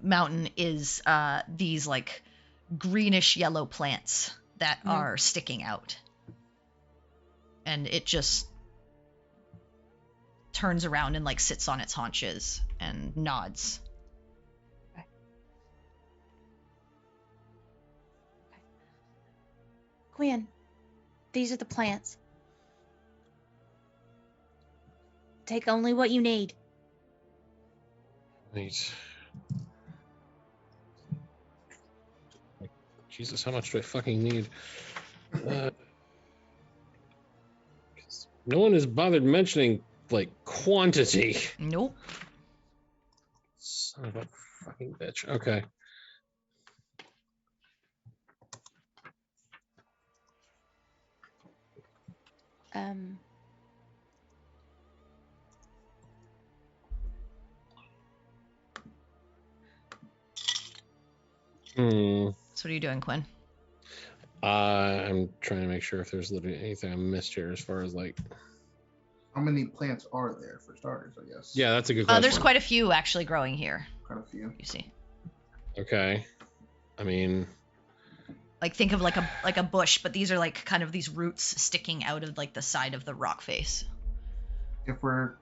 mountain is these like greenish yellow plants that are sticking out, and it just turns around and like sits on its haunches and nods. Okay. Quinn, these are the plants. Take only what you need. Wait. Jesus, how much do I fucking need? No one has bothered mentioning, like, quantity. Nope. Son of a fucking bitch. Okay. So what are you doing, Quinn? I'm trying to make sure if there's literally anything I missed here as far as like. How many plants are there for starters, I guess? Yeah, that's a good question. There's quite a few actually growing here. Quite a few. You see. Okay. I mean. Like think of like a bush, but these are like kind of these roots sticking out of like the side of the rock face. If we're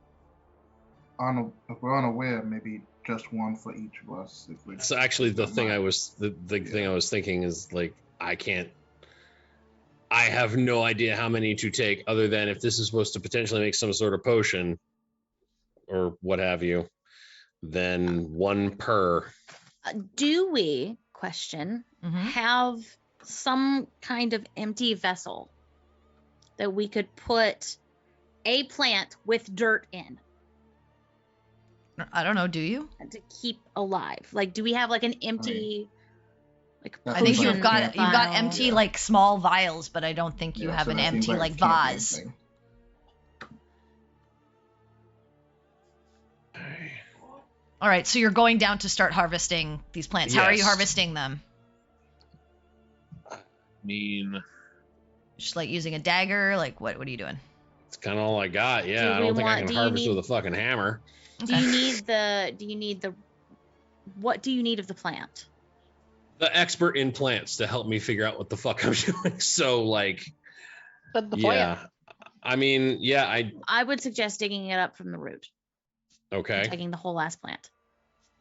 unaware, maybe just one for each of us. It's actually the thing I was thing I was thinking is like I have no idea how many to take other than if this is supposed to potentially make some sort of potion or what have you. then 1 per. Do we, question, have some kind of empty vessel that we could put a plant with dirt in I don't know. Do you? to keep alive? Like, do we have like an empty, like, That's I think Potion you've got vial? empty Yeah. like small vials, but I don't think you Yeah, have so an that seems empty it like can't be vase. anything. All right, so you're going down to start harvesting these plants. How are you Yes. harvesting them? I mean, Just like using a dagger? Like what are you doing? it's kind of all I got. Yeah, Do I we don't think I want- can do you harvest need- with a fucking hammer. Do you need the what do you need of the plant? The expert in plants to help me figure out what the fuck I'm doing. So, like, But the plant. yeah. I mean, yeah, I would suggest digging it up from the root. And okay. taking the whole ass plant.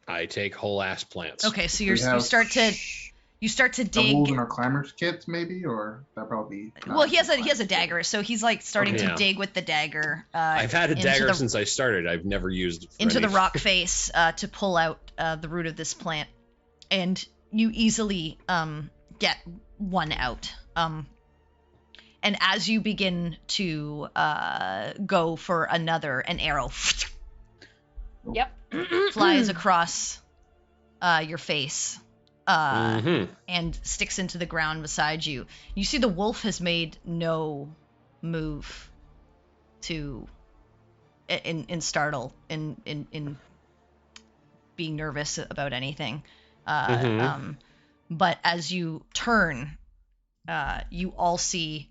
I take whole ass plants. Okay, so We you have start to dig. Doubles in our climbers kits, maybe, or that probably. Well, he has a dagger, so he's like starting Okay. to Yeah. dig with the dagger. I've had a into dagger the- since I started. I've never used it for into the any- rock face to pull out the root of this plant, and you easily get one out. And as you begin to go for another, an arrow Yep. flies across your face Mhm. and sticks into the ground beside you. You see the wolf has made no move to in startle in being nervous about anything. But as you turn, you all see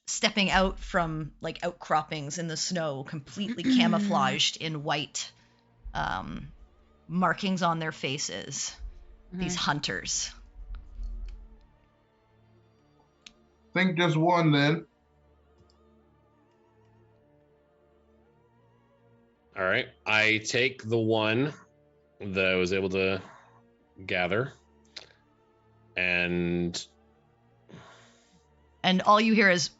stepping out from like outcroppings in the snow, completely camouflaged in white markings on their faces. These hunters. Think just one then. All right. I take the one that I was able to gather, and all you hear is,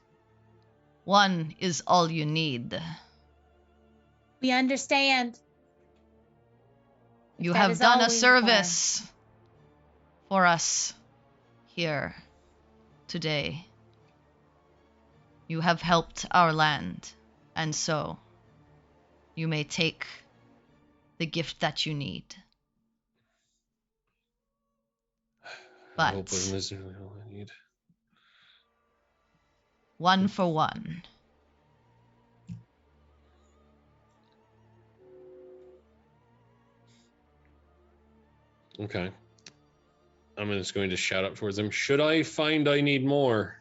one is all you need. We understand. You That have is done all a we service for us here today. You have helped our land, and so you may take the gift that you need. I hope But wasn't necessarily all I need. one for one. Okay. I'm just going to shout up towards them. Should I find I need more,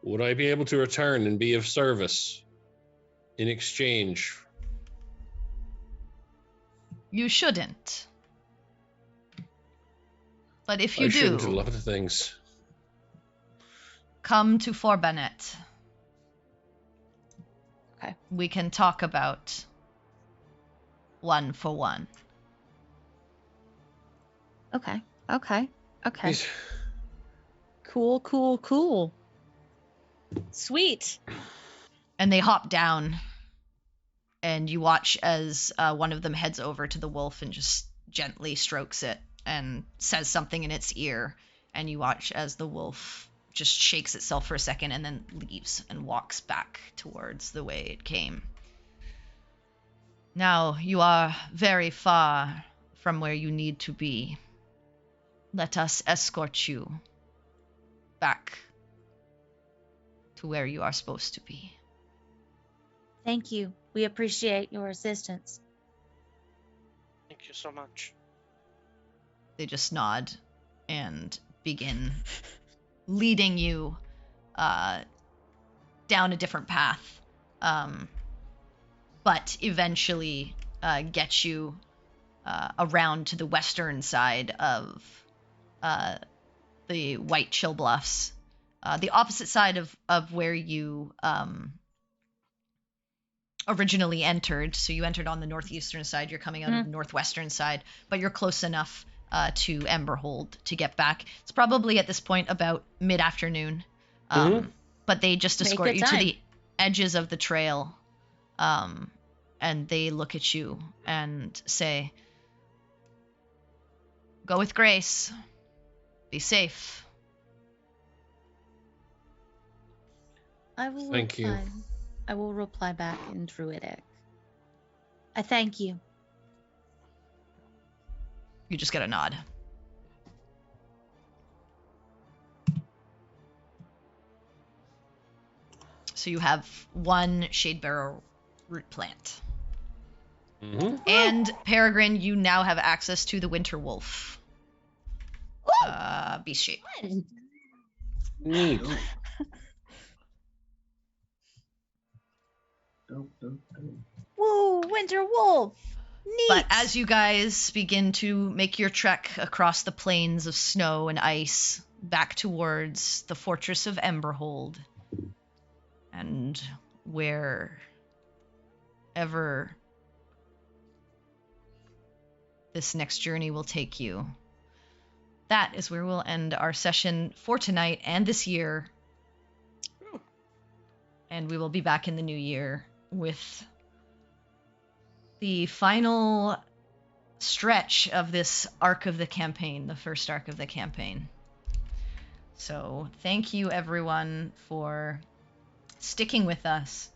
would I be able to return and be of service in exchange? You shouldn't. But if you I shouldn't. A do, lot of things. come to Forbenet. Okay. We can talk about one for one. Okay. Okay. Okay. Yes. Cool. Sweet. And they hop down, and you watch as one of them heads over to the wolf and just gently strokes it and says something in its ear. And you watch as the wolf just shakes itself for a second and then leaves and walks back towards the way it came. Now, you are very far from where you need to be. Let us escort you back to where you are supposed to be. Thank you. We appreciate your assistance. Thank you so much. They just nod and begin leading you down a different path, but eventually get you around to the western side of the White Chill Bluffs, the opposite side of where you originally entered. So you entered on the northeastern side, you're coming out of the northwestern side, but you're close enough to Emberhold to get back. It's probably at this point about mid-afternoon, but they just Make escort good you to time. the edges of the trail, and they look at you and say, "Go with grace. Be safe." I will Thank you. reply. I will reply back in Druidic. I thank you. You just get a nod. So you have one Shadebarrow root plant. Mm-hmm. And Peregrine, you now have access to the Winter Wolf beast shape. Neat. Woo, Winter Wolf. Neat. But as you guys begin to make your trek across the plains of snow and ice back towards the fortress of Emberhold, and wherever this next journey will take you, that is where we'll end our session for tonight and this year. And we will be back in the new year with the final stretch of this arc of the campaign, the first arc of the campaign. So thank you everyone for sticking with us,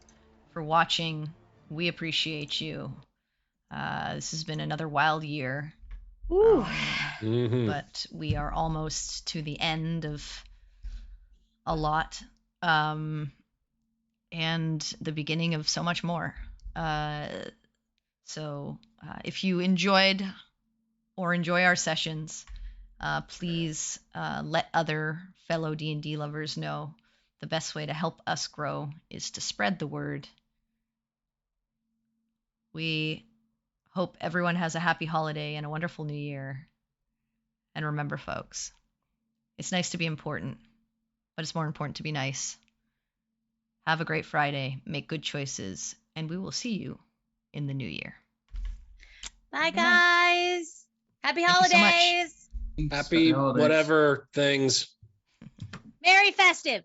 for watching. We appreciate you. This has been another wild year. Woo. Mm-hmm. But we are almost to the end of a lot, and the beginning of so much more. So if you enjoyed or enjoy our sessions, please let other fellow D&D lovers know the best way to help us grow is to spread the word. We hope everyone has a happy holiday and a wonderful new year. And remember, folks, it's nice to be important, but it's more important to be nice. Have a great Friday, make good choices, and we will see you in the new year. Bye, Good night. guys. Happy Thank you so much. holidays. Happy holidays. whatever things. Merry festive.